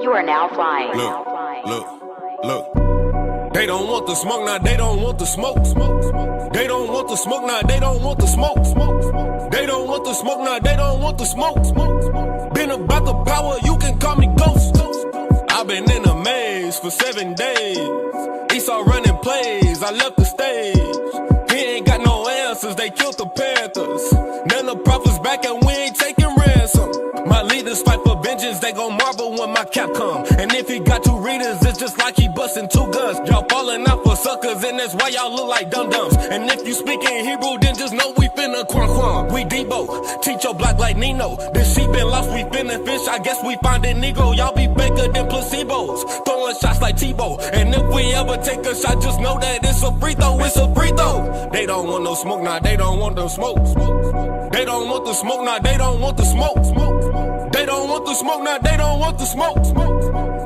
You are now flying. Look. They don't want the smoke, now they don't want the smoke. They don't want the smoke, now they don't want the smoke. They don't want the smoke, now they don't want the smoke. Been about the power, you can call me ghost. I've been in a maze for 7 days. Esau running plays, I left the stage. He ain't got no answers, they killed the Panthers. Then the prophets back and we ain't taking ransom. My leaders fight for vengeance, they gon' marvel when my cap come. And if he got 2 readers, it's just like he busting 2 guns. Y'all falling out for suckers, and that's why y'all look like dum-dums. And if you speak in Hebrew, then just know we finna quan. We Debo, teach your black like Nino. This sheep been lost, we finna fish, I guess we find it Negro. Y'all be faker than placebos, throwing shots like Tebow. And if we ever take a shot, just know that it's a free throw, it's a free throw. They don't want no smoke, nah, they don't want no smoke. They don't want the smoke, nah, they don't want the smoke. They don't want the smoke, now they don't want the smoke.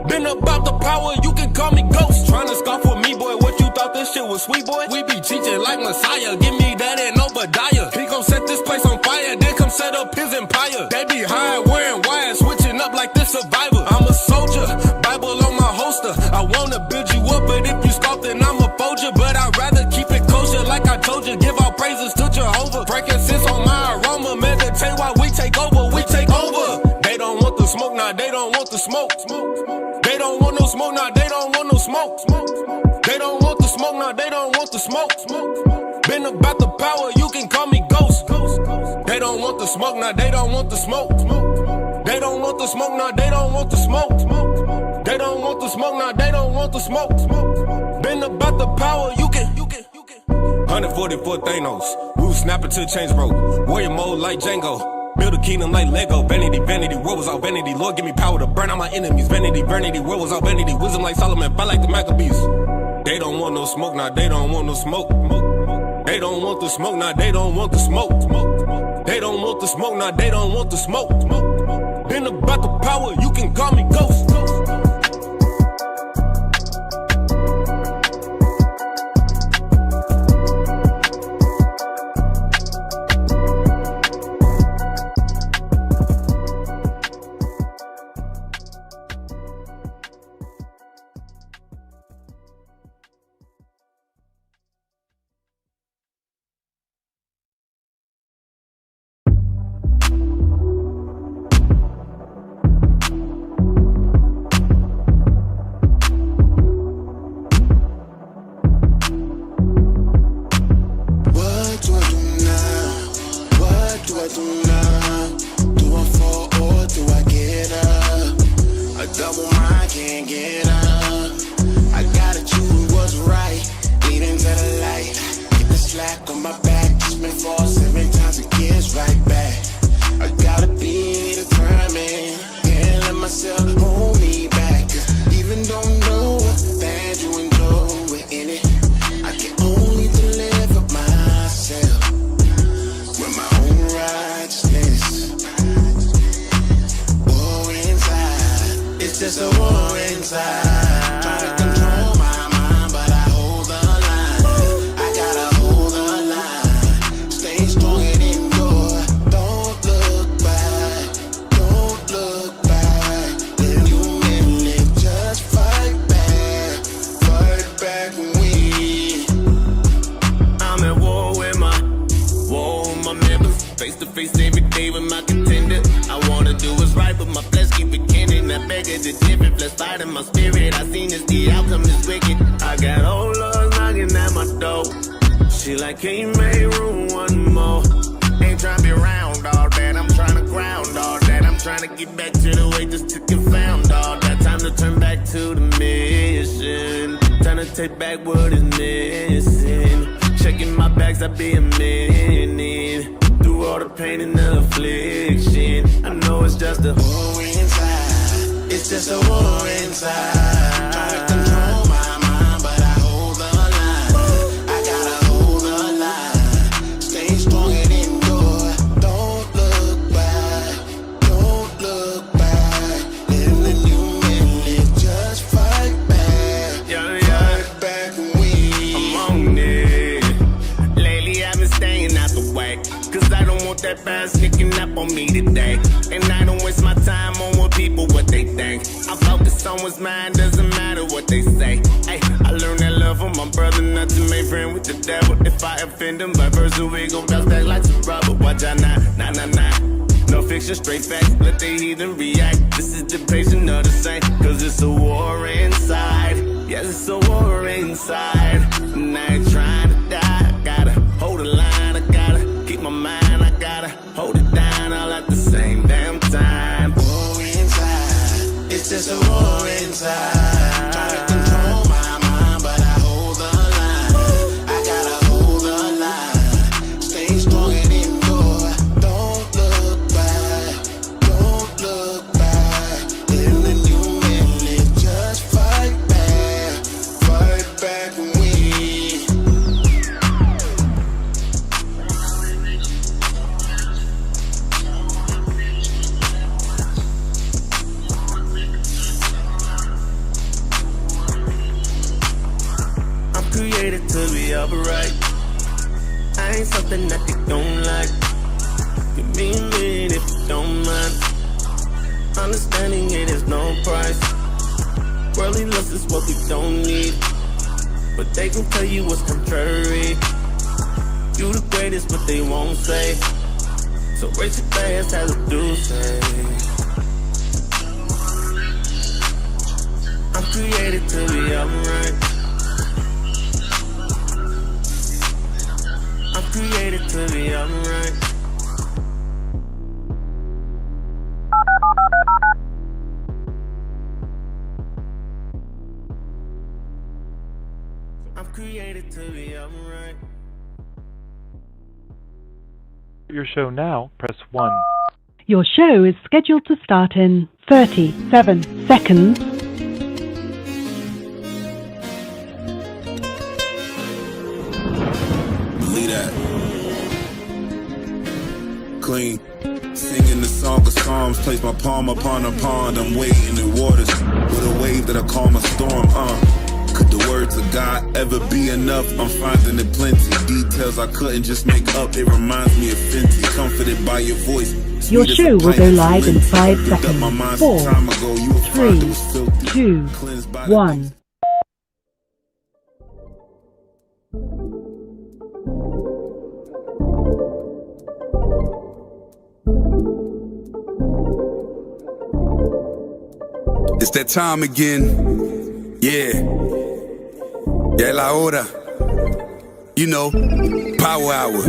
Been about the power, you can call me ghost. Tryna scoff with me, boy, what you thought this shit was sweet, boy? We be teaching like Messiah, give me that and Obadiah. He gon' set this place on fire, then come set up his empire. They be high, wearing wires, switching up like this survivor. I'm a soldier, Bible on my holster. I wanna build you up, but if you scoff, then I'm a forger. But I'd rather keep it kosher, like I told you, give all praises to Jehovah. Frankincense on my aroma, meditate while we take over, we take over. They don't want the smoke, now they don't want the smoke. They don't want no smoke, now they don't want no smoke. They don't want the smoke, now they don't want the smoke. Been about the power, you can call me ghost. They don't want the smoke, now they don't want the smoke. They don't want the smoke, now they don't want the smoke. They don't want the smoke, now they don't want the smoke. Been about the power, you can. 144 Thanos, we was snapping till chains broke. Warrior mode like Django. Build a kingdom like Lego. Vanity, what was all vanity? Lord, give me power to burn out my enemies. Vanity, what was all vanity? Wisdom like Solomon, fight like the Maccabees. They don't want no smoke, now they don't want no smoke. They don't want the smoke, now they don't want the smoke. They don't want the smoke, now they don't want the smoke. Been about the power, you can call me ghost. that bad sneaking up on me today. And I don't waste my time on what people, what they think. I'm focused on what's mine, doesn't matter what they say. Ay, I learned that love from my brother, not to make friends with the devil. If I offend them by versa, we gon' bounce back like some rubber. Watch out, nah. No fiction, straight facts, let the heathen react. This is the depiction of the saint, cause it's a war inside. Yes, it's a war inside. And I ain't trying to die, I gotta hold the line, I gotta keep my mind, I gotta hold it down all at the same damn time. War inside, it's just a war inside. Trying to control my mind, but I hold the line. I gotta hold the line. Stay strong and endure. Don't look back, don't look back. In the new minute, just fight back and win. I'm created to be upright. I ain't something that they don't like. Give me a minute if you don't mind. Understanding it is no price. Worldly lust is what we don't need, but they can tell you what's contrary. You the greatest, but they won't say. So raise your glass as I do say. I'm created to be upright. I'm created to be upright. I'm created to be upright. Your show now, press 1. Your show is scheduled to start in 37 seconds. Believe that. Clean. Singing the song of Psalms, place my palm upon a pond. I'm waiting in waters with a wave that I call my storm. Could the words of God ever be enough? I'm finding it plenty. Details I couldn't just make up. It reminds me of Fenty. Comforted by your voice. Your show will go live in 5 seconds. 4, 3, 2, 1. It's that time again. Yeah. Ya es la hora. You know, power hour.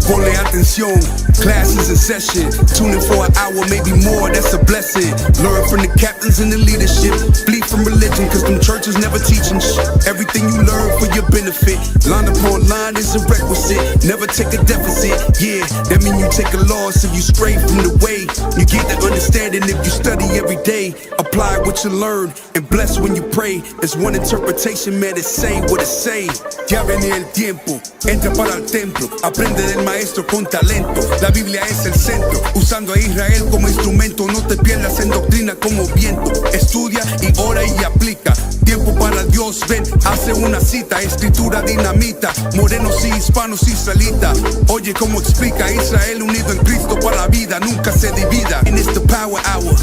Ponle atención, class is in session. Tune in for an hour, maybe more, that's a blessing. Learn from the captains and the leadership. Flee from religion, cause them churches never teaching shit. Everything you learn for your benefit. Line upon line is a requisite. Never take a deficit, yeah. That mean you take a loss if you stray from the way. You get the understanding if you study every day. Apply what you learn and bless when you pray. There's one interpretation, man, it's say what it say. Ya viene el tiempo, entra para el templo. Aprende del maestro con talento. La Biblia es el centro, usando a Israel como instrumento. No te pierdas en doctrina como viento. Estudia y ora y aplica. Tiempo para Dios, ven, hace una cita. Escritura dinamita, morenos y hispanos israelitas. Oye cómo explica Israel unido en Cristo para la vida. Nunca se divida, and it's the power hour.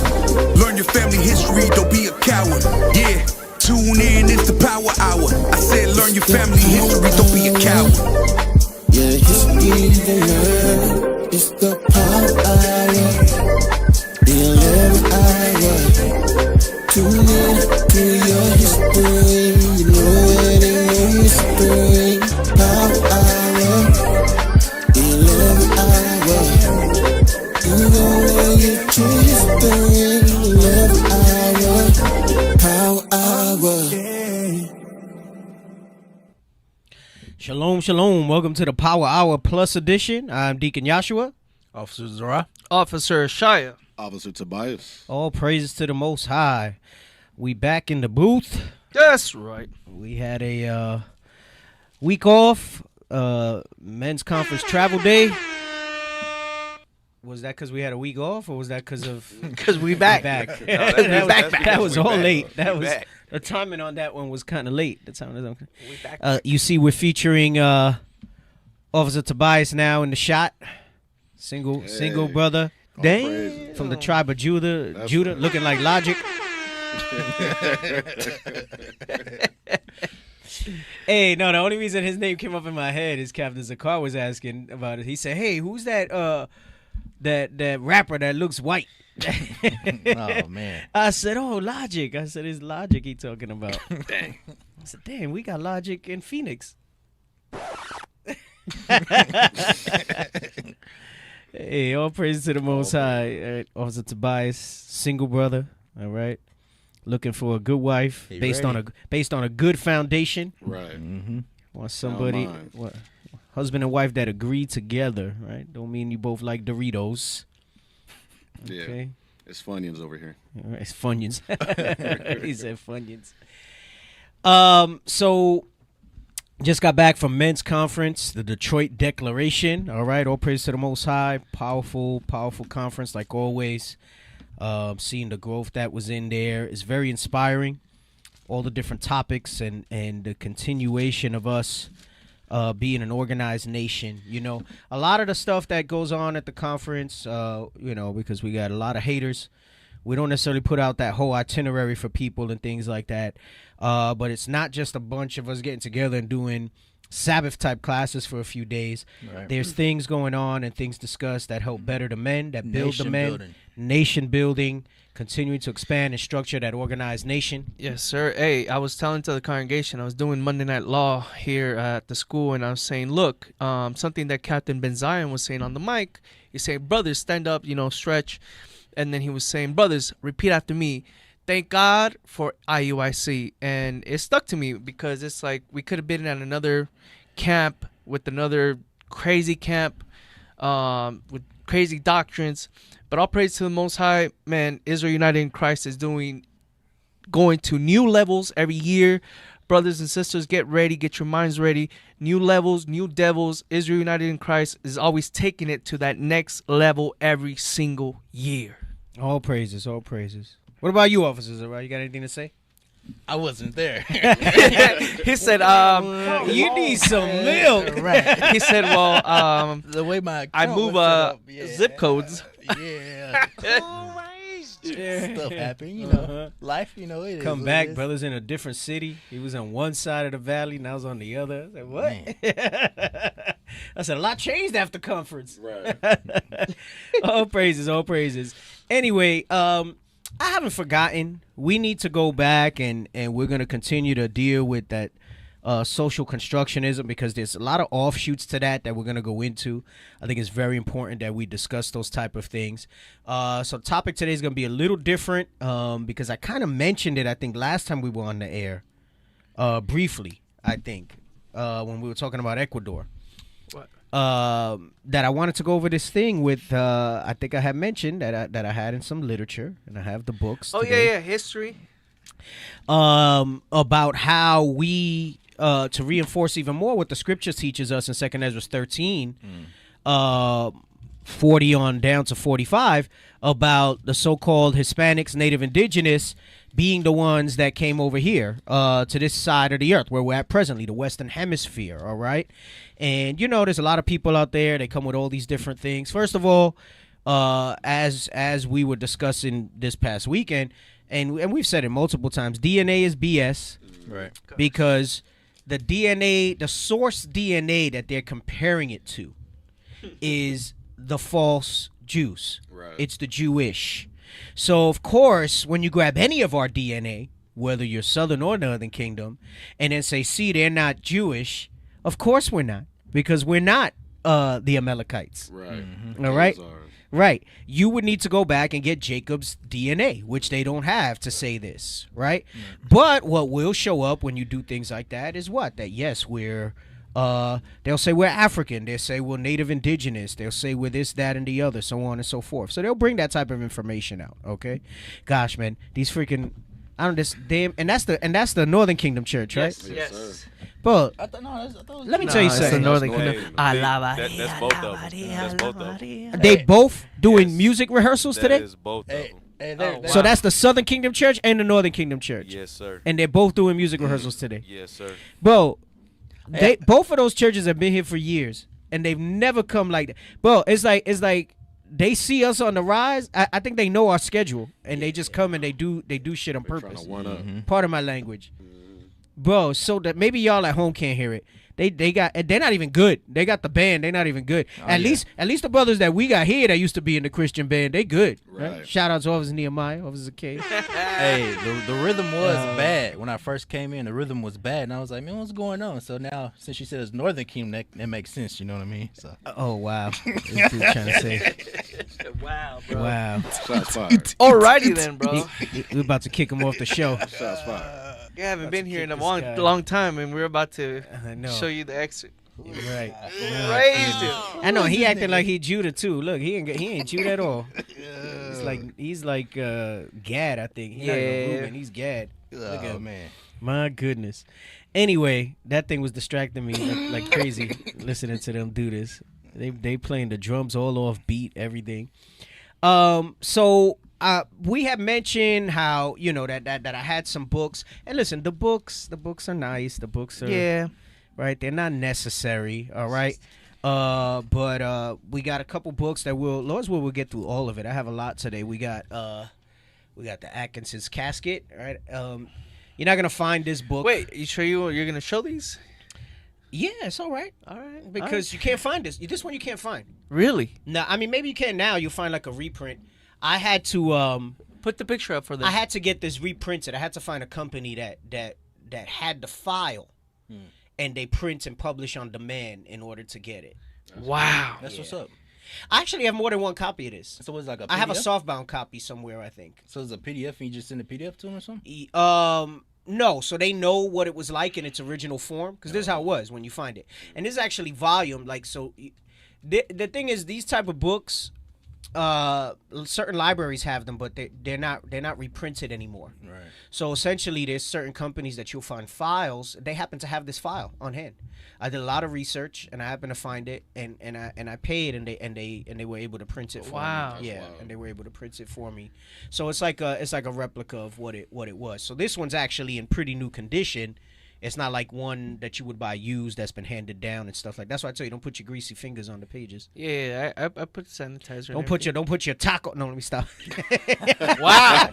Learn your family history, don't be a coward. Yeah, tune in, it's the power hour. I said learn your family history, don't be a coward. Yeah, history to learn. It's the power hour. The 11th hour. Tune in to your history. You know it ain't no mystery. Power hour. The 11th hour. You know it to history. 11th hour. Power hour. Shalom, shalom. Welcome to the Power Hour Plus edition. I'm Deacon Joshua. Officer Zara. Officer Shia. Officer Tobias. All praises to the Most High. We back in the booth. That's right. We had a week off, men's conference travel day. Was that because we had a week off, or was that because of... Because we back. That was all late. That was... The timing on that one was kind of late. The time is okay. You see, we're featuring Officer Tobias now in the shot. Single brother. Dang. from the tribe of Judah, looking like Logic. Hey, no, the only reason his name came up in my head is Captain Zakar was asking about it. He said, "Hey, who's that that rapper that looks white?" Oh man. I said, "Oh, Logic." I said, "It's Logic he talking about." Dang. I said, "Damn, we got Logic in Phoenix." Hey, all praise to the Most High. All right, Officer Tobias, single brother. All right, looking for a good wife based on a good foundation. Right. Mm-hmm. Want somebody, husband and wife that agree together. Right, don't mean you both like Doritos. Okay. Yeah. It's Funyuns over here. All right, it's Funyuns. He said Funyuns. So just got back from men's conference, the Detroit Declaration. All right, all praise to the Most High. Powerful conference like always. Seeing the growth that was in there is very inspiring. All the different topics and the continuation of us being an organized nation. You know, a lot of the stuff that goes on at the conference, you know, because we got a lot of haters. We don't necessarily put out that whole itinerary for people and things like that. But it's not just a bunch of us getting together and doing Sabbath type classes for a few days. Right. There's things going on and things discussed that help better the men, that build the men, nation building, continuing to expand and structure that organized nation. Yes, sir. Hey, I was telling to the congregation, I was doing Monday Night Law here at the school, and I was saying, look, something that Captain Ben Zion was saying on the mic. He said, brothers, stand up, you know, stretch. And then he was saying, brothers, repeat after me. Thank God for IUIC. And it stuck to me because it's like we could have been at another camp with another crazy camp with crazy doctrines. But all praise to the Most High. Man, Israel United in Christ is going to new levels every year. Brothers and sisters, get ready. Get your minds ready. New levels, new devils. Israel United in Christ is always taking it to that next level every single year. All praises, all praises. What about you, officers? You got anything to say? I wasn't there. He said, you need some milk. Right. He said, well, the way my I account move was set up, zip codes. Yeah. Stuff happen, you know. Life, you know, it is. Come back, brother's in a different city. He was on one side of the valley, now he's on the other. I said, what? I said, a lot changed after conference. Right. All praises, all praises. Anyway, I haven't forgotten. We need to go back and we're going to continue to deal with that social constructionism, because there's a lot of offshoots to that we're going to go into. I think it's very important that we discuss those type of things. So topic today is going to be a little different because I kind of mentioned it, I think, last time we were on the air briefly, I think, when we were talking about Ecuador. What? That I wanted to go over this thing with, I think I had mentioned that I had in some literature, and I have the books. Oh, today. yeah, history. About how we, to reinforce even more what the scripture teaches us in 2 Ezra 13, 40 on down to 45, about the so-called Hispanics, native indigenous, being the ones that came over here to this side of the earth where we're at presently, the Western Hemisphere, all right? And, you know, there's a lot of people out there. They come with all these different things. First of all, as we were discussing this past weekend, and we've said it multiple times, DNA is BS. Right. Because the DNA, the source DNA that they're comparing it to is the false Jews. Right. It's the Jewish. So, of course, when you grab any of our DNA, whether you're Southern or Northern Kingdom, and then say, see, they're not Jewish, of course we're not, because we're not the Amalekites. Right. Mm-hmm. All right? Right. You would need to go back and get Jacob's DNA, which they don't have to say this, right? Mm-hmm. But what will show up when you do things like that is what? That, yes, we're, they'll say we're African. They'll say we're native indigenous. They'll say we're this, that, and the other, so on and so forth. So they'll bring that type of information out, okay? Gosh, man, these freaking, I don't this damn, and that's the Northern Kingdom Church, right? Yes. But I thought let me tell you it's the something. Northern Kingdom. That's both of them. That's both of them. They both doing music rehearsals today? That is both of them. So that's the Southern Kingdom Church and the Northern Kingdom Church. Yes, sir. And they're both doing music rehearsals today. Yes, sir. Bro, both of those churches have been here for years, and they've never come like that. Bro, it's like they see us on the rise. I think they know our schedule, and they just come and they do shit on purpose. Part of my language, bro. So that maybe y'all at home can't hear it. They're not even good. They got the band. They're not even good. At least the brothers that we got here that used to be in the Christian band, they good. Right? Shout out to Officer Nehemiah, Officer K. Hey, the rhythm was bad when I first came in. The rhythm was bad, and I was like, man, what's going on? So now, since you said it's Northern Kingdom, that makes sense. You know what I mean? So. Oh wow, this dude trying to say. Wow, bro. Wow. Shots fired. Alrighty then, bro. We're about to kick him off the show. Shots fired. You haven't been here in a guy. long time, and we're about to know. show you the exit. Right. Raised him. I know he acting like he Judah too. Look, he ain't Judah at all. He's like Gad, I think. He's not even Reuben, he's Gad. Look at him. Man. My goodness. Anyway, that thing was distracting me like crazy listening to them do this. They playing the drums all off beat, everything. So we have mentioned how that I had some books, and listen, the books are nice. The books are right. They're not necessary. All right. But we got a couple books that Lord's will we'll get through all of it. I have a lot today. We got the Atkinson's Casket. All right. You're not gonna find this book. Wait, you sure you're gonna show these? Yeah, it's all right. All right. Because you can't find this. This one you can't find. Really? No, I mean maybe you can now. You'll find like a reprint. I had to put the picture up for them. I had to get this reprinted. I had to find a company that had the file, and they print and publish on demand in order to get it. Wow, that's what's up. I actually have more than one copy of this. So it's like a PDF? I have a softbound copy somewhere, I think. So it's a PDF, and you just send a PDF to them or something? No, so they know what it was like in its original form, because this is how it was when you find it, and this is actually volume. Like, so the thing is, these type of books, certain libraries have them, but they're not reprinted anymore. Right. So essentially, there's certain companies that you'll find files. They happen to have this file on hand. I did a lot of research, and I happened to find it, and I paid, and they were able to print it for me. Yeah, and they were able to print it for me. So it's like a replica of what it was. So this one's actually in pretty new condition. It's not like one that you would buy used that's been handed down and stuff like that. That's why I tell you, don't put your greasy fingers on the pages. Yeah, I put sanitizer. Don't put your taco. No, let me stop. Wow.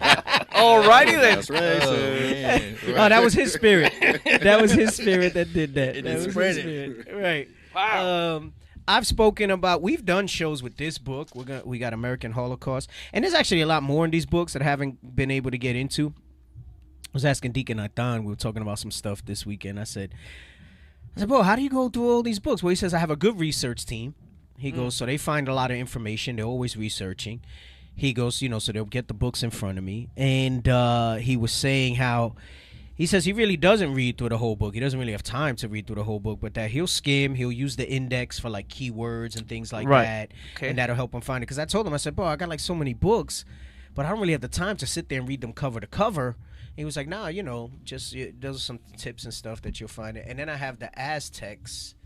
Alrighty then. That's right. Oh, that was his spirit. That was his spirit that did that. It That was spread his it. spirit. Right. Wow. I've spoken about. We've done shows with this book. We got American Holocaust, and there's actually a lot more in these books that I haven't been able to get into. I was asking Deacon Nathan, we were talking about some stuff this weekend. I said, bro, how do you go through all these books? Well, he says, I have a good research team. He goes, so they find a lot of information. They're always researching. He goes, so they'll get the books in front of me. And he was saying how, he says he really doesn't read through the whole book. He doesn't really have time to read through the whole book, but that he'll skim, he'll use the index for like keywords and things like that. Okay. And that'll help him find it. Because I told him, I said, bro, I got like so many books, but I don't really have the time to sit there and read them cover to cover. He was like, nah, just those are some tips and stuff that you'll find. And then I have the Aztecs.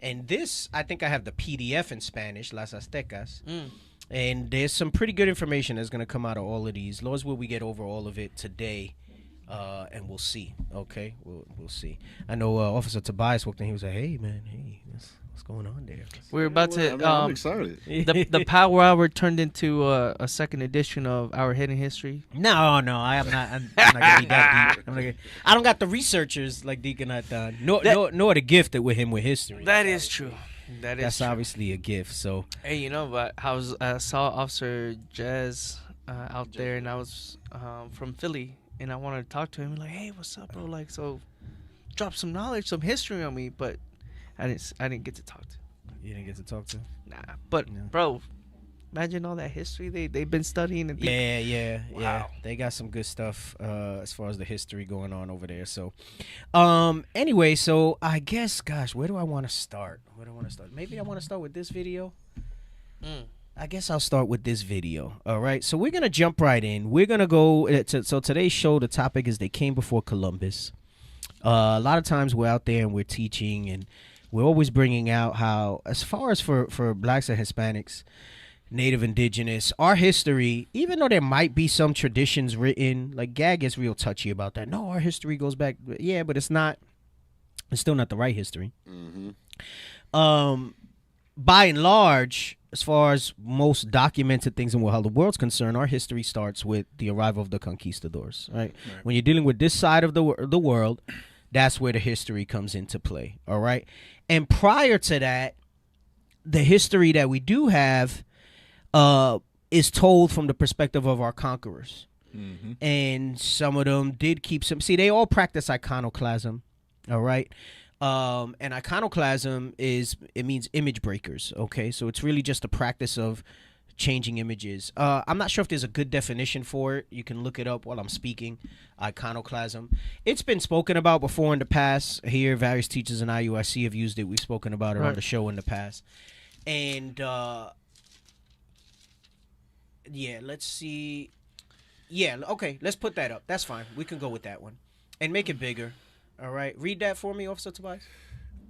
And this, I think I have the PDF in Spanish, Las Aztecas. And there's some pretty good information that's going to come out of all of these. Lord's will we get over all of it today. And we'll see. Okay, we'll see. I know Officer Tobias walked in. He was like, hey, man, what's going on there? We're about to. I'm excited. The Power Hour turned into a second edition of Our Hidden History. No, I am not. I'm not gonna be that deep. I don't got the researchers like Deacon Nathan, nor the gifted with him with history. That is true. That's true. Obviously a gift. So hey, but I saw Officer Jazz out there, and I was from Philly, and I wanted to talk to him. Like, hey, what's up, bro? Like, so drop some knowledge, some history on me, but I didn't get to talk to. You didn't get to talk to? Nah, but bro, imagine all that history they've been studying. And Yeah. They got some good stuff as far as the history going on over there. So, anyway, so I guess, gosh, where do I want to start? Maybe I want to start with this video. I guess I'll start with this video. All right, so we're gonna jump right in. We're gonna go. So today's show, the topic is they came before Columbus. A lot of times we're out there and we're teaching and we're always bringing out how, as far as for blacks and Hispanics, Native Indigenous, our history, even though there might be some traditions written, like Gag gets real touchy about that. No, our history goes back. Yeah, but it's still not the right history. by and large, as far as most documented things and how the world's concerned, our history starts with the arrival of the conquistadors, right? When you're dealing with this side of the world, that's where the history comes into play, all right? And prior to that, the history that we do have is told from the perspective of our conquerors. Mm-hmm. And some of them did keep some. See, they all practice iconoclasm, all right? And iconoclasm means image breakers, okay? So it's really just a practice of changing images. I'm not sure if there's a good definition for it. You can look it up while I'm speaking. Iconoclasm. It's been spoken about before in the past. Here, various teachers in IUIC have used it. We've spoken about it on the show in the past. And, yeah, let's see. Yeah, okay, let's put that up. That's fine. We can go with that one. And make it bigger. All right. Read that for me, Officer Tobias.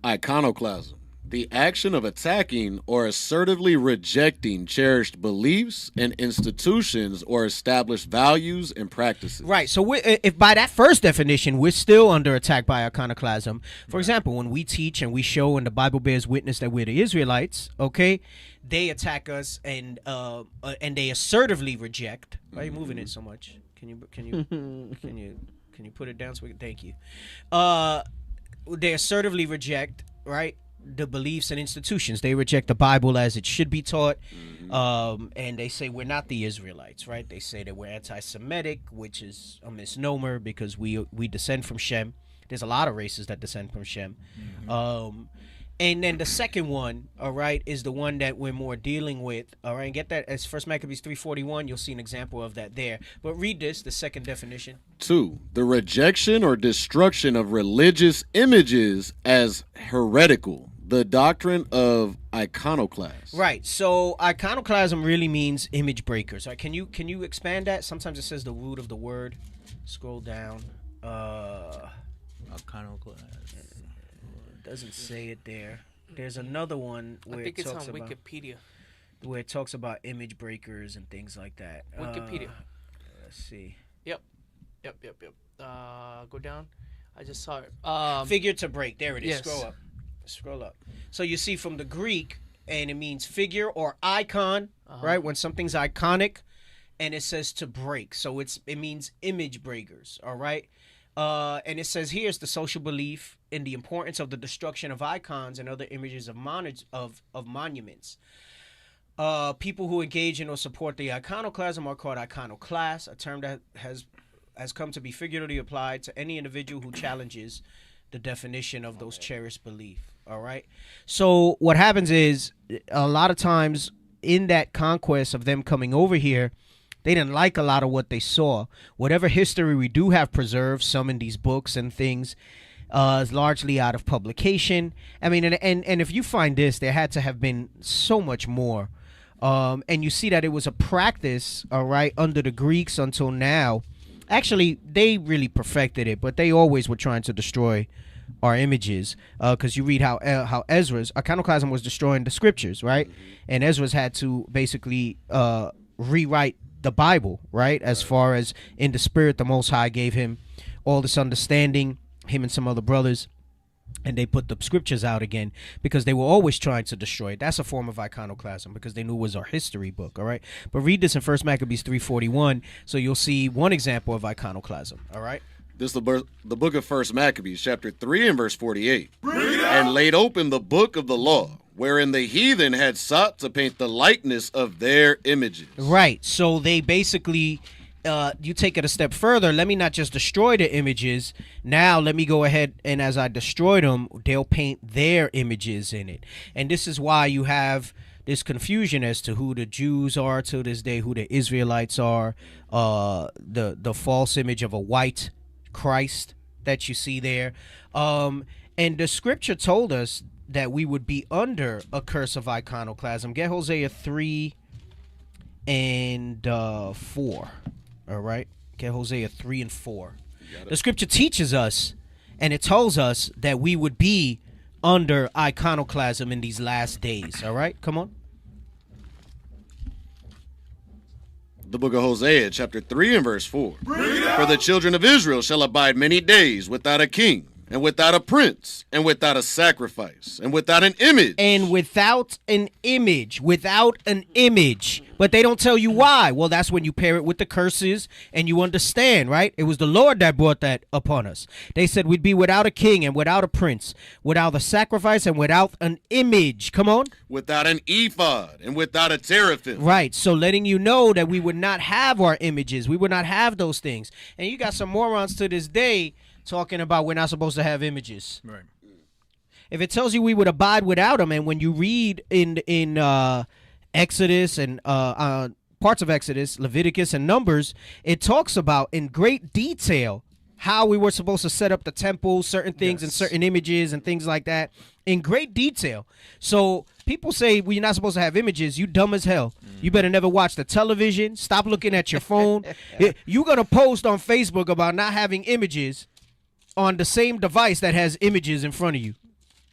Iconoclasm. The action of attacking or assertively rejecting cherished beliefs and institutions or established values and practices. Right. So if by that first definition, we're still under attack by iconoclasm. For example, when we teach and we show and the Bible bears witness that we're the Israelites, okay, they attack us and they assertively reject. Why are you moving it so much? Can you put it down so we can thank you? They assertively reject, right, the beliefs and institutions. They reject the Bible as it should be taught. And they say we're not the Israelites, right? They say that we're anti-Semitic, which is a misnomer because we descend from Shem. There's a lot of races that descend from Shem. And then the second one, all right, is the one that we're more dealing with, all right? And get that as 1 Maccabees 3:41. You'll see an example of that there. But read this, the second definition. 2. The rejection or destruction of religious images as heretical. The doctrine of iconoclasm. Right. So iconoclasm really means image breakers. Right? Can you expand that? Sometimes it says the root of the word. Scroll down. Iconoclasm. Doesn't say it there. There's another one where I think it talks it's on about Wikipedia. where it talks about image breakers and things like that. Wikipedia. Let's see. Yep. Go down. I just saw it. Figure to break. There it is. Yes. Scroll up. So you see from the Greek, and it means figure or icon, right? When something's iconic, and it says to break. So it means image breakers, all right? And it says here's the social belief in the importance of the destruction of icons and other images of monuments. People who engage in or support the iconoclasm are called iconoclasts, a term that has come to be figuratively applied to any individual who challenges the definition of those cherished beliefs. All right. So what happens is a lot of times in that conquest of them coming over here, they didn't like a lot of what they saw. Whatever history we do have preserved, some in these books and things, is largely out of publication. I mean, and if you find this, there had to have been so much more. And you see that it was a practice, all right, under the Greeks until now. Actually, they really perfected it, but they always were trying to destroy our images. Because you read how Ezra's iconoclasm was destroying the scriptures, right? And Ezra's had to basically rewrite the Bible, right? As far as in the spirit, the Most High gave him all this understanding, him and some other brothers, and they put the scriptures out again because they were always trying to destroy it. That's a form of iconoclasm because they knew it was our history book, all right? But read this in 1 Maccabees 3:41, so you'll see one example of iconoclasm, all right? This is the book of 1 Maccabees, chapter 3 and verse 48. And laid open the book of the law, wherein the heathen had sought to paint the likeness of their images. Right. So they basically, you take it a step further. Let me not just destroy the images. Now let me go ahead and as I destroy them, they'll paint their images in it. And this is why you have this confusion as to who the Jews are to this day, who the Israelites are, the false image of a white Christ that you see there. And the scripture told us that we would be under a curse of iconoclasm. Get Hosea 3 and 4. All right? Get Hosea 3 and 4. The scripture teaches us, and it tells us that we would be under iconoclasm in these last days. All right? Come on. The book of Hosea, chapter 3 and verse 4. For the children of Israel shall abide many days without a king, and without a prince, and without a sacrifice, and without an image. And without an image. But they don't tell you why. Well, that's when you pair it with the curses and you understand, right? It was the Lord that brought that upon us. They said we'd be without a king and without a prince, without a sacrifice and without an image. Come on. Without an ephod and without a teraphim. Right. So letting you know that we would not have our images. We would not have those things. And you got some morons to this day talking about we're not supposed to have images. Right. If it tells you we would abide without them, and when you read in Exodus and parts of Exodus, Leviticus and Numbers, it talks about in great detail how we were supposed to set up the temple, certain things and certain images and things like that in great detail. So people say we're not supposed to have images. You dumb as hell. You better never watch the television. Stop looking at your phone. You're going to post on Facebook about not having images on the same device that has images in front of you.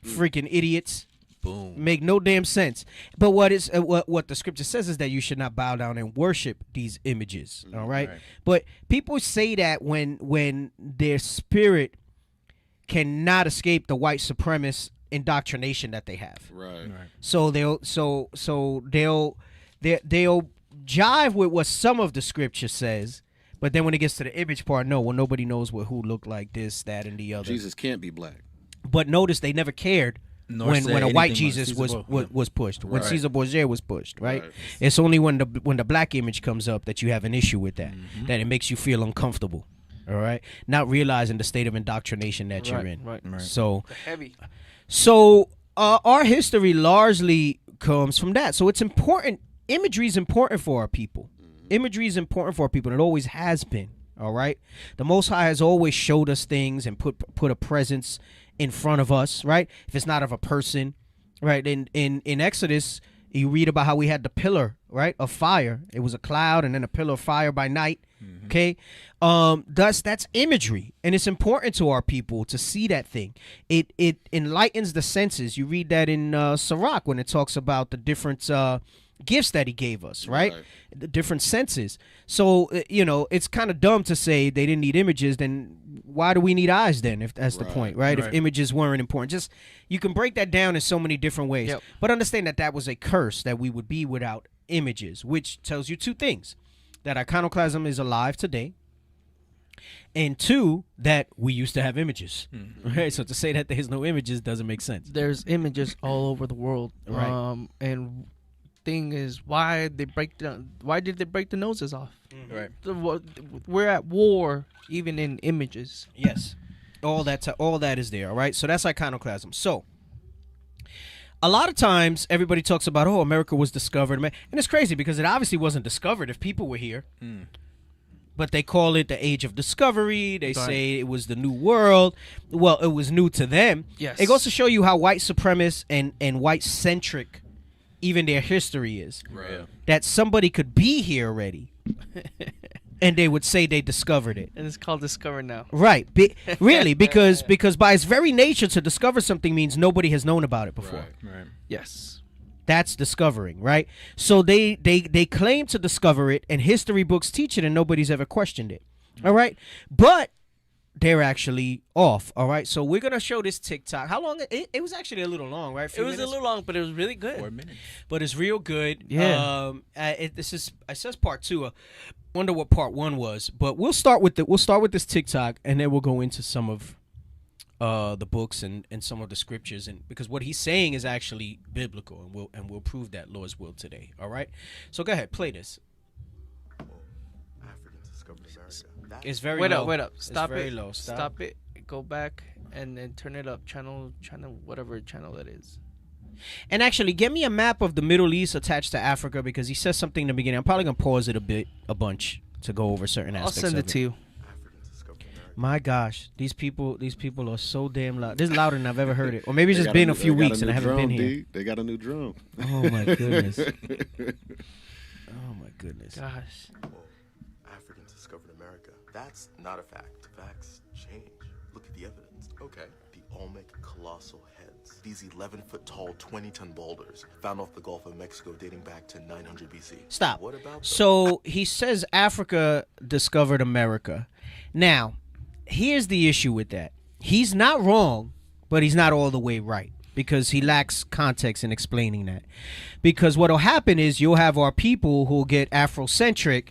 Freaking idiots. Boom. Make no damn sense. But what the scripture says is that you should not bow down and worship these images. All right? But people say that when their spirit cannot escape the white supremacist indoctrination that they have. Right. So they'll jive with what some of the scripture says. But then when it gets to the image part, no, well, nobody knows who looked like this, that, and the other. Jesus can't be black. But notice they never cared when a white Jesus was pushed, when Caesar Borgia was pushed, right? It's only when the black image comes up that you have an issue with that, that it makes you feel uncomfortable, all right? Not realizing the state of indoctrination that you're in. Right. So Heavy. So our history largely comes from that. So it's important. Imagery is important for our people. Imagery is important for our people, and it always has been. All right. The Most High has always showed us things and put a presence in front of us, right? If it's not of a person, right? In Exodus, you read about how we had the pillar, right, of fire. It was a cloud and then a pillar of fire by night. Okay. That's imagery, and it's important to our people to see that thing. It enlightens the senses. You read that in Sirach when it talks about the different gifts that he gave us, right? The different senses. So it's kind of dumb to say they didn't need images. Then why do we need eyes then, if that's the point, right? If images weren't important, just you can break that down in so many different ways. But understand that was a curse, that we would be without images, which tells you two things: that iconoclasm is alive today, and two, that we used to have images. Right? So to say that there's no images doesn't make sense. There's images all over the world, right? And thing is, why did they break the noses off? Right. We're at war even in images. Yes. All that is there, all right? So that's iconoclasm. So a lot of times everybody talks about, America was discovered, and it's crazy because it obviously wasn't discovered if people were here. But they call it the age of discovery. They say it was the new world. Well, it was new to them. Yes. It goes to show you how white supremacist and white centric even their history is. Right. That somebody could be here already and they would say they discovered it. And it's called discover now. Right. Really, because by its very nature, to discover something means nobody has known about it before. Right. Yes. That's discovering, right? So they claim to discover it, and history books teach it, and nobody's ever questioned it. All right? But they're actually off. All right? So we're going to show this TikTok. How long? It was actually a little long, right? It was a little long, but it was really good. 4 minutes. But it's real good. Yeah. It says part 2. Wonder what part 1 was. But we'll start with this TikTok, and then we'll go into some of the books and some of the scriptures, and because what he's saying is actually biblical, and we'll prove that, Lord's will, today. All right? So go ahead, play this. Africans discovered America. It's very wait low. up. Stop it's very it. low. Stop it. Go back and then turn it up. Channel whatever channel that is. And actually, get me a map of the Middle East attached to Africa, because he says something in the beginning. I'm probably gonna pause it a bunch to go over certain aspects. I'll send it to you. Africans discovered America. My gosh, these people are so damn loud. This is louder than I've ever heard it. Or maybe it's just been a few weeks and I haven't been here. They got a new drum. Oh my goodness. Oh my goodness. Gosh. Africans discovered America. That's not a fact. Facts change. Look at the evidence. Okay. The Olmec colossal heads. These 11-foot tall, 20-ton boulders found off the Gulf of Mexico dating back to 900 BC. Stop. What about So he says Africa discovered America. Now, here's the issue with that. he's not wrong, but he's not all the way right, because he lacks context in explaining that. Because what'll happen is you'll have our people who'll get Afrocentric,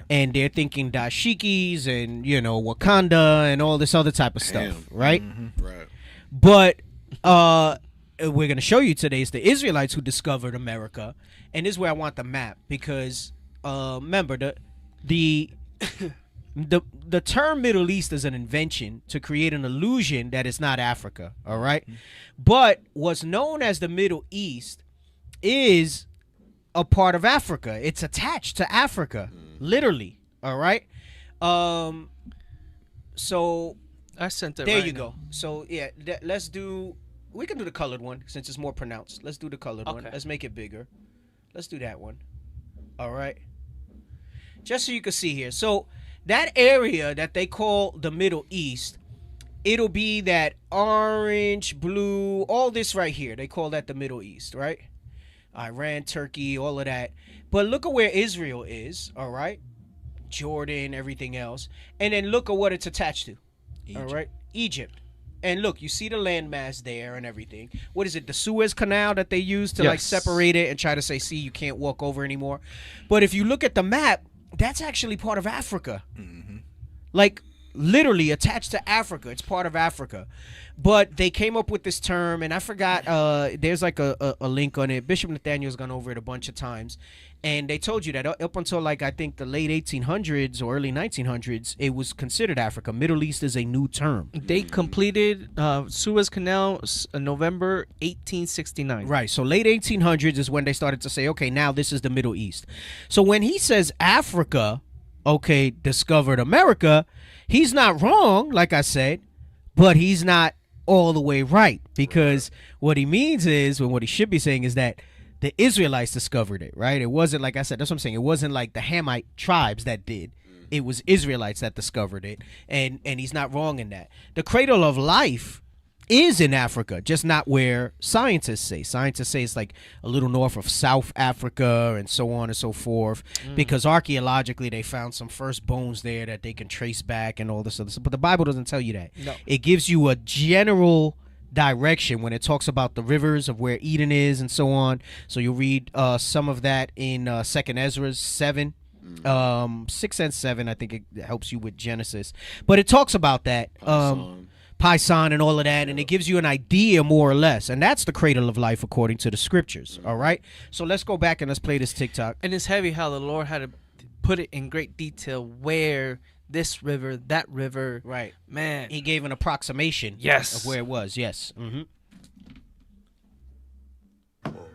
and they're thinking dashikis and Wakanda and all this other type of stuff, right? Right. But we're gonna show you today is the Israelites who discovered America, and this is where I want the map, because remember the term Middle East is an invention to create an illusion that it's not Africa, all right? But what's known as the Middle East is a part of Africa. It's attached to Africa, literally, all right? So I sent it. there right you now. go. So yeah, we can do the colored one since it's more pronounced. Let's do the colored one. Okay. Let's make it bigger. Let's do that one. All right. Just so you can see here. So that area that they call the Middle East, it'll be that orange, blue, all this right here. They call that the Middle East, right? Iran, Turkey, all of that. But look at where Israel is, all right? Jordan, everything else. And then look at what it's attached to, all right? Egypt. And look, you see the landmass there and everything. What is it, the Suez Canal that they use to like separate it and try to say, see, you can't walk over anymore? But if you look at the map, that's actually part of Africa. Like, literally attached to Africa. It's part of Africa. But they came up with this term, and I forgot, there's like a link on it. Bishop Nathaniel's gone over it a bunch of times. And they told you that up until like I think the late 1800s or early 1900s, it was considered Africa. Middle East is a new term. They completed Suez Canal November 1869. Right. So late 1800s is when they started to say, okay, now this is the Middle East. So when he says Africa, okay, discovered America, he's not wrong, like I said, but he's not all the way right, because what he means is, and what he should be saying is that the Israelites discovered it, right? It wasn't, like I said, that's what I'm saying. It wasn't like the Hamite tribes that did. It was Israelites that discovered it, and he's not wrong in that. The cradle of life is in Africa, just not where scientists say. Scientists say it's like a little north of South Africa and so on and so forth, because archaeologically they found some first bones there that they can trace back and all this other stuff. But the Bible doesn't tell you that. No. It gives you a general direction when it talks about the rivers of where Eden is and so on. So you'll read some of that in 2nd Ezra 7. 6 and 7, I think it helps you with Genesis. But it talks about that. Pison and all of that, and it gives you an idea more or less, and that's the cradle of life according to the scriptures. All right, so let's go back and let's play this TikTok. And it's heavy how the Lord had to put it in great detail where this river, that river, Right, man. he gave an approximation of where it was. Yes. Whoa,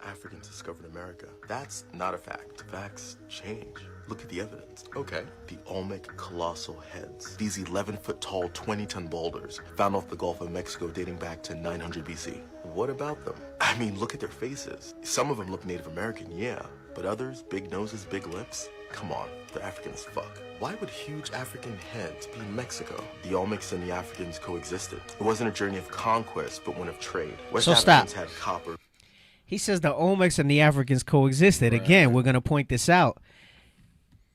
Africans discovered America. That's not a fact. Facts change. Look at the evidence. Okay, the Olmec colossal heads. These 11-foot tall, 20-ton boulders found off the Gulf of Mexico dating back to 900 BC. What about them? I mean, look at their faces. Some of them look Native American, yeah, but others, big noses, big lips. Come on, they're African as fuck. Why would huge African heads be in Mexico? The Olmecs and the Africans coexisted. It wasn't a journey of conquest, but one of trade. West So Africans stop. had copper. He says the Olmecs and the Africans coexisted. Right. Again, we're gonna point this out.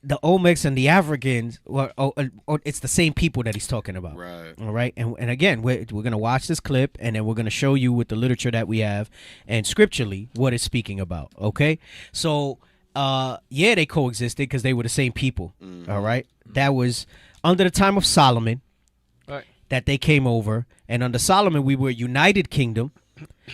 The Olmecs and the Africans, it's the same people that he's talking about. Right. All right. And again, we're going to watch this clip, and then we're going to show you with the literature that we have and scripturally what it's speaking about. Okay. So, yeah, they coexisted because they were the same people. All right. That was under the time of Solomon that they came over. And under Solomon, we were a united kingdom.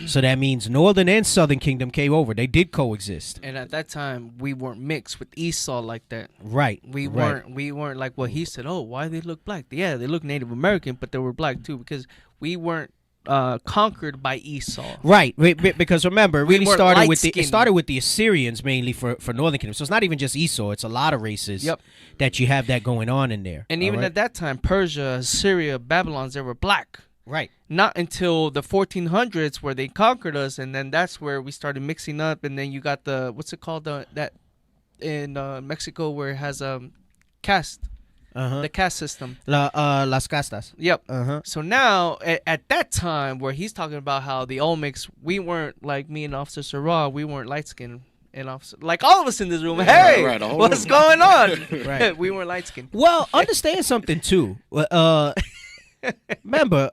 So that means northern and southern kingdom came over. They did coexist. And at that time, we weren't mixed with Esau like that. Right. We weren't like what he said. Oh, why they look black? Yeah, they look Native American, but they were black too because we weren't conquered by Esau. Right. Because remember, it really started with the Assyrians mainly for northern kingdom. So it's not even just Esau. It's a lot of races that you have that going on in there. And even at that time, Persia, Assyria, Babylon, they were black. Right. Not until the 1400s where they conquered us, and then that's where we started mixing up. And then you got the what's it called that in Mexico where it has caste, the caste system. Las castas. Yep. So now at that time where he's talking about how the Olmecs, we weren't like me and Officer Sarah, we weren't light skinned. And officer, like all of us in this room, hey, what's going on? Right. We weren't light skinned. Well, understand something too. remember,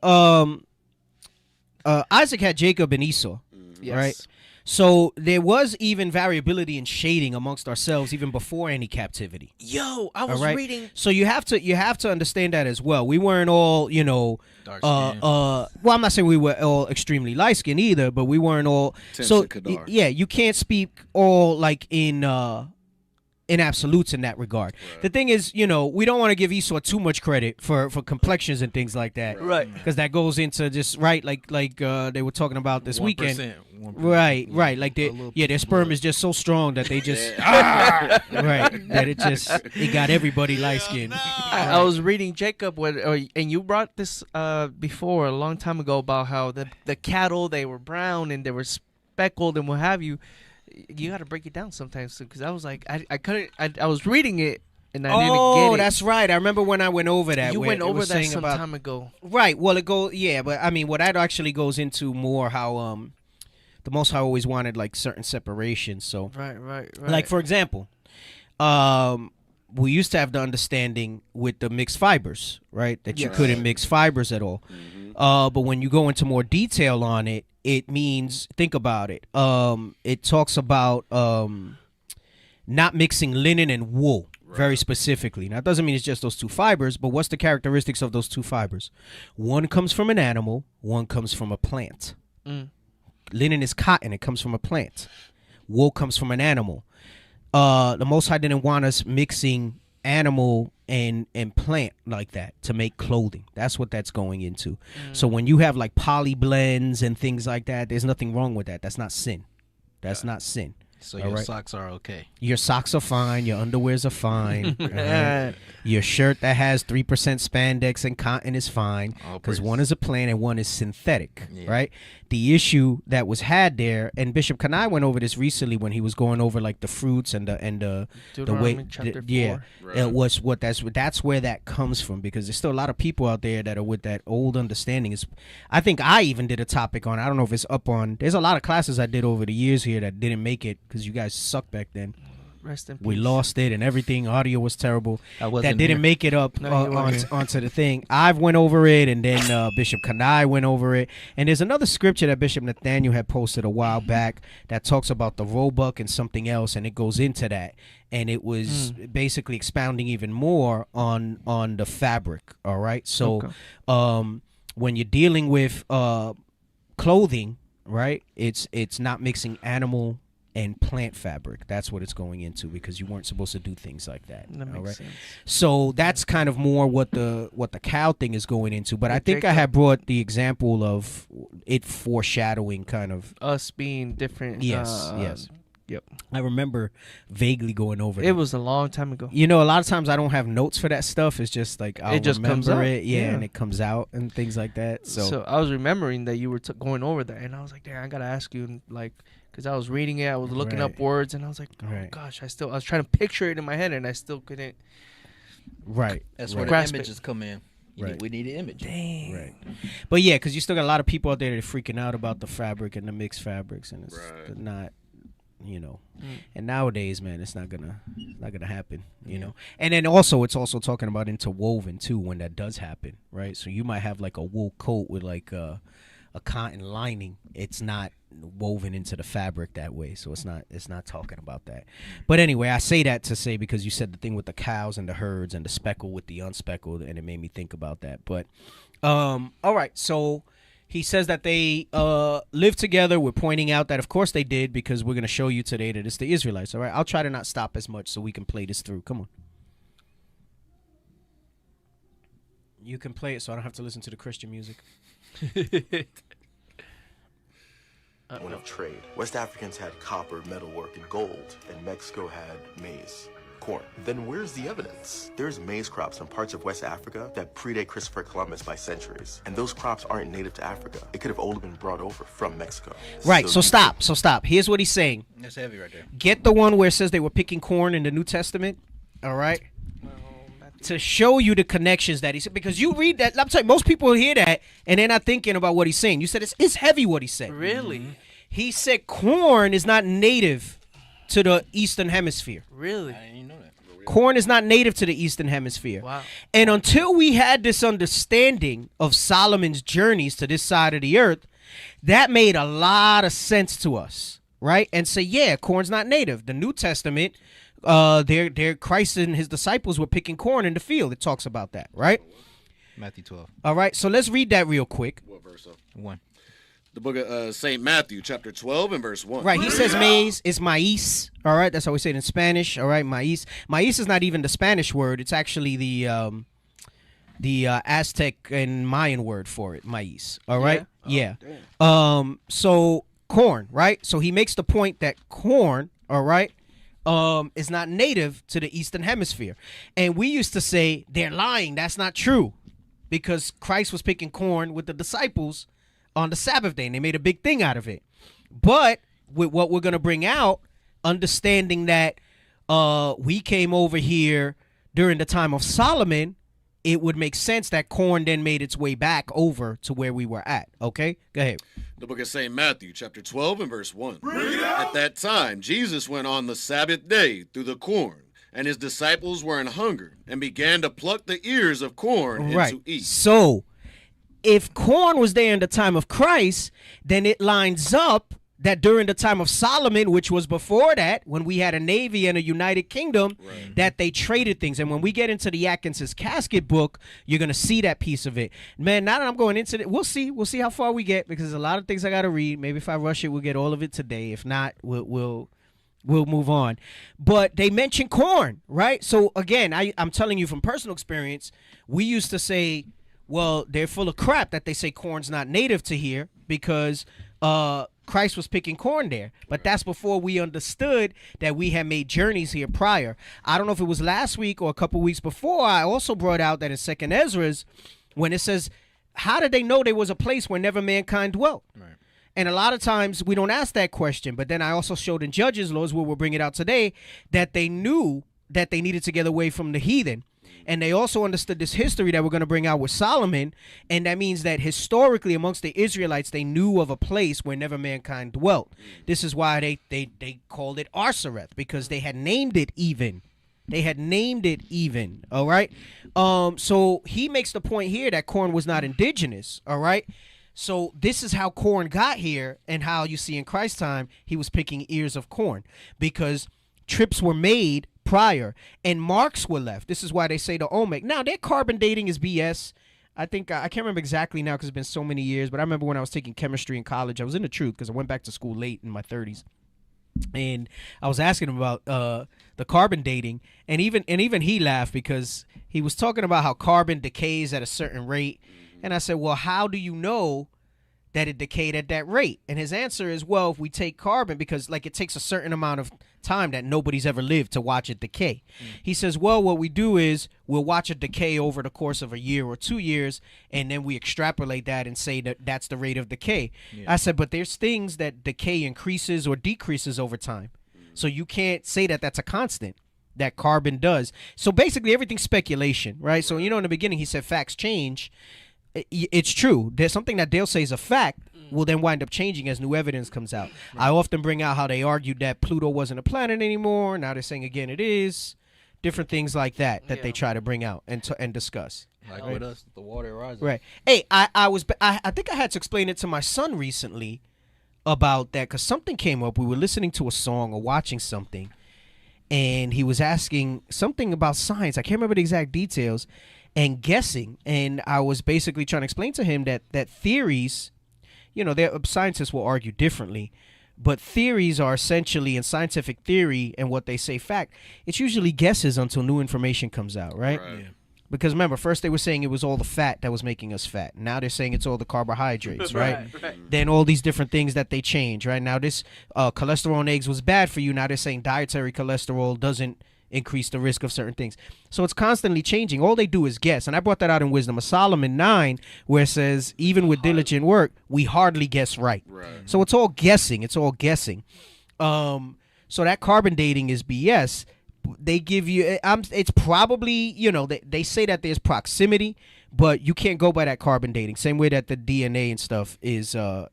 Isaac had Jacob and Esau, Yes. right? So there was even variability in shading amongst ourselves even before any captivity. Yo, I was All right? reading. So you have to understand that as well. We weren't all, Dark skin. well, I'm not saying we were all extremely light skinned either, but we weren't all. So Kadar. yeah, you can't speak all like in absolutes in that regard. Right. The thing is, we don't want to give Esau too much credit for complexions and things like that, Right. Because that goes into just right, like they were talking about this 1%, weekend. 1%. Right, like their sperm is just so strong that they just right, that it got everybody light skinned. I was reading Jacob and you brought this before a long time ago about how the cattle, they were brown and they were speckled and what have you. You got to break it down sometimes because I was like I couldn't. I was reading it and I didn't get it. Oh, that's right. I remember when I went over that. You where went it over was that saying some about, time ago. Right. Well, but I mean, what that actually goes into more how the Most High always wanted like certain separations. So Right. like for example, we used to have the understanding with the mixed fibers, right? That you couldn't mix fibers at all. But when you go into more detail on it, it means, think about it. It talks about not mixing linen and wool very specifically. Now, it doesn't mean it's just those two fibers, but what's the characteristics of those two fibers? One comes from an animal, one comes from a plant. Linen is cotton. It comes from a plant. Wool comes from an animal. The Most High didn't want us mixing animal and plant like that to make clothing. That's what that's going into. So when you have like poly blends and things like that, there's nothing wrong with that. That's not sin. That's not sin. So your socks are okay. Your socks are fine. Your underwears are fine. Right? Your shirt that has 3% spandex and cotton is fine because one is a plant and one is synthetic, right? The issue that was had there, and Bishop Kanai went over this recently when he was going over like the fruits and the way, chapter 4. it was what that's where that comes from, because there's still a lot of people out there that are with that old understanding. I think I even did a topic on. I don't know if it's up on. There's a lot of classes I did over the years here that didn't make it because you guys sucked back then. Rest in peace. We lost it and everything. Audio was terrible. That didn't make it up onto the thing. I've went over it, and then Bishop Kanai went over it. And there's another scripture that Bishop Nathaniel had posted a while back that talks about the roebuck and something else, and it goes into that. And it was basically expounding even more on the fabric. All right, so when you're dealing with clothing, right, it's not mixing animal and plant fabric. That's what it's going into, because you weren't supposed to do things like that. That makes sense. So that's kind of more what the cow thing is going into. But I think I had brought the example of it foreshadowing kind of us being different. Yes. Yep. I remember vaguely going over it. Was a long time ago. A lot of times I don't have notes for that stuff. It's just like I'll it just remember comes out. it, and it comes out and things like that. So I was remembering that you were going over that, and I was like, "Damn, I gotta ask you," like, because I was reading it, I was looking up words, and I was like, "Oh gosh, I was trying to picture it in my head, and I still couldn't." Right. That's where the images come in. We need an image. Dang. Right. But yeah, because you still got a lot of people out there that are freaking out about the fabric and the mixed fabrics, and it's not. And nowadays, man, it's not gonna happen, and then also it's also talking about interwoven too when that does happen, right? So you might have like a wool coat with like a cotton lining. It's not woven into the fabric that way, so it's not talking about that. But anyway, I say that to say, because you said the thing with the cows and the herds and the speckled with the unspeckled, and it made me think about that. But all right, so he says that they lived together. We're pointing out that, of course, they did, because we're going to show you today that it's the Israelites. All right, I'll try to not stop as much so we can play this through. Come on. You can play it so I don't have to listen to the Christian music. One of trade. West Africans had copper, metalwork, and gold, and Mexico had maize. Corn. Then where's the evidence? There's maize crops in parts of West Africa that predate Christopher Columbus by centuries. And those crops aren't native to Africa. It could have only been brought over from Mexico. Right, so stop. Here's what he's saying. That's heavy right there. Get the one where it says they were picking corn in the New Testament, all right? To show you the connections that he said. Because you read that, I'm saying most people hear that, and they're not thinking about what he's saying. You said it's heavy what he said. Really? He said corn is not native to the Eastern Hemisphere. Really? I didn't know that. Corn is not native to the Eastern Hemisphere. Wow. And until we had this understanding of Solomon's journeys to this side of the earth, that made a lot of sense to us, right? And say, yeah, corn's not native. The New Testament, Christ and his disciples were picking corn in the field. It talks about that, right? Matthew 12. All right, so let's read that real quick. What verse? 1. The book of St. Matthew, chapter 12 and verse 1. Right, he says maize is maíz, all right? That's how we say it in Spanish, all right, maíz. Maíz is not even the Spanish word. It's actually the Aztec and Mayan word for it, maíz, all right? Yeah. So corn, right? So he makes the point that corn, all right, is not native to the Eastern Hemisphere. And we used to say, they're lying, that's not true, because Christ was picking corn with the disciples on the Sabbath day, and they made a big thing out of it. But with what we're going to bring out, understanding that we came over here during the time of Solomon, it would make sense that corn then made its way back over to where we were at. Okay? Go ahead. The book of St. Matthew, chapter 12 and verse 1. At that time, Jesus went on the Sabbath day through the corn, and his disciples were an hungered, and began to pluck the ears of corn and to eat. So, if corn was there in the time of Christ, then it lines up that during the time of Solomon, which was before that, when we had a navy and a united kingdom, that they traded things. And when we get into the Atkinson's casket book, you're going to see that piece of it. Man, now that I'm going into it, we'll see how far we get, because there's a lot of things I got to read. Maybe if I rush it, we'll get all of it today. If not, we'll move on. But they mention corn, right? So again, I'm telling you from personal experience, we used to say, well, they're full of crap that they say corn's not native to here because Christ was picking corn there. But that's before we understood that we had made journeys here prior. I don't know if it was last week or a couple weeks before, I also brought out that in 2nd Ezra's, when it says, how did they know there was a place where never mankind dwelt? Right. And a lot of times we don't ask that question. But then I also showed in Judges laws, where we'll bring it out today, that they knew that they needed to get away from the heathen. And they also understood this history that we're going to bring out with Solomon. And that means that historically amongst the Israelites, they knew of a place where never mankind dwelt. This is why they called it Arsareth, because they had named it even. They had named it even. All right. So he makes the point here that corn was not indigenous. All right. So this is how corn got here, and how you see in Christ's time, he was picking ears of corn, because trips were made prior and marks were left. This is why they say the Olmec. Now, their carbon dating is BS. I think I can't remember exactly now because it's been so many years, but I remember when I was taking chemistry in college, I was in the truth because I went back to school late in my 30s. And I was asking him about the carbon dating, and even he laughed because he was talking about how carbon decays at a certain rate. And I said, well, how do you know that it decayed at that rate? And his answer is, well, if we take carbon, because like it takes a certain amount of time that nobody's ever lived to watch it decay. He says, well, what we do is we'll watch it decay over the course of a year or 2 years, and then we extrapolate that and say that that's the rate of decay. I said, but there's things that decay increases or decreases over time. So you can't say that that's a constant, that carbon does. So basically everything's speculation, right? So, in the beginning he said facts change. It's true. There's something that they'll say is a fact will then wind up changing as new evidence comes out. I often bring out how they argued that Pluto wasn't a planet anymore. Now they're saying again it is. Different things like that they try to bring out and discuss. Like with us, the water rises. Right. Hey, I think I had to explain it to my son recently about that, because something came up. We were listening to a song or watching something, and he was asking something about science. I can't remember the exact details. And guessing, and I was basically trying to explain to him that theories, scientists will argue differently, but theories are essentially, in scientific theory and what they say fact, it's usually guesses until new information comes out, right? Yeah. Because remember, first they were saying it was all the fat that was making us fat. Now they're saying it's all the carbohydrates, right? Then all these different things that they change, right? Now this cholesterol in eggs was bad for you. Now they're saying dietary cholesterol doesn't increase the risk of certain things. So it's constantly changing. All they do is guess. And I brought that out in Wisdom of Solomon 9, where it says, even with diligent work, we hardly guess right. So it's all guessing. It's all guessing. So that carbon dating is BS. They give you, it's probably, they say that there's proximity, but you can't go by that carbon dating. Same way that the DNA and stuff is a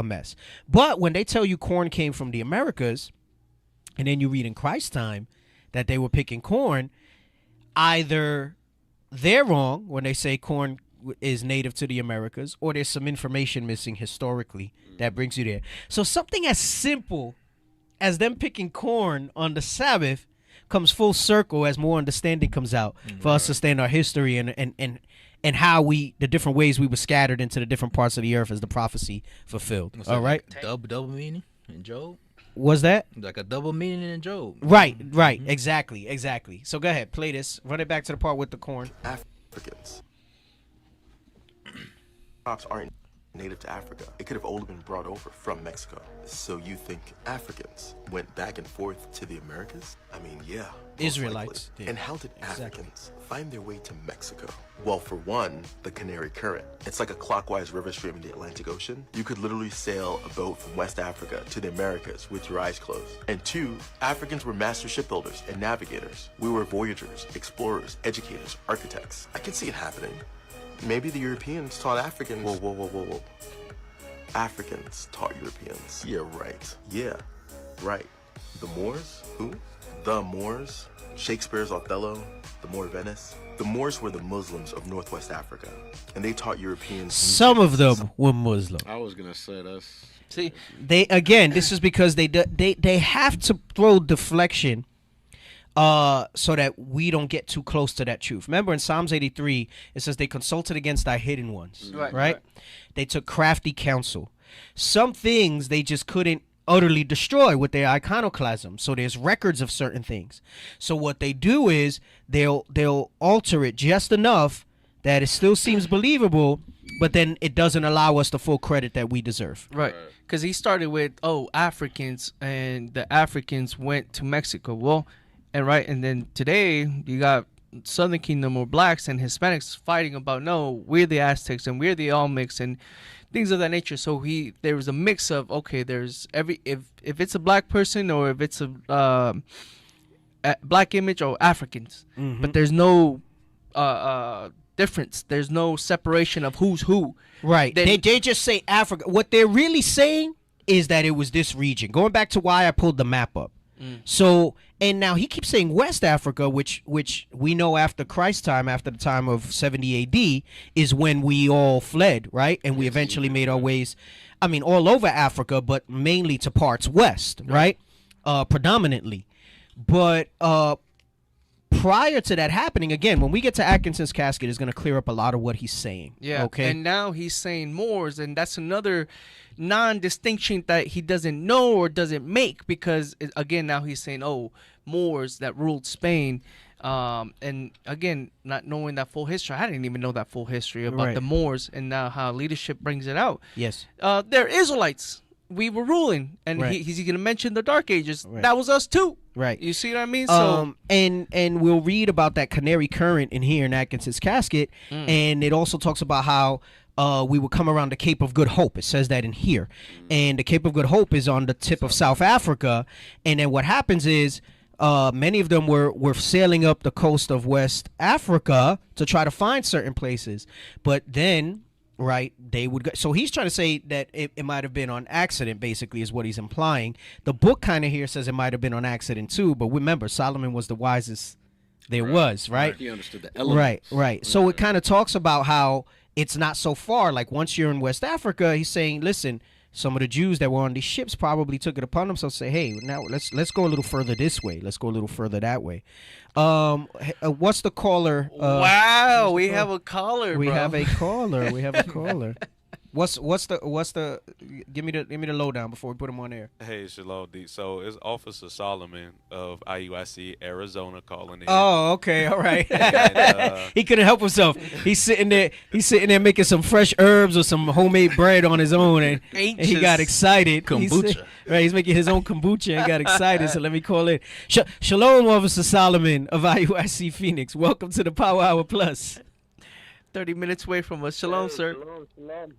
mess. But when they tell you corn came from the Americas, and then you read in Christ's time that they were picking corn, either they're wrong when they say corn is native to the Americas, or there's some information missing historically that brings you there. So something as simple as them picking corn on the Sabbath comes full circle as more understanding comes out for us to understand our history and how the different ways we were scattered into the different parts of the earth as the prophecy fulfilled. All right? Double meaning in Job? Was that? Like a double meaning in Job. Right. Exactly. So go ahead, play this. Run it back to the part with the corn. Africans. Crops aren't native to Africa. It could have only been brought over from Mexico. So you think Africans went back and forth to the Americas? I mean, yeah. Israelites did. And how did Africans find their way to Mexico? Well, for one, the Canary Current. It's like a clockwise river stream in the Atlantic Ocean. You could literally sail a boat from West Africa to the Americas with your eyes closed. And two, Africans were master shipbuilders and navigators. We were voyagers, explorers, educators, architects. I can see it happening. Maybe the Europeans taught Africans. Whoa. Africans taught Europeans. Yeah, right. Yeah, right. The Moors? Who? The Moors. Shakespeare's Othello. The Moor Venice. The Moors were the Muslims of Northwest Africa, and they taught Europeans. Some of them were Muslim. I was gonna say that's. See, this is because they have to throw deflection. So that we don't get too close to that truth. Remember in Psalms 83, it says they consulted against thy hidden ones, right? They took crafty counsel. Some things they just couldn't utterly destroy with their iconoclasm. So there's records of certain things. So what they do is they'll alter it just enough that it still seems believable, but then it doesn't allow us the full credit that we deserve. Right. Because he started with, Africans, and the Africans went to Mexico. Well, and then today you got Southern Kingdom or blacks and Hispanics fighting about, no, we're the Aztecs and we're the Olmecs and things of that nature. So there was a mix of, there's if it's a black person or if it's a black image or Africans, but there's no difference. There's no separation of who's who. Right. They just say Africa. What they're really saying is that it was this region. Going back to why I pulled the map up. So, and now he keeps saying West Africa, which we know after Christ's time, after the time of 70 AD, is when we all fled, right? And we eventually made our ways, all over Africa, but mainly to parts west, right? Predominantly. But prior to that happening, again, when we get to Atkinson's casket, it's going to clear up a lot of what he's saying. Yeah, okay? And now he's saying Moors, and that's another non-distinction that he doesn't know or doesn't make, because again now he's saying Moors that ruled Spain, and again not knowing that full history. I didn't even know that full history about the Moors, and now how leadership brings it out. Yes, they're Israelites. We were ruling, and he's going to mention the Dark Ages. That was us too. Right. You see what I mean? So and we'll read about that Canary Current in here in Atkinson's casket, and it also talks about how we would come around the Cape of Good Hope. It says that in here. And the Cape of Good Hope is on the tip of South Africa. And then what happens is many of them were sailing up the coast of West Africa to try to find certain places. But then, they would go. So he's trying to say that it might have been on accident, basically, is what he's implying. The book kind of here says it might have been on accident, too. But remember, Solomon was the wisest there was, right? He understood the elements. Right. So it kind of talks about how it's not so far. Like once you're in West Africa, he's saying, listen, some of the Jews that were on these ships probably took it upon themselves to say, hey, now let's go a little further this way. Let's go a little further that way. What's the caller? Wow, we have a caller. We bro. have a caller. We have a caller. What's the give me the lowdown before we put him on air. Hey, Shalom D. So it's Officer Solomon of IUIC Arizona calling in. Oh, okay, all right. And, he couldn't help himself. He's sitting there making some fresh herbs or some homemade bread on his own, and he got excited. Kombucha. He's making his own kombucha and got excited. So let me call in. Shalom, Officer Solomon of IUIC Phoenix. Welcome to the Power Hour Plus. 30 minutes away from us. Shalom, sir. Shalom.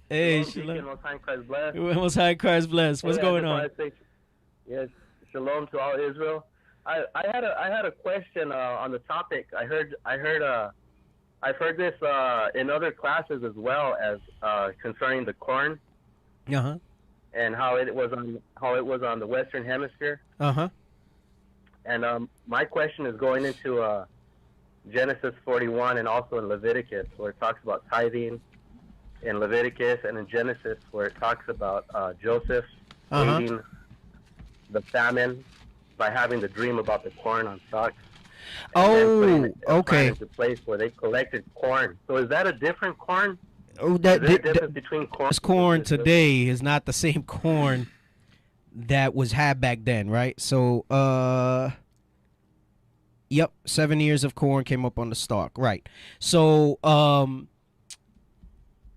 Hey, Shalom. Most High Christ bless. Most High Christ bless. What's going on? Yes, shalom to all Israel. I had a question on the topic. I've heard this in other classes as well as concerning the corn. Uh-huh. And how it was on the Western Hemisphere. Uh-huh. And my question is going into Genesis 41 and also in Leviticus, where it talks about tithing in Leviticus, and in Genesis, where it talks about Joseph aiding the famine by having the dream about the corn on stalks. Okay. Into place where they collected corn. So is that a different corn? Oh, is there a difference between corn? This corn today is not the same corn that was had back then, right? So, yep, 7 years of corn came up on the stalk, right? So,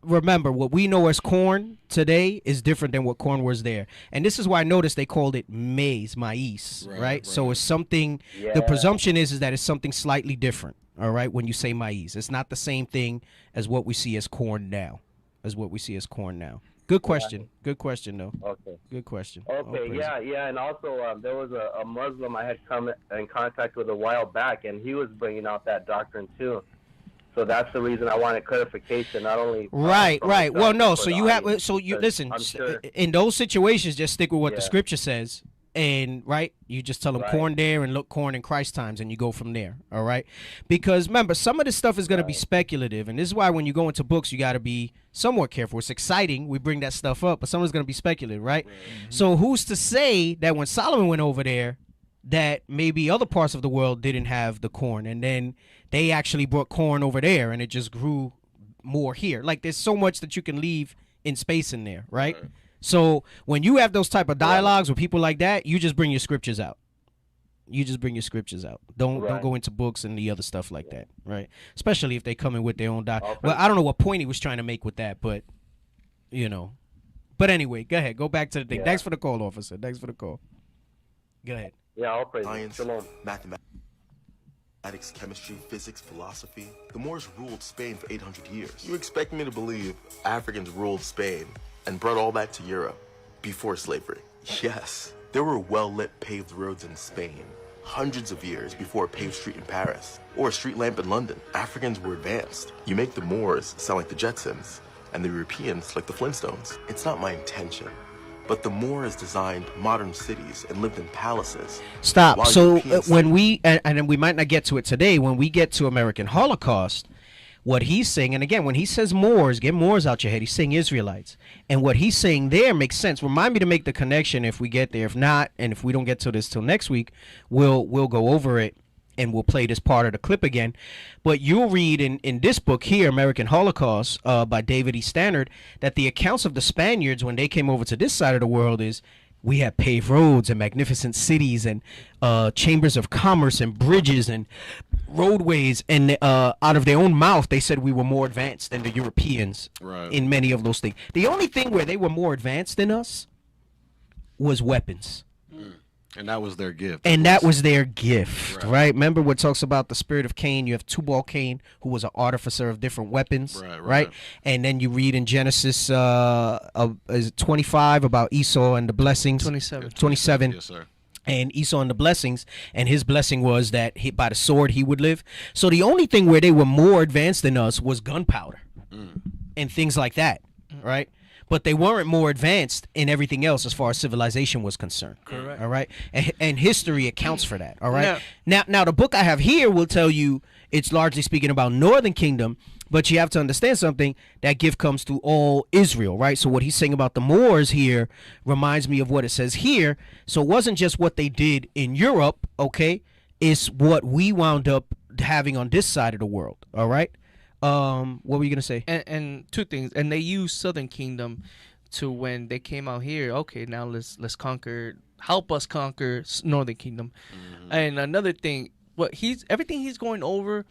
remember, what we know as corn today is different than what corn was there. And this is why I noticed they called it maize, right? So it's something, the presumption is that it's something slightly different, all right, when you say maize. It's not the same thing as what we see as corn now, Good question. Good question, though. Okay. Good question. Okay, yeah. And also, there was a Muslim I had come in contact with a while back, and he was bringing out that doctrine, too. So that's the reason I wanted clarification, not only right. Well, no. So you have. audience, So you listen. Sure. In those situations, just stick with what the scripture says, and you just tell them corn there and look corn in Christ times, and you go from there. All right. Because remember, some of this stuff is going to be speculative, and this is why when you go into books, you got to be somewhat careful. It's exciting. We bring that stuff up, but some of it's going to be speculative, right? So who's to say that when Solomon went over there, that maybe other parts of the world didn't have the corn, and then they actually brought corn over there and it just grew more here. Like, there's so much that you can leave in space in there, right? So when you have those type of dialogues with people like that, you just bring your scriptures out. Don't go into books and the other stuff like that, right? Especially if they come in with their own well, I don't know what point he was trying to make with that, but But anyway, go ahead. Go back to the thing. Thanks for the call, officer. Thanks for the call. Go ahead. Yeah, I'll praise Science, Shalom. Mathematics, chemistry, physics, philosophy. The Moors ruled Spain for 800 years. You expect me to believe Africans ruled Spain and brought all that to Europe before slavery? Yes. There were well-lit paved roads in Spain hundreds of years before a paved street in Paris or a street lamp in London. Africans were advanced. You make the Moors sound like the Jetsons and the Europeans like the Flintstones. It's not my intention. But the Moors designed modern cities and lived in palaces. Stop. So when we, and we might not get to it today, when we get to American Holocaust, what he's saying, and again, when he says Moors, get Moors out your head, he's saying Israelites. And what he's saying there makes sense. Remind me to make the connection if we get there. If not, and if we don't get to this till next week, we'll go over it. And we'll play this part of the clip again. But you'll read in this book here, American Holocaust, by David E. Stannard, that the accounts of the Spaniards when they came over to this side of the world is we had paved roads and magnificent cities and chambers of commerce and bridges and roadways. And out of their own mouth, they said we were more advanced than the Europeans in many of those things. The only thing where they were more advanced than us was weapons. And that was their gift. Right? Remember what talks about the spirit of Cain? You have Tubal Cain, who was an artificer of different weapons, right? And then you read in Genesis is it 25 about Esau and the blessings. 27. Yes, sir. And Esau and the blessings, and his blessing was that by the sword he would live. So the only thing where they were more advanced than us was gunpowder and things like that, right? But they weren't more advanced in everything else as far as civilization was concerned. Correct. All right. And history accounts for that. All right. Now the book I have here will tell you it's largely speaking about Northern Kingdom, but you have to understand something. That gift comes to all Israel, right? So what he's saying about the Moors here reminds me of what it says here. So it wasn't just what they did in Europe, okay? It's what we wound up having on this side of the world. All right. What were you gonna say? And two things. And they used Southern Kingdom to when they came out here. Okay, now let's help us conquer Northern Kingdom. And another thing, everything he's going over,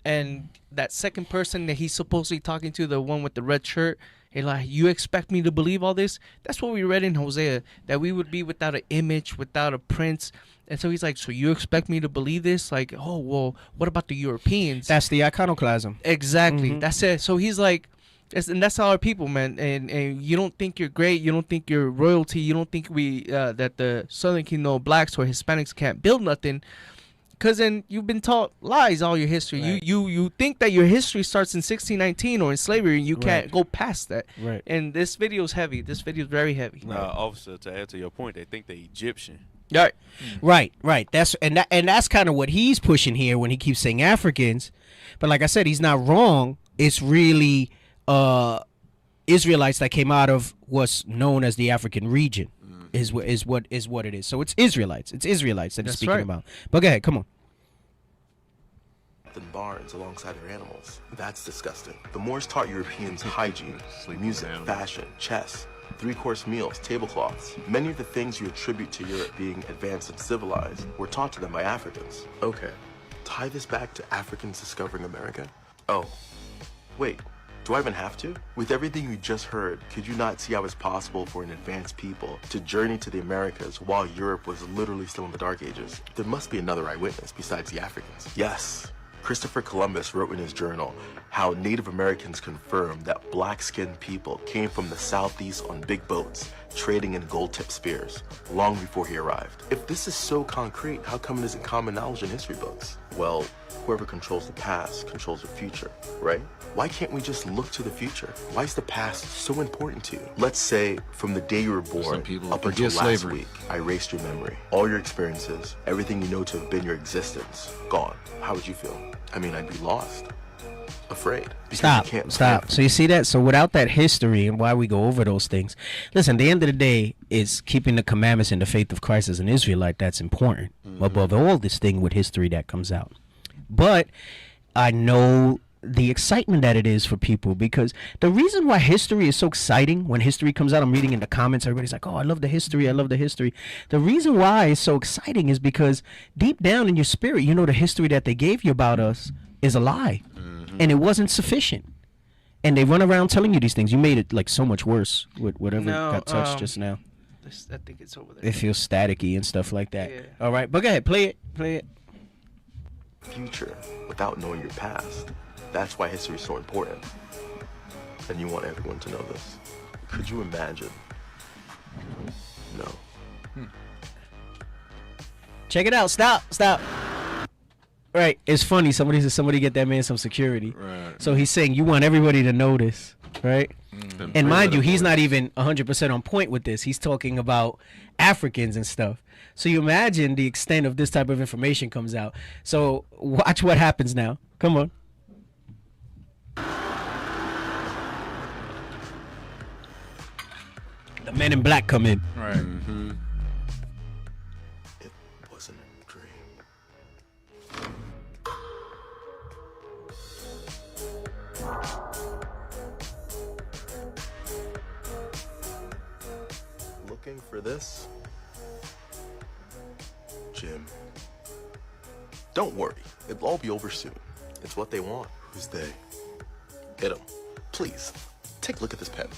and that second person that he's supposedly talking to, the one with the red shirt. And like, you expect me to believe all this? That's what we read in Hosea, that we would be without an image, without a prince. And so he's like, so you expect me to believe this? Like, oh, well, what about the Europeans? That's the iconoclasm. Exactly. That's it. So he's like, and that's our people, man. And you don't think you're great. You don't think you're royalty. You don't think that the Southern Kingdom blacks or Hispanics can't build nothing. Because then you've been taught lies all your history. Right. You think that your history starts in 1619 or in slavery, and you can't go past that. Right. And this video is heavy. This video is very heavy. Officer, to add to your point, they think they're Egyptian. Right. That's kind of what he's pushing here when he keeps saying Africans. But like I said, he's not wrong. It's really Israelites that came out of what's known as the African region. Is what it is. So it's Israelites. It's Israelites that he's speaking about. But go ahead, come on. In barns alongside their animals. That's disgusting. The Moors taught Europeans hygiene, music, fashion, chess, three-course meals, tablecloths. Many of the things you attribute to Europe being advanced and civilized were taught to them by Africans. Okay, tie this back to Africans discovering America? Oh, wait. Do I even have to? With everything you just heard, could you not see how it's possible for an advanced people to journey to the Americas while Europe was literally still in the Dark Ages? There must be another eyewitness besides the Africans. Yes. Christopher Columbus wrote in his journal how Native Americans confirmed that black-skinned people came from the southeast on big boats, trading in gold-tipped spears, long before he arrived. If this is so concrete, how come it isn't common knowledge in history books? Well, whoever controls the past controls the future, right? Why can't we just look to the future? Why is the past so important to you? Let's say from the day you were born up until last week, I erased your memory. All your experiences, everything you know to have been your existence, gone. How would you feel? I mean, I'd be lost. Afraid. Stop. So you see that? So without that history and why we go over those things, listen, at the end of the day, it's keeping the commandments and the faith of Christ as an Israelite that's important. Above all this thing with history that comes out. But I know the excitement that it is for people, because the reason why history is so exciting when history comes out, I'm reading in the comments, everybody's like, oh, I love the history. The reason why it's so exciting is because deep down in your spirit, you know the history that they gave you about us is a lie. And it wasn't sufficient. And they run around telling you these things. You made it like so much worse with whatever got touched just now. I think it's over there. It feels staticky and stuff like that. Yeah. All right, but go ahead, play it. Future without knowing your past. That's why history is so important. And you want everyone to know this. Could you imagine? No. Check it out. Stop. Right, it's funny. Somebody said somebody get that man some security. Right. So he's saying you want everybody to know this, right? And mind you, he's not even 100% on point with this. He's talking about Africans and stuff. So you imagine the extent of this type of information comes out. So watch what happens now. Come on. The men in black come in. Right. It wasn't a dream. Looking for this? Jim. Don't worry. It'll all be over soon. It's what they want. Who's they? Hit 'em. Please, take a look at this pen.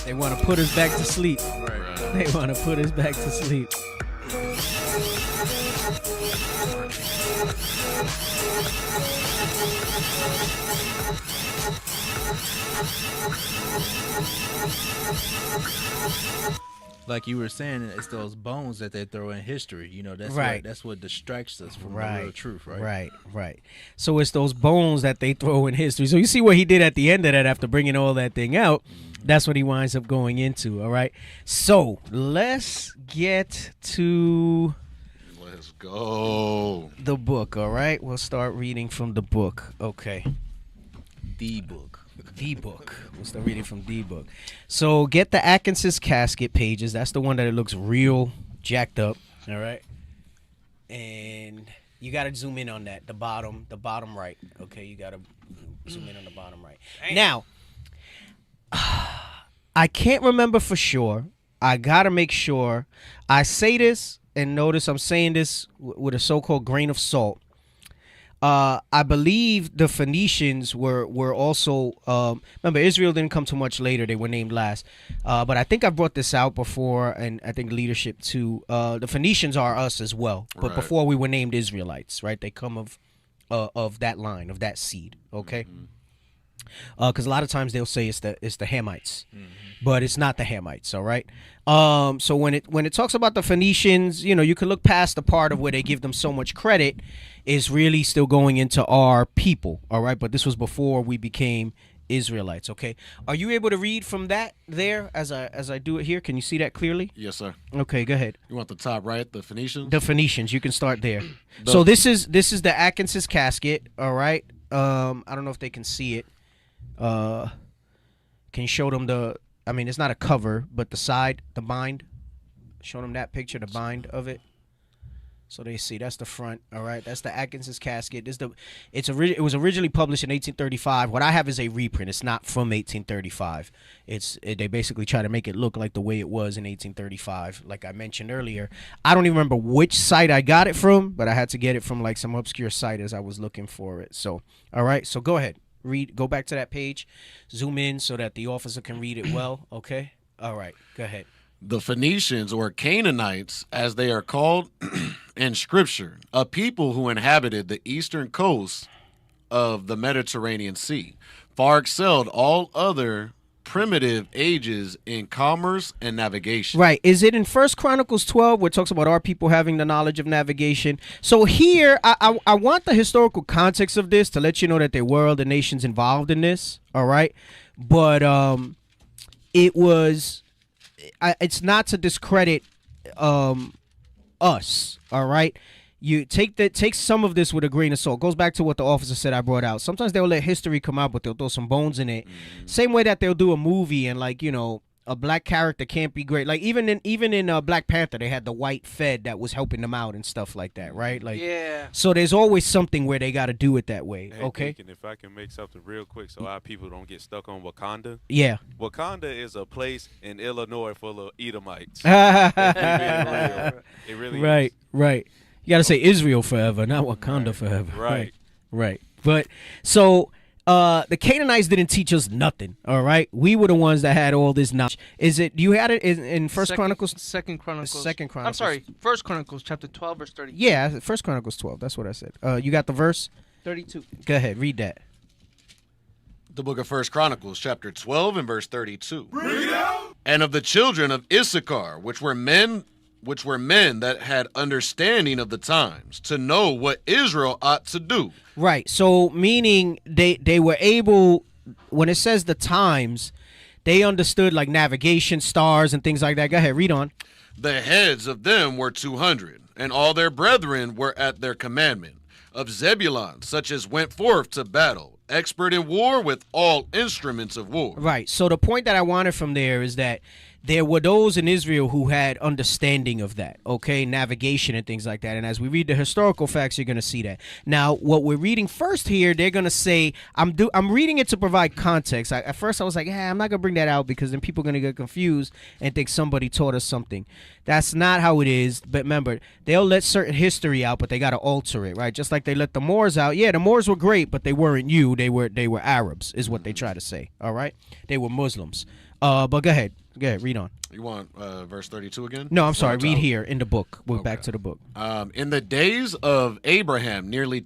They want to put us back to sleep. Right. They want to put us back to sleep. Like you were saying, it's those bones that they throw in history. You know, that's right. That's what distracts us from the real truth, right? Right. So it's those bones that they throw in history. So you see what he did at the end of that after bringing all that thing out. That's what he winds up going into, all right? So let's get to... Let's go. The book, all right? We'll start reading from the book. Okay. The book. The book. We'll start reading from the book. So get the Atkinson's casket pages. That's the one that it looks real jacked up, all right? And you got to zoom in on that, the bottom right. Okay, you got to zoom in on the bottom right. Now, I can't remember for sure. I got to make sure. I say this, and notice I'm saying this with a so-called grain of salt. I believe the Phoenicians were also, remember, Israel didn't come too much later. They were named last. But I think I brought this out before, and I think leadership too. The Phoenicians are us as well. But before we were named Israelites, right? They come of that line, of that seed, okay? Because a lot of times they'll say it's the Hamites, but it's not the Hamites, all right? So when it talks about the Phoenicians, you know, you can look past the part of where they give them so much credit, is really still going into our people, all right? But this was before we became Israelites. Okay, are you able to read from that there as I do it here? Can you see that clearly? Yes, sir. Okay, go ahead. You want the top right, the Phoenicians? The Phoenicians. You can start there. So this is the Atkinson's casket. All right. I don't know if they can see it. Can you show them the? I mean, it's not a cover, but the side, the bind. Show them that picture, the bind of it. So they see that's the front. All right, that's the Atkinson's casket. It was originally published in 1835. What I have is a reprint. It's not from 1835. They basically try to make it look like the way it was in 1835. Like I mentioned earlier, I don't even remember which site I got it from, but I had to get it from like some obscure site as I was looking for it. So all right, so go ahead, read. Go back to that page, zoom in so that the officer can read it well. Okay. All right, go ahead. The Phoenicians, or Canaanites, as they are called in Scripture, a people who inhabited the eastern coast of the Mediterranean Sea, far excelled all other primitive ages in commerce and navigation. Right. Is it in 1 Chronicles 12 where it talks about our people having the knowledge of navigation? So here, I want the historical context of this to let you know that there were other nations involved in this. All right. But it was... it's not to discredit us, all right? You take some of this with a grain of salt. Goes back to what the officer said I brought out. Sometimes they'll let history come out, but they'll throw some bones in it. Same way that they'll do a movie and like, you know, a black character can't be great. Like even in Black Panther, they had the white Fed that was helping them out and stuff like that, right? Like Yeah. So there's always something where they got to do it that way. Hey, okay. Deacon, if I can make something real quick, so our people don't get stuck on Wakanda. Yeah. Wakanda is a place in Illinois full of Edomites. It really right, is. right. You got to say Israel forever, not Wakanda forever. Right. Right. But so the Canaanites didn't teach us nothing. All right, we were the ones that had all this knowledge. Is it? You had it in First Chronicles. Second Chronicles. Second Chronicles. I'm sorry. First Chronicles, chapter 12, verse 30. Yeah, First Chronicles 12. That's what I said. You got the verse? 32. Go ahead, read that. The book of 1 Chronicles, chapter 12 and verse 32. Read out. And of the children of Issachar, which were men that had understanding of the times, to know what Israel ought to do. Right. So meaning they were able, when it says the times, they understood like navigation, stars, and things like that. Go ahead, read on. The heads of them were 200, and all their brethren were at their commandment. Of Zebulun, such as went forth to battle, expert in war with all instruments of war. Right. So the point that I wanted from there is that there were those in Israel who had understanding of that, okay, navigation and things like that. And as we read the historical facts, you're going to see that. Now, what we're reading first here, they're going to say, I'm reading it to provide context. At first, I was like, I'm not going to bring that out because then people are going to get confused and think somebody taught us something. That's not how it is. But remember, they'll let certain history out, but they got to alter it, right? Just like they let the Moors out. Yeah, the Moors were great, but they weren't you. They were Arabs, is what they try to say, all right? They were Muslims. But go ahead. Go ahead, read on. You want verse 32 again? No, I'm sorry. Read here in the book. We're back to the book. In the days of Abraham, nearly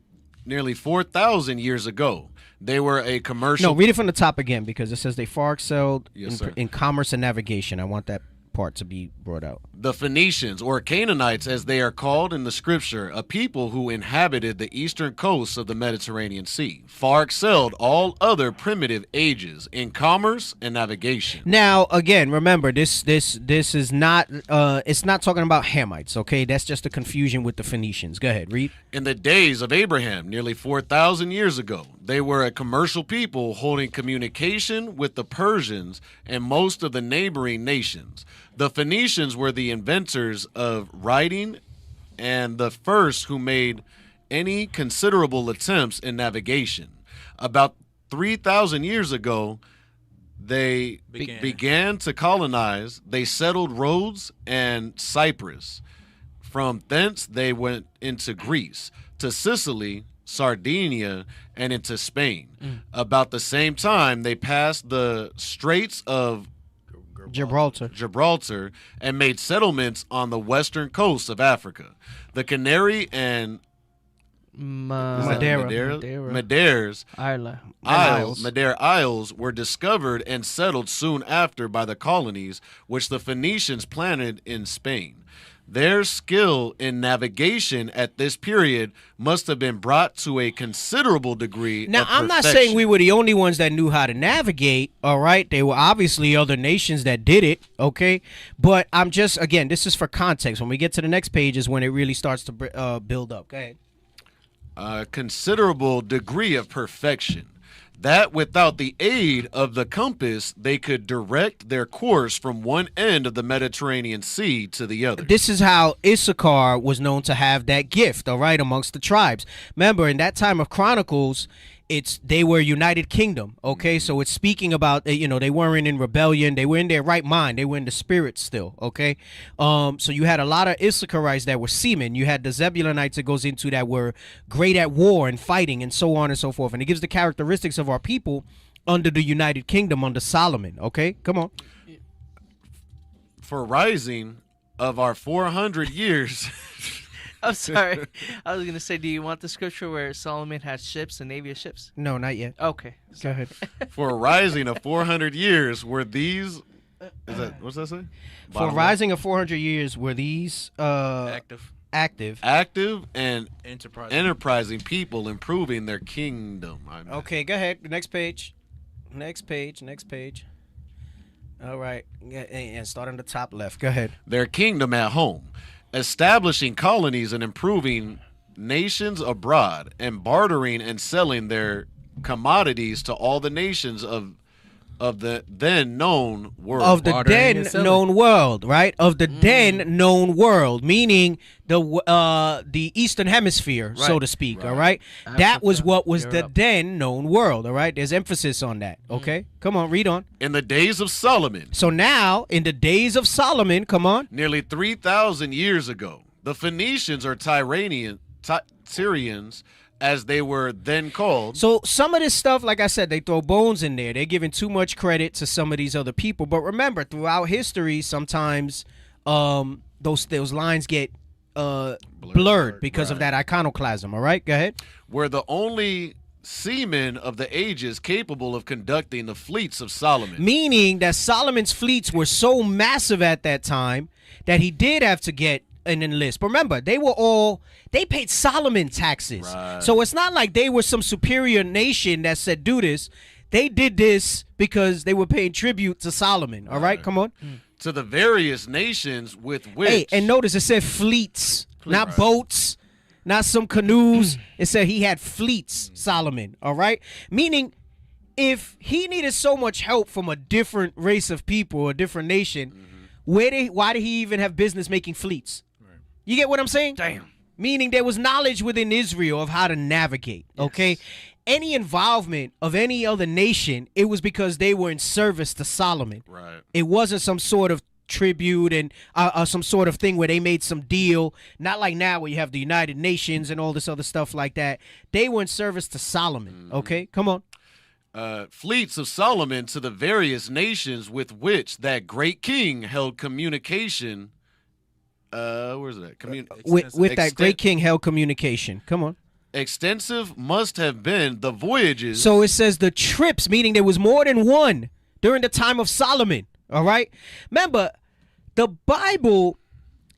4,000 years ago, they were a commercial... No, read it from the top again because it says they far excelled Yes, in commerce and navigation. I want that part to be brought out. The Phoenicians, or Canaanites as they are called in the scripture, a people who inhabited the eastern coast of the Mediterranean Sea, far excelled all other primitive ages in commerce and navigation. Now, again, remember this is not it's not talking about Hamites, okay? That's just a confusion with the Phoenicians. Go ahead, read. In the days of Abraham, nearly 4,000 years ago, they were a commercial people holding communication with the Persians and most of the neighboring nations. The Phoenicians were the inventors of writing and the first who made any considerable attempts in navigation. About 3,000 years ago, they began to colonize. They settled Rhodes and Cyprus. From thence, they went into Greece, to Sicily, Sardinia, and into Spain. About the same time, they passed the Straits of Gibraltar and made settlements on the western coast of Africa. The Canary and Madeira Isles were discovered and settled soon after by the colonies which the Phoenicians planted in Spain. Their skill in navigation at this period must have been brought to a considerable degree Now, of I'm not perfection. saying we were the only ones that knew how to navigate, all right? There were obviously other nations that did it, okay? But I'm just, again, this is for context. When we get to the next page is when it really starts to build up. Go ahead. A considerable degree of perfection, that without the aid of the compass, they could direct their course from one end of the Mediterranean Sea to the other. This is how Issachar was known to have that gift, all right, amongst the tribes. Remember, in that time of Chronicles, they were United Kingdom, okay? So it's speaking about, they weren't in rebellion. They were in their right mind. They were in the spirit still, okay? So you had a lot of Issacharites that were seamen. You had the Zebulonites, it goes into, that were great at war and fighting and so on and so forth. And it gives the characteristics of our people under the United Kingdom under Solomon, okay? Come on. For rising of our 400 years... I'm sorry. I was going to say, do you want the scripture where Solomon had ships, a navy of ships? No, not yet. Okay. Go ahead. For a rising of 400 years were these... what's that say? For a rising of 400 years were these... active and enterprising people improving their kingdom. Okay, go ahead. The next page. Next page. All right. And start on the top left. Go ahead. Their kingdom at home, establishing colonies and improving nations abroad, and bartering and selling their commodities to all the nations of the then known world. Of the then known world, right? Of the then known world, meaning the Eastern Hemisphere, so to speak, all right? That was what was the then known world, all right? There's emphasis on that, okay? Come on, read on. In the days of Solomon. So now, in the days of Solomon, come on. Nearly 3,000 years ago, the Phoenicians or Tyrians, as they were then called. So some of this stuff, like I said, they throw bones in there. They're giving too much credit to some of these other people. But remember, throughout history, sometimes those lines get blurred because of that iconoclasm. All right, go ahead. Were the only seamen of the ages capable of conducting the fleets of Solomon. Meaning that Solomon's fleets were so massive at that time that he did have to get an enlist. But remember, they paid Solomon taxes. Right. So it's not like they were some superior nation that said do this. They did this because they were paying tribute to Solomon. All right, come on. To the various nations with which. Hey, and notice it said fleets, not boats, not some canoes. It said he had fleets, Solomon. All right, meaning if he needed so much help from a different race of people, a different nation, why did he even have business making fleets? You get what I'm saying? Damn. Meaning there was knowledge within Israel of how to navigate, okay? Any involvement of any other nation, it was because they were in service to Solomon. Right. It wasn't some sort of tribute and some sort of thing where they made some deal. Not like now where you have the United Nations and all this other stuff like that. They were in service to Solomon, okay? Come on. Fleets of Solomon to the various nations with which that great king held communication. Where's that? With that great king held communication. Come on. Extensive must have been the voyages. So it says the trips, meaning there was more than one during the time of Solomon. All right. Remember, the Bible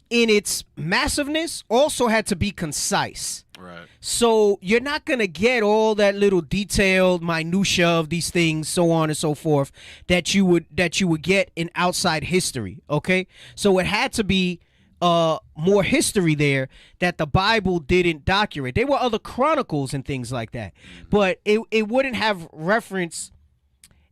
in its massiveness also had to be concise. Right. So you're not going to get all that little detailed minutia of these things, so on and so forth, that you would get in outside history. Okay. So it had to be more history there that the Bible didn't document. There were other chronicles and things like that, but it wouldn't have reference.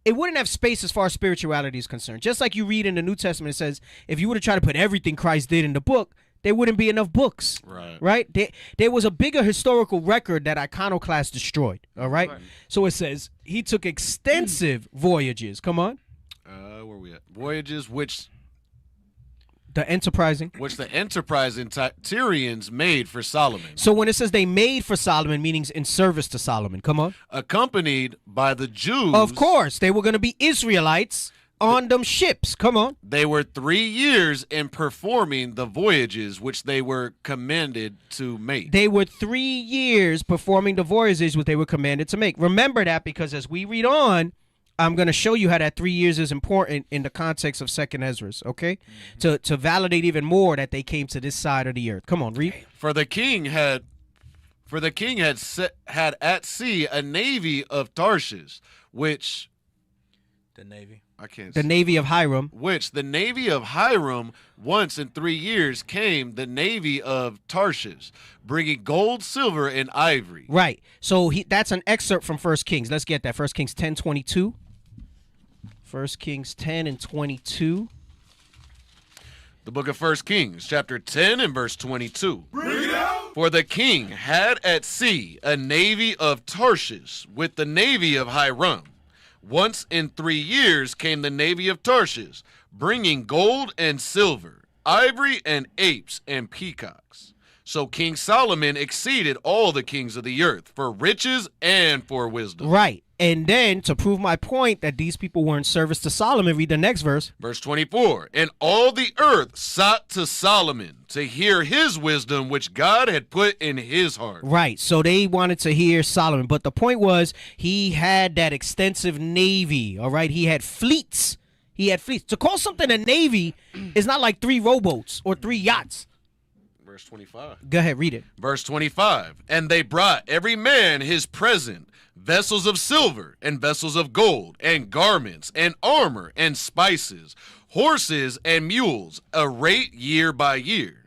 It wouldn't have space as far as spirituality is concerned. Just like you read in the New Testament, it says if you were to try to put everything Christ did in the book, there wouldn't be enough books. Right. There was a bigger historical record that Iconoclast destroyed. All right. So it says he took extensive voyages. Come on. Where we at? Voyages which the enterprising Tyrians made for Solomon. So when it says they made for Solomon, meanings in service to Solomon. Come on. Accompanied by the Jews. Of course, they were going to be Israelites on them ships. Come on. They were 3 years in performing the voyages which they were commanded to make. They were 3 years performing the voyages which they were commanded to make. Remember that, because as we read on, I'm going to show you how that 3 years is important in the context of Second Ezra's, okay? To validate even more that they came to this side of the earth. Come on, read. For the king had at sea a navy of Tarshish, which The Navy. I can't. The navy of Hiram. Which the navy of Hiram once in 3 years came the navy of Tarshish, bringing gold, silver, and ivory. Right. So that's an excerpt from 1 Kings. Let's get that. 1 Kings 10:22. 1 Kings 10 and 22. The book of 1 Kings, chapter 10 and verse 22. For the king had at sea a navy of Tarshish with the navy of Hiram. Once in 3 years came the navy of Tarshish, bringing gold and silver, ivory and apes and peacocks. So King Solomon exceeded all the kings of the earth for riches and for wisdom. Right. And then to prove my point that these people were in service to Solomon, read the next verse. Verse 24. And all the earth sought to Solomon to hear his wisdom, which God had put in his heart. Right. So they wanted to hear Solomon. But the point was he had that extensive navy. All right. He had fleets. He had fleets. To call something a navy is not like 3 rowboats or 3 yachts. Verse 25. Go ahead, read it. Verse 25. And they brought every man his present, vessels of silver and vessels of gold, and garments and armor and spices, horses and mules, a rate year by year.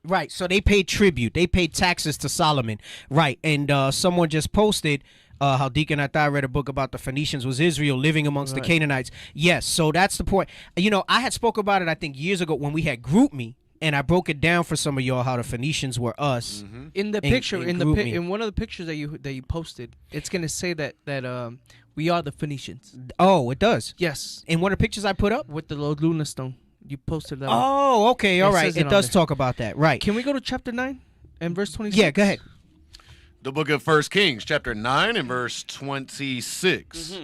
Right. So they paid tribute. They paid taxes to Solomon. Right. And someone just posted how Deacon I read a book about the Phoenicians was Israel living amongst the Canaanites. Yes. So that's the point. You know, I had spoke about it, I think, years ago when we had Group Me. And I broke it down for some of y'all how the Phoenicians were us. In the picture, in one of the pictures that you posted, it's gonna say that we are the Phoenicians. Oh, it does. Yes. In one of the pictures I put up with the Lord Luna stone, you posted that. Oh, okay, all right. It does talk about that, right? Can we go to chapter 9 and verse 26? Yeah, go ahead. The book of 1 Kings, chapter 9 and verse 26.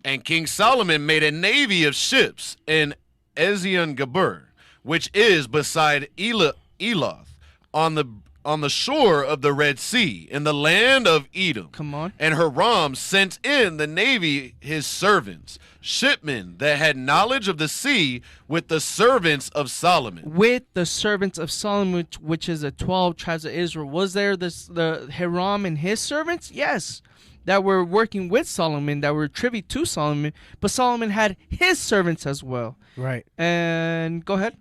And King Solomon made a navy of ships in Ezion-Geber, which is beside Eloth, on the shore of the Red Sea, in the land of Edom. Come on. And Hiram sent in the navy his servants, shipmen that had knowledge of the sea, with the servants of Solomon. With the servants of Solomon, which is the 12 tribes of Israel. Was there the Hiram and his servants? Yes. That were working with Solomon, that were tribute to Solomon, but Solomon had his servants as well. Right. And go ahead.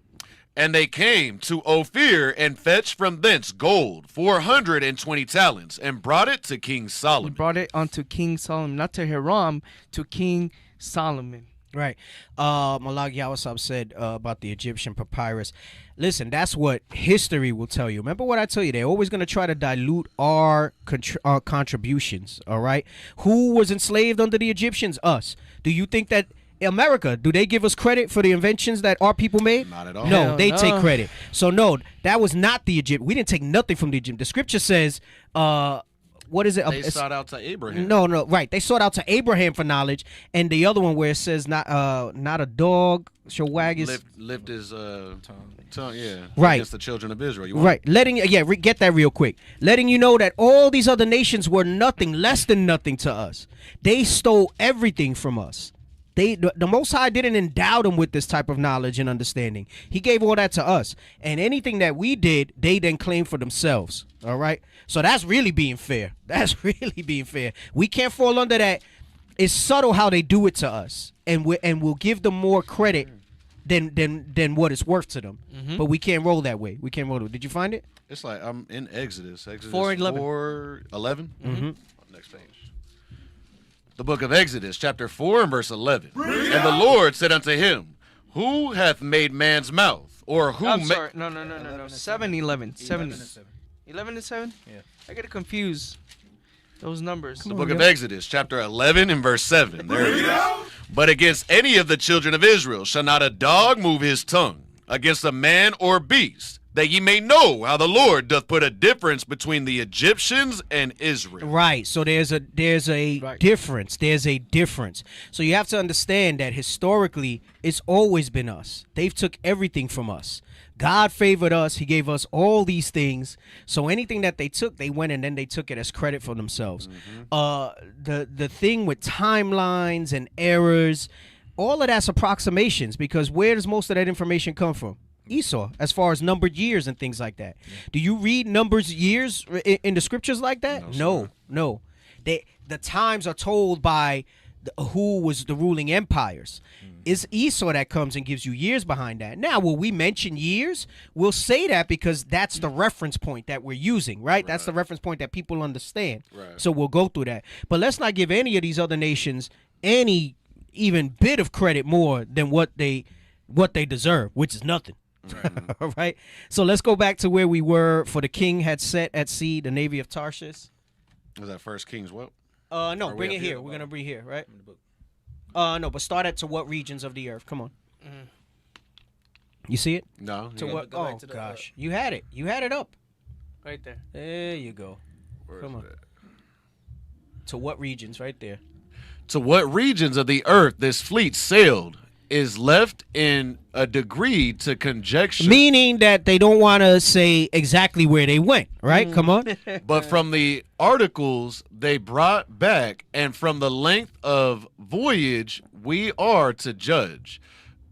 And they came to Ophir and fetched from thence gold, 420 talents, and brought it to King Solomon. We brought it unto King Solomon, not to Hiram, to King Solomon. Right. Malag Yawasab said about the Egyptian papyrus. Listen, that's what history will tell you. Remember what I tell you? They're always going to try to dilute our contributions, all right? Who was enslaved under the Egyptians? Us. Do you think that America, do they give us credit for the inventions that our people made? Not at all. No, they take credit. So no, that was not the Egypt. We didn't take nothing from the Egypt. The scripture says, what is it? They sought out to Abraham. No, right. They sought out to Abraham for knowledge, and the other one where it says not a dog shall wag his lift his tongue. Yeah, right. Against the children of Israel. Right, get that real quick. Letting you know that all these other nations were nothing, less than nothing to us. They stole everything from us. The Most High didn't endow them with this type of knowledge and understanding. He gave all that to us. And anything that we did, they then claimed for themselves. All right? So that's really being fair. That's really being fair. We can't fall under that. It's subtle how they do it to us. And we'll give them more credit than what it's worth to them. But we can't roll that way. We can't roll it. Did you find it? It's like I'm in Exodus. 4:11. 4:11? Next page. The book of Exodus, chapter 4 and verse 11. And the Lord said unto him, who hath made man's mouth? Or who I'm sorry. No. 7:11. 11 and 7? Yeah. I get confused. Those numbers. The book of Exodus, chapter 11 and verse 7. There it is. But against any of the children of Israel shall not a dog move his tongue, against a man or beast, that ye may know how the Lord doth put a difference between the Egyptians and Israel. Right. So there's a difference. There's a difference. So you have to understand that historically it's always been us. They've took everything from us. God favored us. He gave us all these things. So anything that they took, they went and then they took it as credit for themselves. The thing with timelines and errors, all of that's approximations, because where does most of that information come from? Esau, as far as numbered years and things like that. Do you read numbers years in the scriptures like that? No. The times are told by who was the ruling empires. It's Esau that comes and gives you years behind that. Now, will we mention years? We'll say that because that's the reference point that we're using, right? That's the reference point that people understand. So we'll go through that. But let's not give any of these other nations any even bit of credit more than what they deserve, which is nothing. All right. So let's go back to where we were. For the king had set at sea the navy of Tarshish. Was that First Kings what? No, bring it here. We're gonna bring here, right? No, but start at to what regions of the earth? Come on. You see it? No. To what? Oh gosh, you had it. You had it up. Right there. There you go. Come on. To what regions? Right there. To what regions of the earth this fleet sailed is left in a degree to conjecture. Meaning that they don't want to say exactly where they went, right? Come on. But from the articles they brought back and from the length of voyage we are to judge.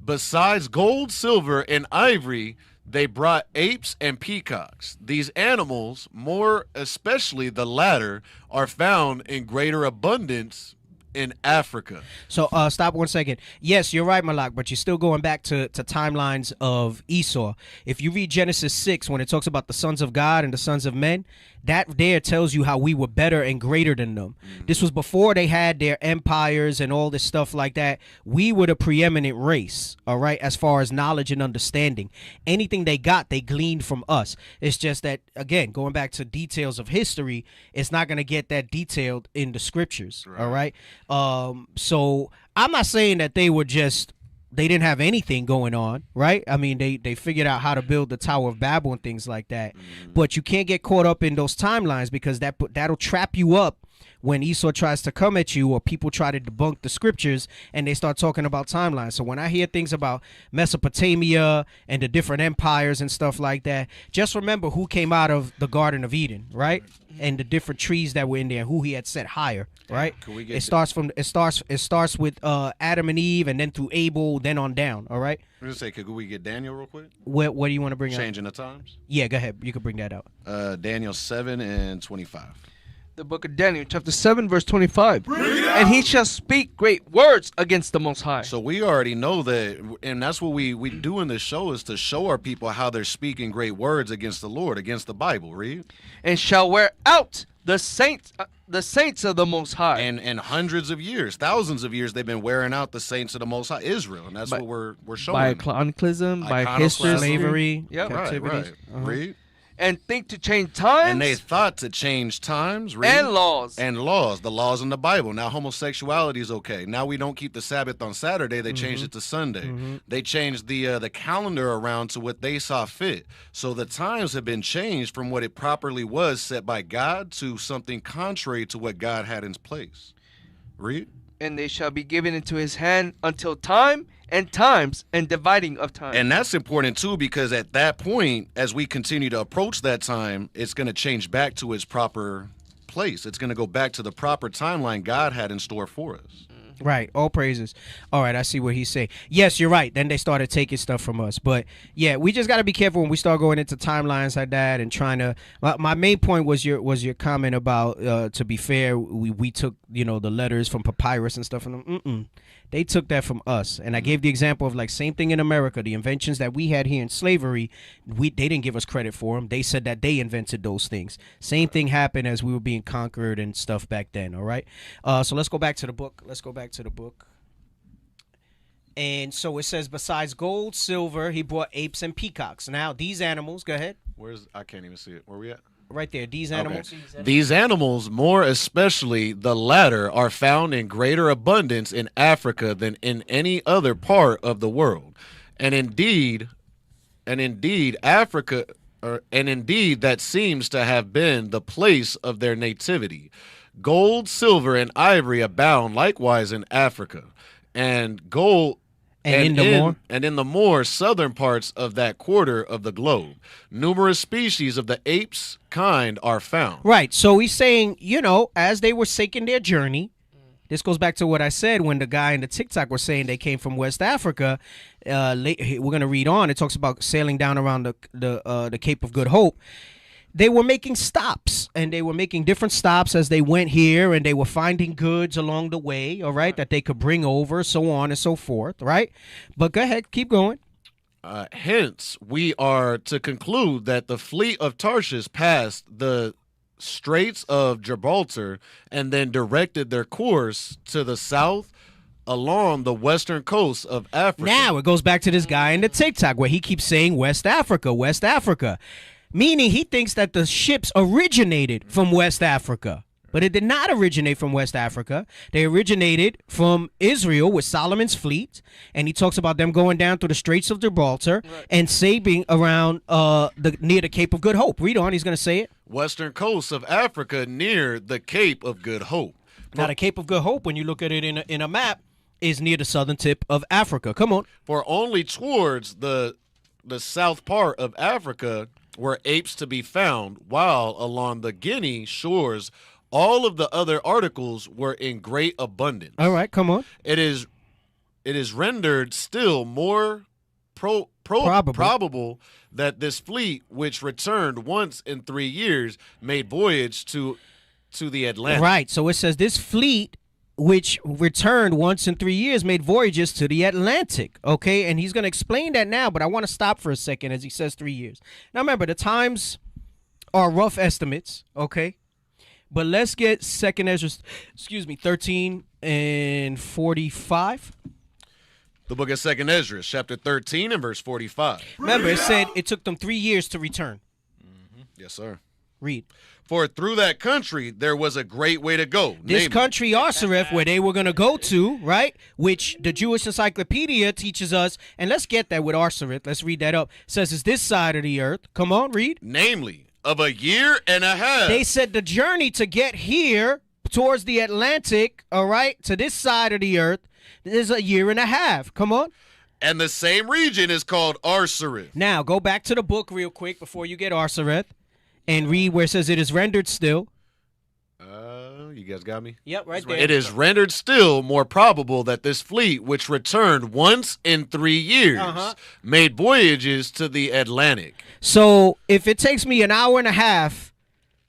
Besides gold, silver, and ivory, they brought apes and peacocks. These animals, more especially the latter, are found in greater abundance in Africa. So stop 1 second. Yes, you're right, Malak, but you're still going back to timelines of Esau. If you read Genesis 6, when it talks about the sons of God and the sons of men, that there tells you how we were better and greater than them. This was before they had their empires and all this stuff like that. We were the preeminent race, all right, as far as knowledge and understanding. Anything they got, they gleaned from us. It's just that, again, going back to details of history, it's not going to get that detailed in the scriptures, all right? So I'm not saying that they didn't have anything going on, right? I mean, they figured out how to build the Tower of Babel and things like that. But you can't get caught up in those timelines, because that'll trap you up when Esau tries to come at you, or people try to debunk the scriptures and they start talking about timelines. So when I hear things about Mesopotamia and the different empires and stuff like that, just remember who came out of the Garden of Eden, right? And the different trees that were in there, who he had set higher, right? It starts with Adam and Eve, and then through Abel, then on down. All right. I'm gonna say, could we get Daniel real quick? What do you want to bring Changing out? the times. Yeah, go ahead. You can bring that out. Daniel 7:25. The book of Daniel, chapter 7, verse 25. And he shall speak great words against the Most High. So we already know that, and that's what we do in this show, is to show our people how they're speaking great words against the Lord, against the Bible. Read. And shall wear out the saints of the Most High. And hundreds of years, thousands of years, they've been wearing out the saints of the Most High, Israel, and that's what we're showing. By Iconoclasm, by history, slavery, captivity. Right. Read. And think to change times. And they thought to change times. Read. And laws. And laws. The laws in the Bible. Now homosexuality is okay. Now we don't keep the Sabbath on Saturday. They changed it to Sunday. They changed the calendar around to what they saw fit. So the times have been changed from what it properly was set by God to something contrary to what God had in place. Read. And they shall be given into his hand until time and times and dividing of time. And that's important too, because at that point, as we continue to approach that time, it's going to change back to its proper place. It's going to go back to the proper timeline God had in store for us. Right. All praises. All right. I see what he's saying. Yes, you're right. Then they started taking stuff from us. But yeah, we just got to be careful when we start going into timelines like that and trying to. My main point was your comment about, to be fair, we took, the letters from papyrus and stuff from them. They took that from us. And I gave the example of, like, same thing in America. The inventions that we had here in slavery, they didn't give us credit for them. They said that they invented those things. Same thing happened as we were being conquered and stuff back then. All right. So let's go back to the book. And so it says, besides gold, silver, he brought apes and peacocks. Now, these animals, go ahead. I can't even see it. Where we at? Right there, these animals. Okay. These animals, more especially the latter, are found in greater abundance in Africa than in any other part of the world. And indeed, Africa, that seems to have been the place of their nativity. Gold, silver, and ivory abound likewise in Africa, and gold And in the more southern parts of that quarter of the globe, numerous species of the apes kind are found. Right. So he's saying, as they were taking their journey, this goes back to what I said when the guy in the TikTok was saying they came from West Africa. We're going to read on. It talks about sailing down around the Cape of Good Hope. They were making stops, and they were making different stops as they went here, and they were finding goods along the way, all right, that they could bring over, so on and so forth, right? But go ahead, keep going. Hence, we are to conclude that the fleet of Tarshish passed the Straits of Gibraltar and then directed their course to the south along the western coast of Africa. Now, it goes back to this guy in the TikTok where he keeps saying West Africa, West Africa. Meaning he thinks that the ships originated from West Africa. But it did not originate from West Africa. They originated from Israel with Solomon's fleet. And he talks about them going down through the Straits of Gibraltar and sailing around near the Cape of Good Hope. Read on, he's going to say it. Western coast of Africa near the Cape of Good Hope. Now, the Cape of Good Hope, when you look at it in a map, is near the southern tip of Africa. Come on. For only towards the south part of Africa were apes to be found, while along the Guinea shores, all of the other articles were in great abundance. All right, come on. It is rendered still more probable that this fleet, which returned once in 3 years, made voyage to the Atlantic. Right, so it says this fleet, which returned once in 3 years, made voyages to the Atlantic, okay? And he's going to explain that now, but I want to stop for a second as he says 3 years. Now, remember, the times are rough estimates, okay? But let's get 2nd Ezra, 13 and 45. The book of 2nd Ezra, chapter 13 and verse 45. Remember, it said it took them 3 years to return. Yes, sir. Read. For through that country there was a great way to go. This country, Arsareth, where they were going to go to, right, which the Jewish Encyclopedia teaches us, and let's get that with Arsareth. Let's read that up. It says it's this side of the earth. Come on, read. Namely, of a year and a half. They said the journey to get here towards the Atlantic, all right, to this side of the earth, is a year and a half. Come on. And the same region is called Arsareth. Now, go back to the book real quick before you get Arsareth. And read where it says it is rendered still. You guys got me? Yep, right there. It is rendered still more probable that this fleet, which returned once in 3 years, made voyages to the Atlantic. So if it takes me an hour and a half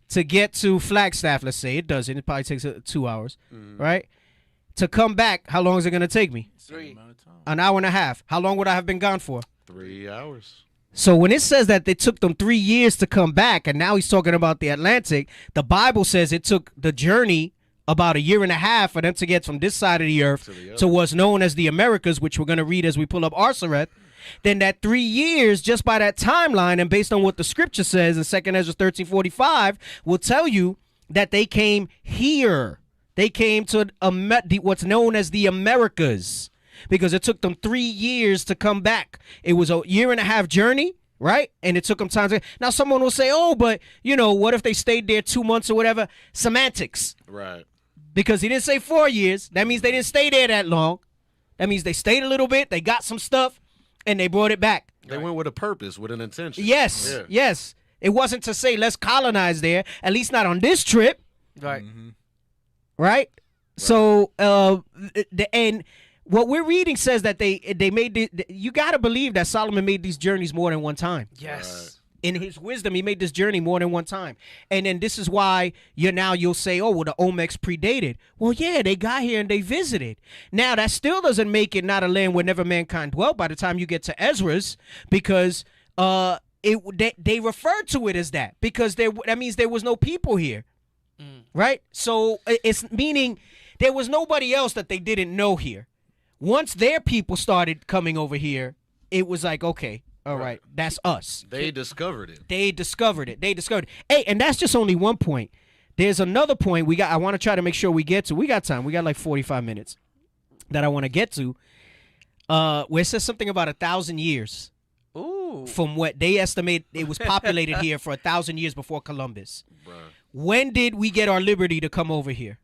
to get to Flagstaff, let's say, it doesn't. It probably takes 2 hours, right? To come back, how long is it going to take me? 3. An hour and a half. How long would I have been gone for? 3 hours. So when it says that it took them 3 years to come back, and now he's talking about the Atlantic, the Bible says it took the journey about a year and a half for them to get from this side of the earth to what's known as the Americas, which we're going to read as we pull up Arsareth. Then that 3 years, just by that timeline, and based on what the scripture says in 2nd Ezra 13:45, will tell you that they came here. They came to what's known as the Americas. Because it took them 3 years to come back. It was a year and a half journey, right? And it took them time to... Now, someone will say, oh, but, what if they stayed there 2 months or whatever? Semantics. Right. Because he didn't say 4 years. That means they didn't stay there that long. That means they stayed a little bit, they got some stuff, and they brought it back. They went with a purpose, with an intention. Yes, yes. It wasn't to say, let's colonize there, at least not on this trip. Right. Right? So, and... What we're reading says that they made you got to believe that Solomon made these journeys more than one time. Yes. In his wisdom, he made this journey more than one time. And then this is why you'll say, oh, well, the Olmecs predated. Well, yeah, they got here and they visited. Now, that still doesn't make it not a land where never mankind dwelt by the time you get to Ezra's, because they referred to it as that, because that means there was no people here. Right? So it's meaning there was nobody else that they didn't know here. Once their people started coming over here, it was like, okay, all right, that's us. They discovered it. They discovered it. Hey, and that's just only one point. There's another point I want to try to make sure we get to. We got time. We got like 45 minutes that I want to get to. Where it says something about 1,000 years. Ooh. From what they estimate it was populated here for 1,000 years before Columbus. Bruh. When did we get our liberty to come over here?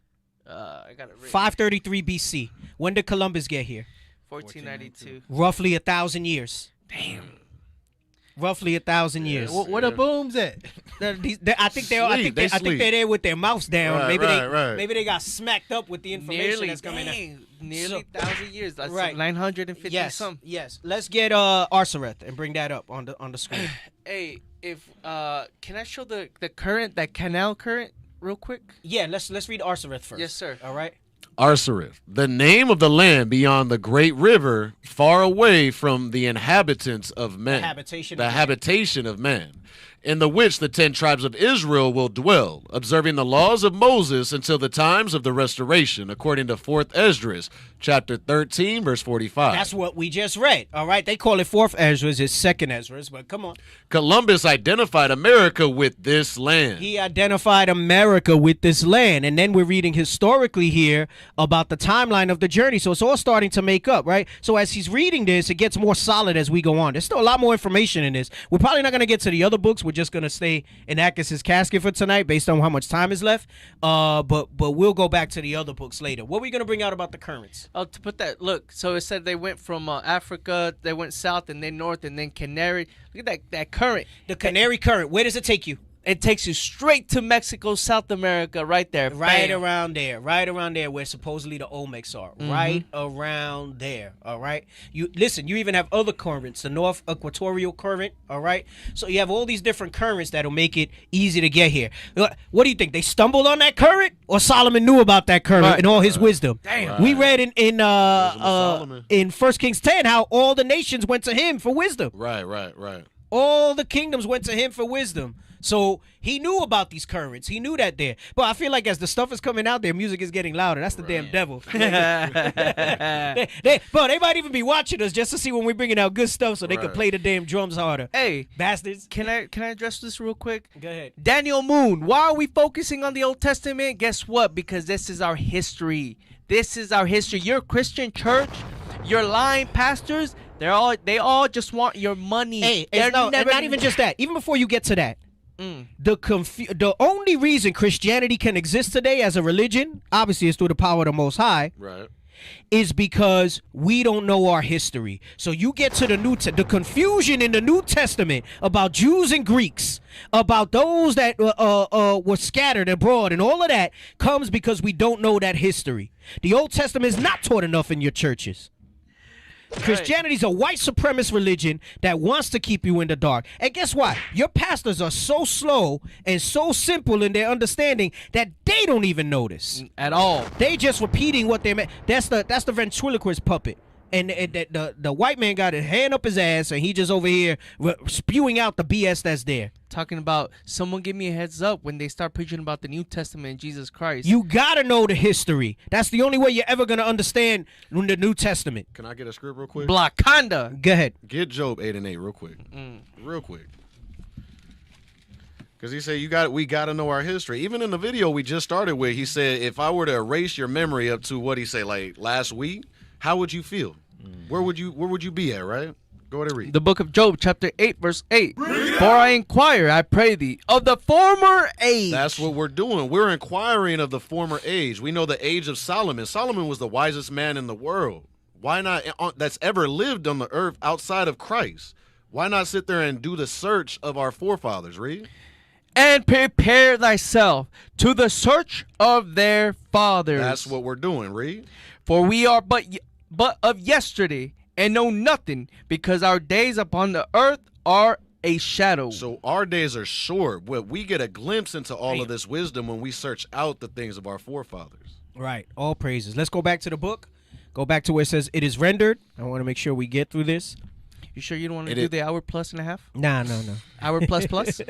I got it. 533 BC. When did Columbus get here? 1492. Roughly 1,000 years. Damn. Roughly 1,000 years. Where the booms at? I think they're there with their mouths down. Right, maybe they got smacked up with the information that's coming out. Nearly 1,000 years. That's Right. 950 some. Yes. Let's get Arsareth and bring that up on the screen. Hey, if can I show the current, that canal current, real quick? Yeah, let's read Arsareth first. Yes, sir. All right. Arsareth, the name of the land beyond the great river, far away from the inhabitants of men. The habitation of man, in the which the 10 tribes of Israel will dwell, observing the laws of Moses until the times of the restoration, according to 4th Esdras, chapter 13, verse 45. That's what we just read. All right. They call it 4th Esdras. It's 2nd Esdras, but come on. Columbus identified America with this land. He identified America with this land. And then we're reading historically here about the timeline of the journey. So it's all starting to make up, right? So as he's reading this, it gets more solid as we go on. There's still a lot more information in this. We're probably not going to get to the other books. We're just going to stay in Akis's casket for tonight based on how much time is left. But we'll go back to the other books later. What are we going to bring out about the currents? Oh, to put that, look, so it said they went from Africa, they went south, and then north, and then Canary. Look at that current. The Canary Current. Where does it take you? It takes you straight to Mexico, South America, right there. Right around there where supposedly the Olmecs are. Right around there, all right? You even have other currents, the North Equatorial Current, all right? So you have all these different currents that'll make it easy to get here. What do you think? They stumbled on that current, or Solomon knew about that current in all his wisdom? Damn. We read in 1 Kings 10 how all the nations went to him for wisdom. Right. All the kingdoms went to him for wisdom. So he knew about these currents. He knew that there. But I feel like as the stuff is coming out, their music is getting louder. That's the damn devil. They might even be watching us just to see when we're bringing out good stuff so they can play the damn drums harder. Hey, bastards. Can I address this real quick? Go ahead. Daniel Moon, why are we focusing on the Old Testament? Guess what? Because this is our history. This is our history. Your Christian church, your lying pastors, they all just want your money. Hey, not even just that. Even before you get to that. The only reason Christianity can exist today as a religion, obviously, is through the power of the Most High. Right. Is because we don't know our history. So you get to the confusion in the New Testament about Jews and Greeks, about those that were scattered abroad, and all of that comes because we don't know that history. The Old Testament is not taught enough in your churches. Christianity is a white supremacist religion that wants to keep you in the dark. And guess what? Your pastors are so slow and so simple in their understanding that they don't even notice at all. They just repeating what they meant. That's the ventriloquist puppet. And the white man got his hand up his ass, and he just over here spewing out the BS that's there. Talking about someone give me a heads up when they start preaching about the New Testament and Jesus Christ. You gotta know the history. That's the only way you're ever gonna understand the New Testament. Can I get a script real quick? Blakanda. Go ahead. Get Job 8 and 8 real quick. Real quick. Because he said we gotta know our history. Even in the video we just started with, he said if I were to erase your memory up to what he say like last week, how would you feel? Where would you be at, right? Go ahead and read. The book of Job, chapter 8, verse 8. For I inquire, I pray thee, of the former age. That's what we're doing. We're inquiring of the former age. We know the age of Solomon. Solomon was the wisest man in the world. Why not that's ever lived on the earth outside of Christ? Why not sit there and do the search of our forefathers, read? And prepare thyself to the search of their fathers. That's what we're doing, read. For we are but of yesterday, and know nothing, because our days upon the earth are a shadow. So our days are short. We get a glimpse into all of this wisdom when we search out the things of our forefathers. Right. All praises. Let's go back to the book. Go back to where it says it is rendered. I want to make sure we get through this. You sure you don't want to do the hour plus and a half? No. Hour plus?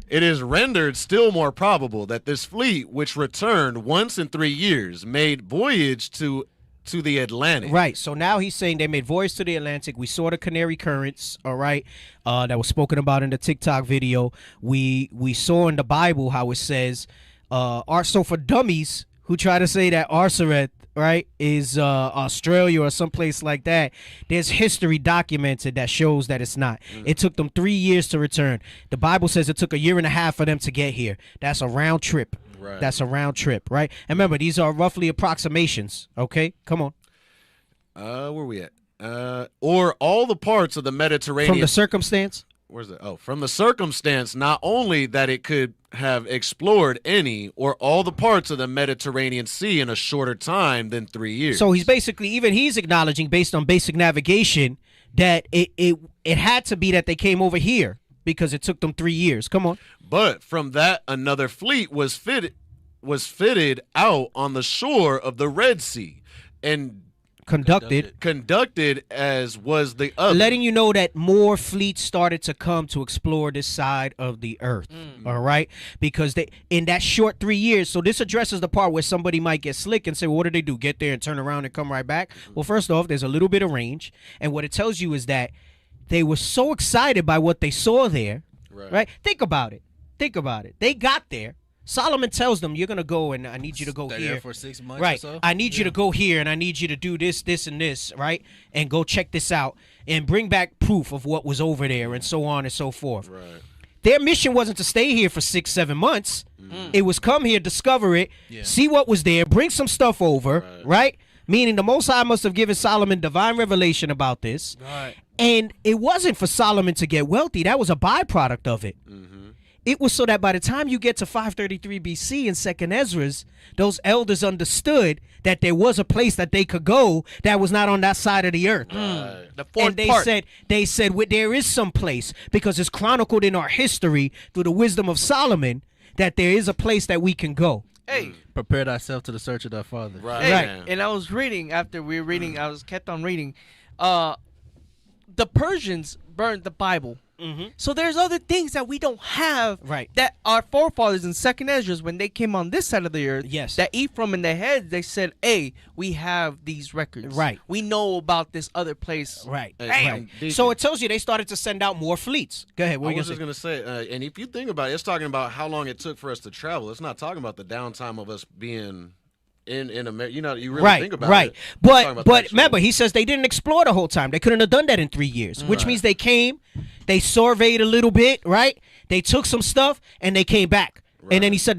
It is rendered still more probable that this fleet, which returned once in 3 years, made voyage to the Atlantic. Right. So now he's saying they made voyage to the Atlantic. We saw the Canary Currents, all right, that was spoken about in the TikTok video. We saw in the Bible how it says, so for dummies who try to say that Arsareth, right, is Australia or someplace like that, there's history documented that shows that it's not. It took them 3 years to return. The Bible says it took a year and a half for them to get here. That's a round trip. Right. That's a round trip, right? And remember, these are roughly approximations, okay? Come on. Where we at? Or all the parts of the Mediterranean. From the circumstance? Where's it? Oh, from the circumstance, not only that it could have explored any or all the parts of the Mediterranean Sea in a shorter time than 3 years. So he's acknowledging, based on basic navigation, that it had to be that they came over here because it took them 3 years. Come on. But from that, another fleet was fitted out on the shore of the Red Sea and conducted as was the other, letting you know that more fleets started to come to explore this side of the earth. All right, because they in that short 3 years. So this addresses the part where somebody might get slick and say, well, what do? Get there and turn around and come right back? Well, first off, there's a little bit of range, and what it tells you is that they were so excited by what they saw there. Right? Think about it. They got there. Solomon tells them, you're going to go and I need you to go Stay here. there for 6 months right. or so? I need you to go here and I need you to do this, this, and this, right? And go check this out and bring back proof of what was over there and so on and so forth. Right. Their mission wasn't to stay here for 6-7 months. It was come here, discover it, see what was there, bring some stuff over, right? Meaning the Most High must have given Solomon divine revelation about this. Right. And it wasn't for Solomon to get wealthy. That was a byproduct of it. It was so that by the time you get to 533 BC in 2nd Ezra's, those elders understood that there was a place that they could go that was not on that side of the earth. The fourth And part. they said well, there is some place, because it's chronicled in our history through the wisdom of Solomon, that there is a place that we can go. Hey, Prepare thyself to the search of thy father. hey, and I was reading after we were reading. I was kept on reading. The Persians burned the Bible. So there's other things that we don't have. Right. That our forefathers in 2nd Ezra's, when they came on this side of the earth, Yes. that Ephraim in their heads, they said, hey, we have these records. Right. We know about this other place. Right. Damn. So it tells you they started to send out more fleets. Go ahead. What I are you was going just to say? going to say, and if you think about it, it's talking about how long it took for us to travel. It's not talking about the downtime of us being in America. You really think about it. It's talking about the But actual- remember, he says they didn't explore the whole time. They couldn't have done that in 3 years, which means they came, they surveyed a little bit, right? They took some stuff and they came back. And then he said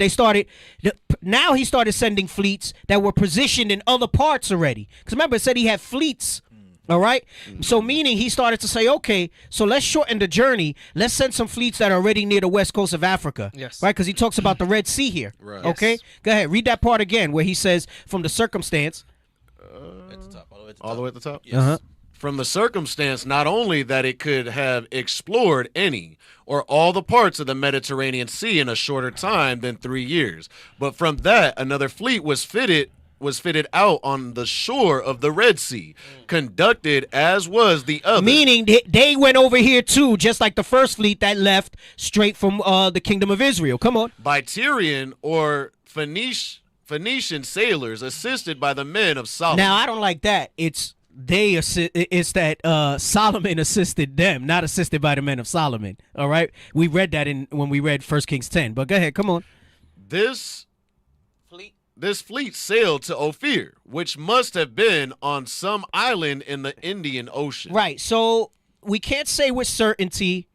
now he started sending fleets that were positioned in other parts already. Because remember, it said he had fleets. All right. So meaning he started to say, okay, so let's shorten the journey. Let's send some fleets that are already near the west coast of Africa. Yes. Right. Because he talks about the Red Sea here. Right. Okay. Yes. Go ahead. Read that part again where he says from the circumstance. At the top, all the way at the top. all the way at the top. Yes. From the circumstance, not only that it could have explored any or all the parts of the Mediterranean Sea in a shorter time than 3 years, but from that another fleet was fitted out on the shore of the Red Sea, conducted as was the other. Meaning they went over here too, just like the first fleet that left straight from the kingdom of Israel. Come on. By Tyrian or Phoenician sailors assisted by the men of Solomon. Now I don't like that. It's that Solomon assisted them, not assisted by the men of Solomon. All right, we read that when we read 1 Kings 10. But go ahead, come on. This fleet sailed to Ophir, which must have been on some island in the Indian Ocean. Right. So we can't say with certainty,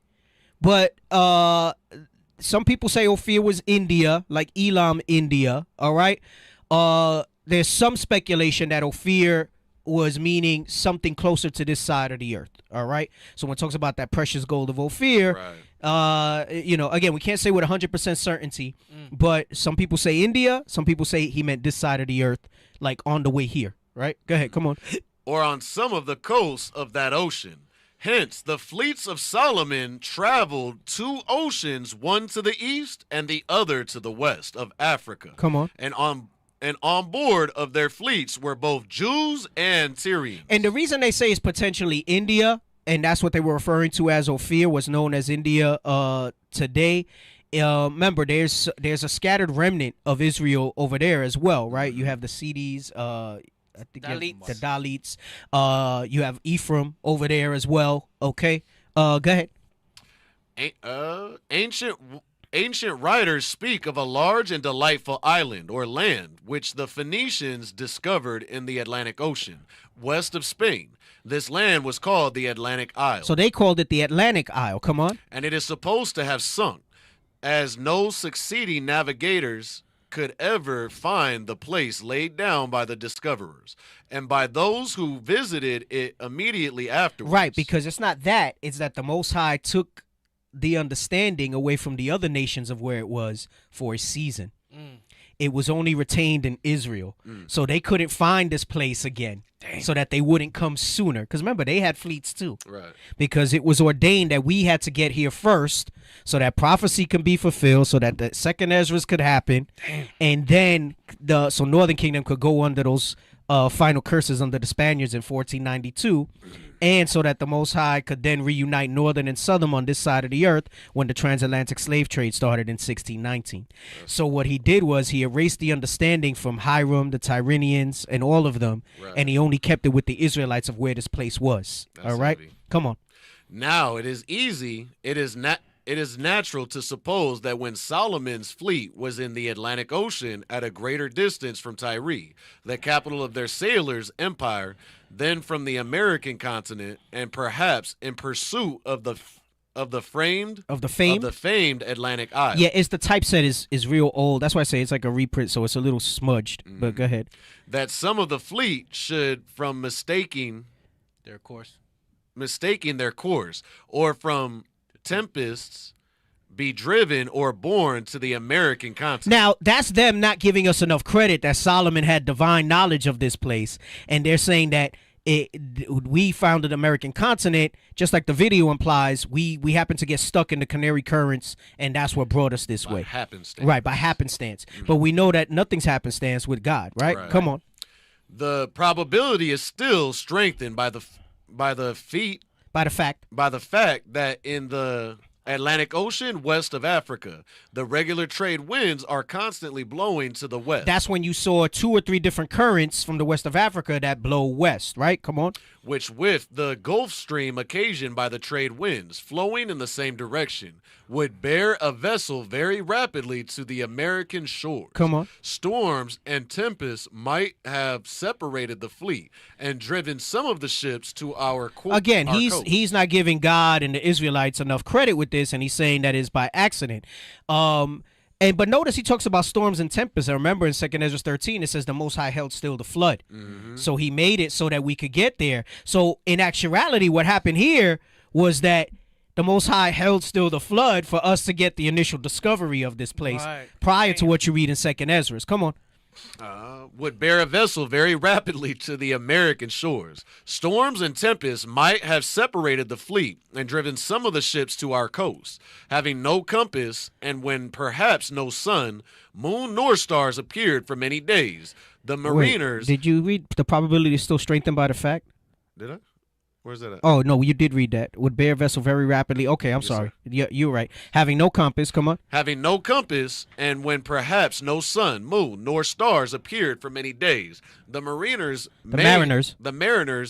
but some people say Ophir was India, like Elam, India. All right. There's some speculation that Ophir was meaning something closer to this side of the earth. All right. So when it talks about that precious gold of Ophir, again, we can't say with 100% certainty, but some people say India. Some people say he meant this side of the earth, like on the way here. Right. Go ahead. Come on. Or on some of the coasts of that ocean. Hence, the fleets of Solomon traveled 2 oceans, one to the east and the other to the west of Africa. Come on. And on board of their fleets were both Jews and Tyrians. And the reason they say it's potentially India, and that's what they were referring to as Ophir, was known as India today. Remember, there's a scattered remnant of Israel over there as well, right? You have the Sidis, I think the Dalites. You have Ephraim over there as well. Okay, go ahead. Ancient writers speak of a large and delightful island or land which the Phoenicians discovered in the Atlantic Ocean, west of Spain. This land was called the Atlantic Isle. So they called it the Atlantic Isle. Come on. And it is supposed to have sunk, as no succeeding navigators could ever find the place laid down by the discoverers and by those who visited it immediately afterwards. Right, because it's not that. It's that the Most High took the understanding away from the other nations of where it was for a season. It was only retained in Israel. So they couldn't find this place again. So that they wouldn't come sooner. Because remember, they had fleets too. Right. Because it was ordained that we had to get here first so that prophecy can be fulfilled, so that the second Ezra's could happen. And then so Northern Kingdom could go under those final curses under the Spaniards in 1492. And so that the Most High could then reunite Northern and Southern on this side of the earth when the transatlantic slave trade started in 1619. So what he did was he erased the understanding from Hiram, the Tyrrhenians, and all of them, and he only kept it with the Israelites of where this place was. All right? Heavy. Come on. Now, it is natural to suppose that when Solomon's fleet was in the Atlantic Ocean at a greater distance from Tyre, the capital of their sailors' empire, than from the American continent, and perhaps in pursuit of the famed Atlantic Isle. Yeah, it's the typeset is real old. That's why I say it's like a reprint, so it's a little smudged. But go ahead. That some of the fleet should, from mistaking their course, or from tempests, be driven or borne to the American continent. Now, that's them not giving us enough credit that Solomon had divine knowledge of this place. And they're saying that we founded the American continent, just like the video implies. We happen to get stuck in the Canary Currents, and that's what brought us this way. Happenstance. Right, by happenstance. But we know that nothing's happenstance with God, right? Come on. The probability is still strengthened by the fact that in the Atlantic Ocean west of Africa, the regular trade winds are constantly blowing to the west. That's when you saw 2 or 3 different currents from the west of Africa that blow west, right? Come on. Which with the Gulf Stream occasioned by the trade winds flowing in the same direction would bear a vessel very rapidly to the American shores. Come on. Storms and tempests might have separated the fleet and driven some of the ships to our coast. Again, he's not giving God and the Israelites enough credit with this, and he's saying that is by accident. But notice he talks about storms and tempests. I remember in 2 Ezra 13, it says the Most High held still the flood. So he made it so that we could get there. So in actuality, what happened here was that the Most High held still the flood for us to get the initial discovery of this place prior to what you read in 2 Ezra. Come on. Would bear a vessel very rapidly to the American shores. Storms and tempests might have separated the fleet and driven some of the ships to our coast. Having no compass, and when perhaps no sun, moon, nor stars appeared for many days, the mariners... Wait, did you read the probability is still strengthened by the fact? Did I? Where's that at? Oh, no, you did read that. Would bear vessel very rapidly. Okay, I'm sorry. Yeah, you're right. Having no compass, come on. Having no compass, and when perhaps no sun, moon, nor stars appeared for many days, the mariners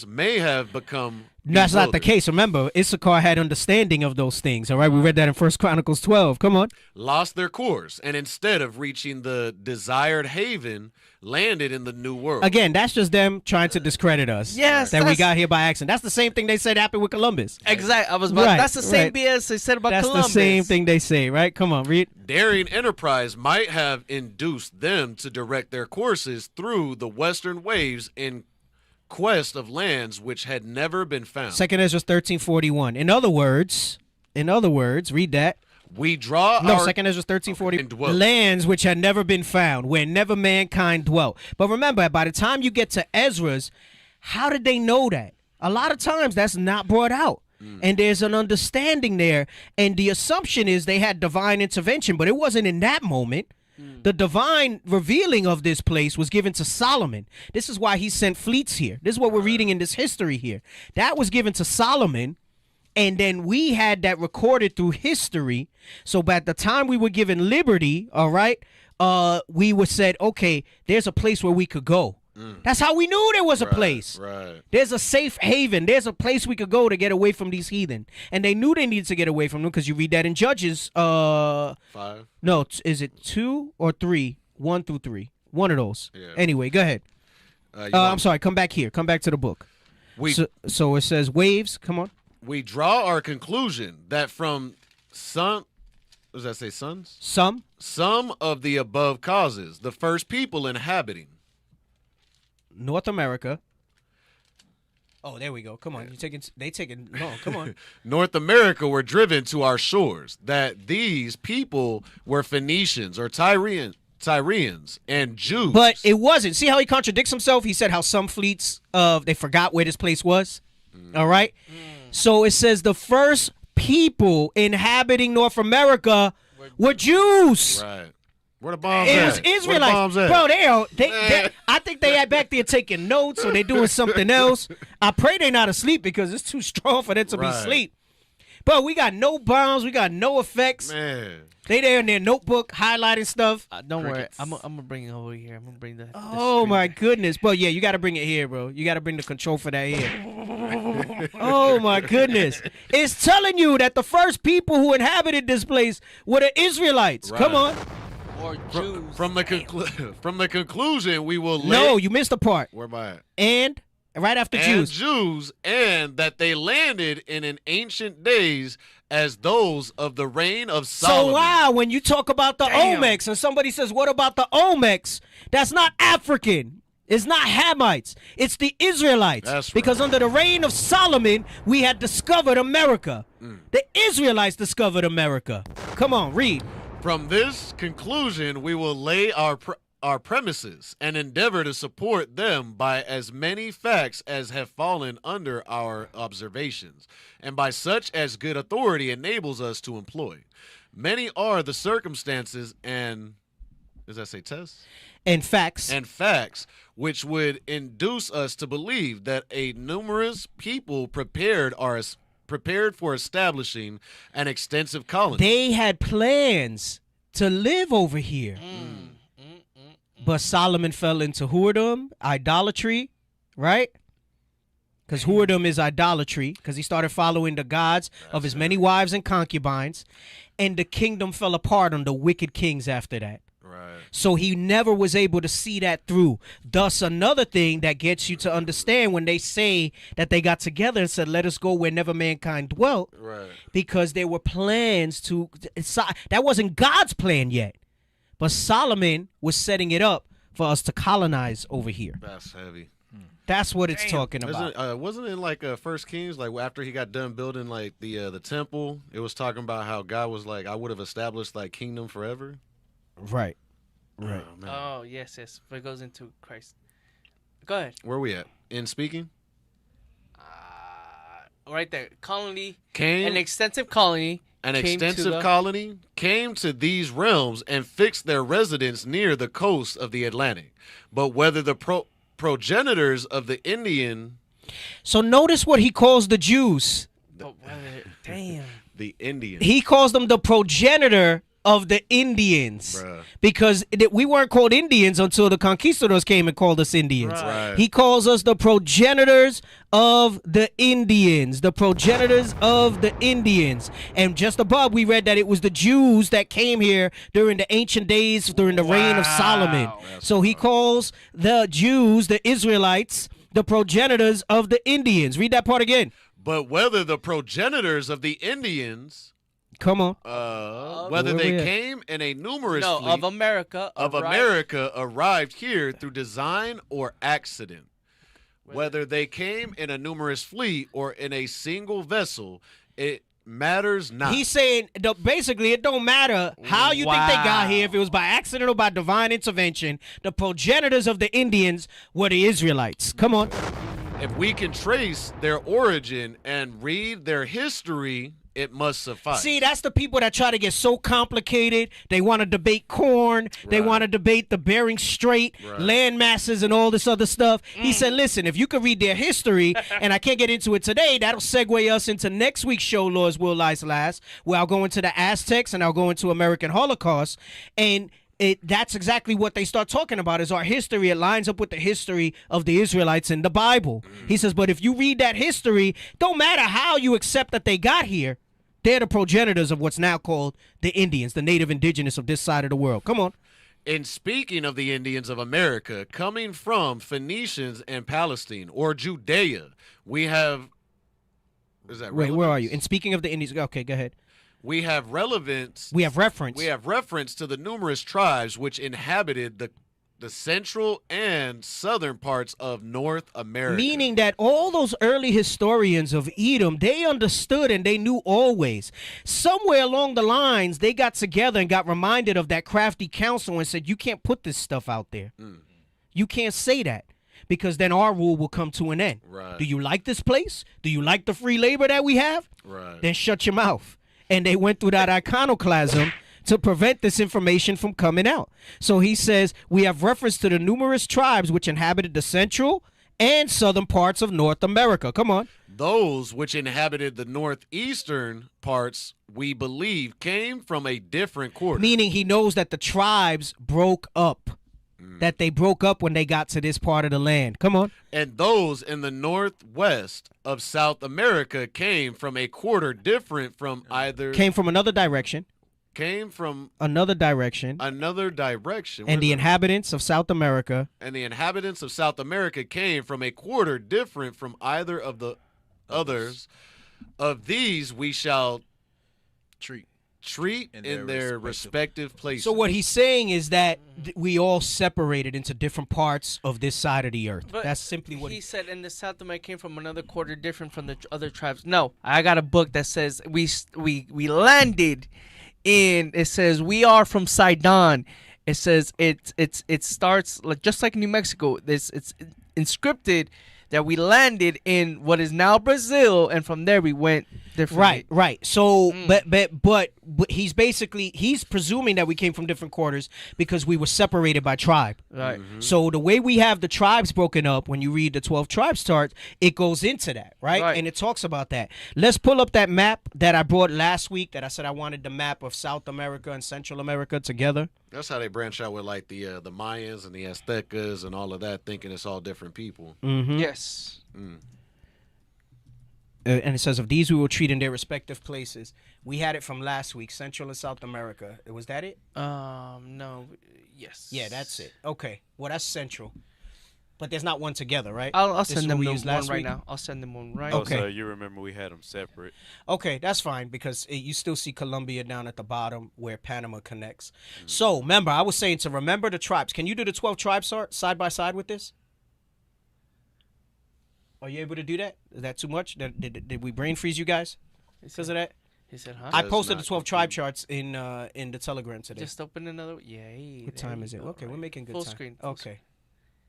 may have become... That's not the case. Remember, Issachar had understanding of those things. All right, we read that in 1 Chronicles 12. Come on. Lost their course, and instead of reaching the desired haven, landed in the New World. Again, that's just them trying to discredit us. Yes, that we got here by accident. That's the same thing they said happened with Columbus. Exactly. I was about. That's the same BS they said about Columbus. That's the same thing they say, right? Come on, read. Daring enterprise might have induced them to direct their courses through the western waves in quest of lands which had never been found. 2 Ezra 13:41. In other words, read that. We draw 2 Ezra 13:40. Lands which had never been found, where never mankind dwelt. But remember, by the time you get to Ezra's, how did they know that? A lot of times that's not brought out. And there's an understanding there. And the assumption is they had divine intervention, but it wasn't in that moment. The divine revealing of this place was given to Solomon. This is why he sent fleets here. This is what we're reading in this history here. That was given to Solomon, and then we had that recorded through history. So by the time we were given liberty, all right, we were said, okay, there's a place where we could go. That's how we knew there was a place. Right. There's a safe haven. There's a place we could go to get away from these heathen. And they knew they needed to get away from them because you read that in Judges. 5. No, is it 2 or 3? 1 through 3. One of those. Yeah. Anyway, go ahead. I'm sorry. Come back here. Come back to the book. So it says waves. Come on. We draw our conclusion that from some does that say sons? Some of the above causes, the first people inhabiting North America. Oh, there we go. Come on. No, come on. North America were driven to our shores, that these people were Phoenicians or Tyrians and Jews. But it wasn't. See how he contradicts himself? He said how some fleets they forgot where this place was. All right. So it says the first people inhabiting North America were Jews. Right. Where the bombs It at? was Israelites. Bro, I think they had back there taking notes or they doing something else. I pray they not asleep because it's too strong for them to be asleep. But we got no bombs. We got no effects. Man. They there in their notebook highlighting stuff. Don't worry. I'm gonna bring it over here. I'm gonna bring the Oh my goodness. But yeah, you got to bring it here, bro. You got to bring the control for that here. Oh my goodness. It's telling you that the first people who inhabited this place were the Israelites. Right. Come on. Or Jews. From the conclusion, we will No, you missed the part. Where am I at? And right after Jews, and that they landed in ancient days as those of the reign of Solomon. So wow, when you talk about the Olmecs and somebody says, what about the Olmecs? That's not African. It's not Hamites. It's the Israelites. That's right. Because under the reign of Solomon, we had discovered America. The Israelites discovered America. Come on, read. From this conclusion, we will lay our premises and endeavor to support them by as many facts as have fallen under our observations, and by such as good authority enables us to employ. Many are the circumstances and, does that say tests? And facts. And facts which would induce us to believe that a numerous people prepared for establishing an extensive colony. They had plans to live over here. But Solomon fell into whoredom, idolatry, right? Because whoredom is idolatry, because he started following the gods of his many wives and concubines, and the kingdom fell apart under wicked kings after that. Right. So he never was able to see that through. Thus, another thing that gets you to understand when they say that they got together and said, let us go where never mankind dwelt, Right. because there were plans to, that wasn't God's plan yet. But Solomon was setting it up for us to colonize over here. That's heavy. That's what it's talking about. Wasn't it like First Kings, like after he got done building like the temple, it was talking about how God was like, I would have established like kingdom forever. Right. Right. Oh, yes. But it goes into Christ. Go ahead. Where are we at? In speaking? Right there. Colony. Came an extensive colony. An extensive colony came to these realms and fixed their residence near the coast of the Atlantic. But whether the progenitors of the Indian... So notice what he calls the Jews. Damn. The Indians. He calls them the progenitor of the Indians. Bruh. Because we weren't called Indians until the conquistadors came and called us Indians. Right. He calls us the progenitors of the Indians. The progenitors of the Indians. And just above, we read that it was the Jews that came here during the ancient days, during the reign of Solomon. So he calls the Jews, the Israelites, the progenitors of the Indians. Read that part again. But whether the progenitors of the Indians... Come on. Whether they came in a numerous fleet of America arrived here through design or accident. Whether they came in a numerous fleet or in a single vessel, it matters not. He's saying basically it don't matter how you think they got here, if it was by accident or by divine intervention. The progenitors of the Indians were the Israelites. Come on. If we can trace their origin and read their history, it must suffice. See, that's the people that try to get so complicated. They want to debate corn. They want to debate the Bering Strait, land masses, and all this other stuff. He said, listen, if you could read their history, and I can't get into it today, that'll segue us into next week's show, Lord's Will Lies Last, where I'll go into the Aztecs and I'll go into American Holocaust. And that's exactly what they start talking about is our history. It lines up with the history of the Israelites in the Bible. He says, but if you read that history, don't matter how you accept that they got here. They're the progenitors of what's now called the Indians, the native indigenous of this side of the world. Come on. In speaking of the Indians of America, coming from Phoenicians and Palestine or Judea, we have... Is that Wait, relevance? where are you? In speaking of the Indians... Okay, go ahead. we have relevance. We have reference. We have reference to the numerous tribes which inhabited the central and southern parts of North America. Meaning that all those early historians of Edom, they understood and they knew always. Somewhere along the lines, they got together and got reminded of that crafty council and said, you can't put this stuff out there. You can't say that, because then our rule will come to an end. Right. Do you like this place? Do you like the free labor that we have? Right. Then shut your mouth. And they went through that iconoclasm to prevent this information from coming out. So he says, we have reference to the numerous tribes which inhabited the central and southern parts of North America. Come on. Those which inhabited the northeastern parts, we believe, came from a different quarter. Meaning he knows that the tribes broke up. That they broke up when they got to this part of the land. Come on. And those in the northwest of South America came from a quarter different from either. Came from another direction. Came from another direction. Another direction. And the inhabitants of South America. And the inhabitants of South America came from a quarter different from either of the others. Of these we shall treat in their respective places. So what he's saying is that we all separated into different parts of this side of the earth. But that's simply what he said. And the South America came from another quarter different from the other tribes. No, I got a book that says we landed in. It says we are from Sidon. It says it starts like just like New Mexico. It's inscripted that we landed in what is now Brazil, and from there we went differently. Right. So, but he's presuming that we came from different quarters because we were separated by tribe. Right. So the way we have the tribes broken up, when you read the 12 tribes chart, it goes into that, right? And it talks about that. Let's pull up that map that I brought last week that I said I wanted the map of South America and Central America together. That's how they branch out with like the Mayans and the Aztecas and all of that, thinking it's all different people. Yes. And it says, of these we will treat in their respective places. We had it from last week, Central and South America. Was that it? No. Yes. Yeah, that's it. Okay. Well, that's Central. But there's not one together, right? I'll send them one right now. I'll send them one right. Okay. So you remember we had them separate. Okay, that's fine because you still see Colombia down at the bottom where Panama connects. So, remember, I was saying to remember the tribes. Can you do the 12 tribes side by side with this? Are you able to do that? Is that too much? Did we brain freeze you guys because of that? He said, huh? I posted the 12 tribe charts in the Telegram today. Just open another. Yay. What time is it? Okay, we're making good full time. Screen. Okay.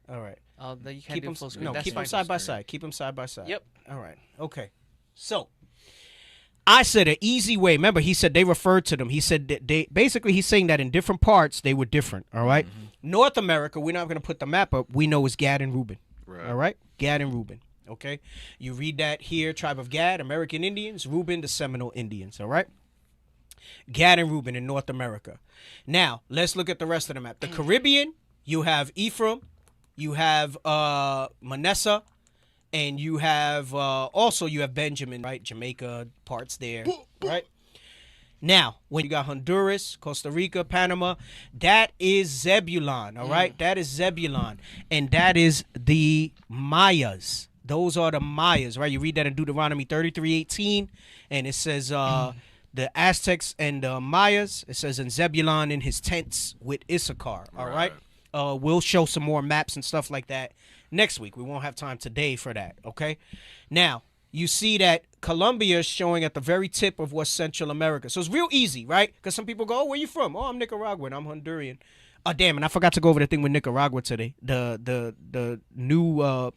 All right. You can't do full screen. No, That's keep them fine. side by side. Keep them side by side. Yep. All right. Okay. So, I said an easy way. Remember, he said they referred to them. He said that he's saying that in different parts they were different. All right. North America, we're not going to put the map up. We know is Gad and Reuben. Right. All right. Gad and Reuben. Okay. You read that here: tribe of Gad, American Indians. Reuben, the Seminole Indians. All right. Gad and Reuben in North America. Now let's look at the rest of the map. The Caribbean, you have Ephraim. You have Manasseh, and you have also you have Benjamin, right? Jamaica, parts there, right? Now, when you got Honduras, Costa Rica, Panama, that is Zebulon, all right? That is Zebulon, and that is the Mayas. Those are the Mayas, right? You read that in Deuteronomy 33:18, and it says the Aztecs and the Mayas. It says in Zebulon in his tents with Issachar, all right? We'll show some more maps and stuff like that next week. We won't have time today for that, okay? Now, you see that Colombia is showing at the very tip of what's Central America. So it's real easy, right? Because some people go, oh, where you from? Oh, I'm Nicaraguan. I'm Honduran. Oh, damn, and I forgot to go over the thing with Nicaragua today. The new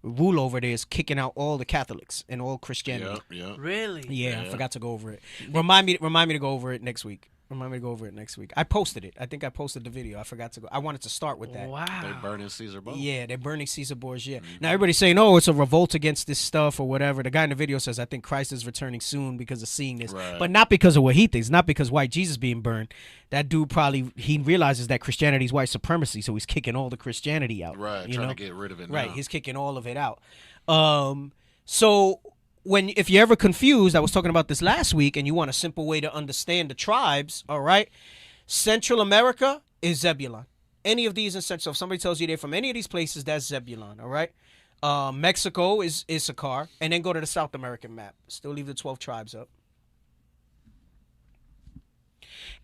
rule over there is kicking out all the Catholics and all Christianity. Yeah. Really? Yeah, I forgot to go over it. Remind me to go over it next week. I posted it. I think I posted the video. I forgot to go. I wanted to start with that. Wow. They burning Caesar Borgia. Yeah, they're burning Caesar Borgia. Now everybody's saying, oh, it's a revolt against this stuff or whatever. The guy in the video says, I think Christ is returning soon because of seeing this. Right. But not because of what he thinks. Not because white Jesus being burned. That dude he realizes that Christianity is white supremacy, so he's kicking all the Christianity out. Right, trying to get rid of it now. Right, he's kicking all of it out. So if you're ever confused, I was talking about this last week, and you want a simple way to understand the tribes, all right? Central America is Zebulon. Any of these in Central, if somebody tells you they're from any of these places, that's Zebulon, all right? Mexico is Issachar, and then go to the South American map. Still leave the 12 tribes up.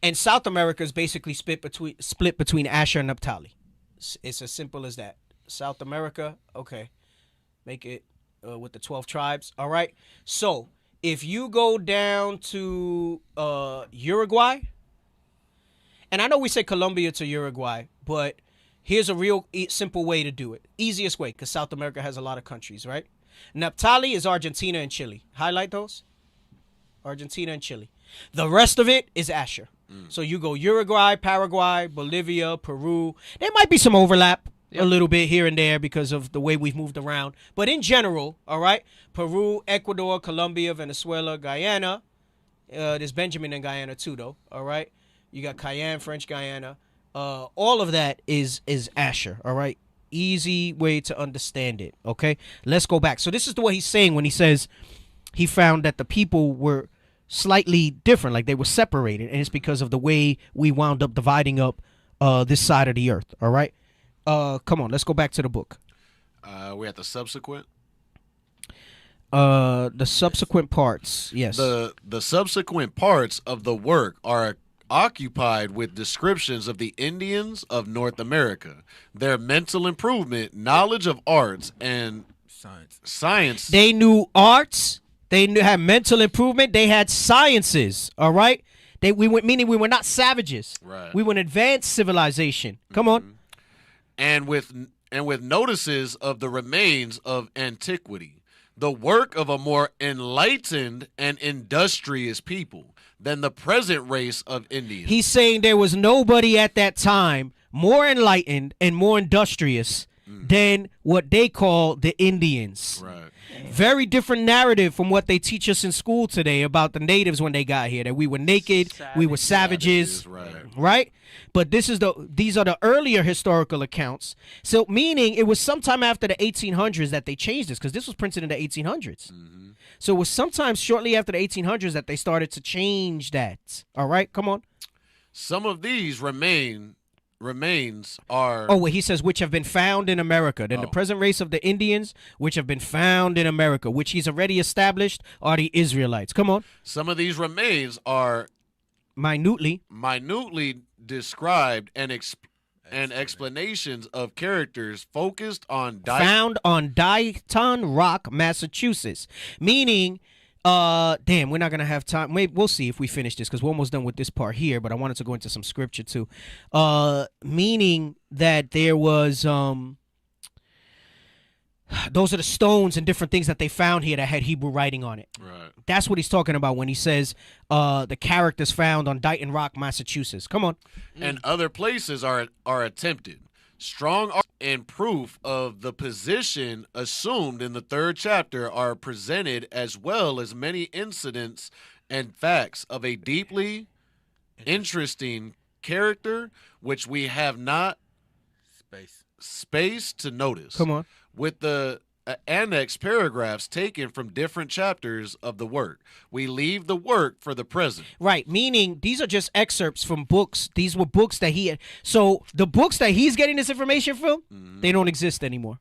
And South America is basically split between Asher and Naphtali. It's as simple as that. South America, okay, make it with the 12 tribes. All right. So if you go down to Uruguay, and I know we say Colombia to Uruguay, but here's a real simple way to do it. Easiest way, because South America has a lot of countries, right? Naphtali is Argentina and Chile. Highlight those. Argentina and Chile. The rest of it is Asher. So you go Uruguay, Paraguay, Bolivia, Peru. There might be some overlap a little bit here and there because of the way we've moved around. But in general, all right, Peru, Ecuador, Colombia, Venezuela, Guyana. There's Benjamin in Guyana too, though, all right? You got Cayenne, French Guyana. All of that is Asher, all right? Easy way to understand it, okay? Let's go back. So this is the way he's saying when he says he found that the people were slightly different, like they were separated, and it's because of the way we wound up dividing up this side of the earth, all right? Come on, let's go back to the book. We're at the subsequent. The subsequent parts, yes. The subsequent parts of the work are occupied with descriptions of the Indians of North America, their mental improvement, knowledge of arts, and science. They knew arts. They had mental improvement. They had sciences. All right. Meaning we were not savages. Right. We were an advanced civilization. Come on. And with notices of the remains of antiquity, the work of a more enlightened and industrious people than the present race of Indians. He's saying there was nobody at that time more enlightened and more industrious than what they call the Indians. Right. Very different narrative from what they teach us in school today about the natives when they got here, that we were naked, we were savages, right? But these are the earlier historical accounts. So meaning it was sometime after the 1800s that they changed this, because this was printed in the 1800s. So it was sometime shortly after the 1800s that they started to change that. All right, come on. Some of these remains are... Oh, well, he says, which have been found in America. Then the present race of the Indians, which have been found in America, which he's already established, are the Israelites. Come on. Some of these remains are... Minutely described and explanations of characters focused on... Found on Dighton Rock, Massachusetts. Meaning... damn, we're not gonna have time. Maybe we'll see if we finish this because we're almost done with this part here. But I wanted to go into some scripture too, meaning that there was those are the stones and different things that they found here that had Hebrew writing on it. Right. That's what he's talking about when he says the characters found on Dighton Rock, Massachusetts. Come on. And other places are attempted. Strong and proof of the position assumed in the 3rd chapter are presented, as well as many incidents and facts of a deeply interesting character which we have not space to notice. Come on. With the annex paragraphs taken from different chapters of the work, we leave the work for the present. Right, meaning these are just excerpts from books. These were books that he had. So the books that he's getting this information from, they don't exist anymore.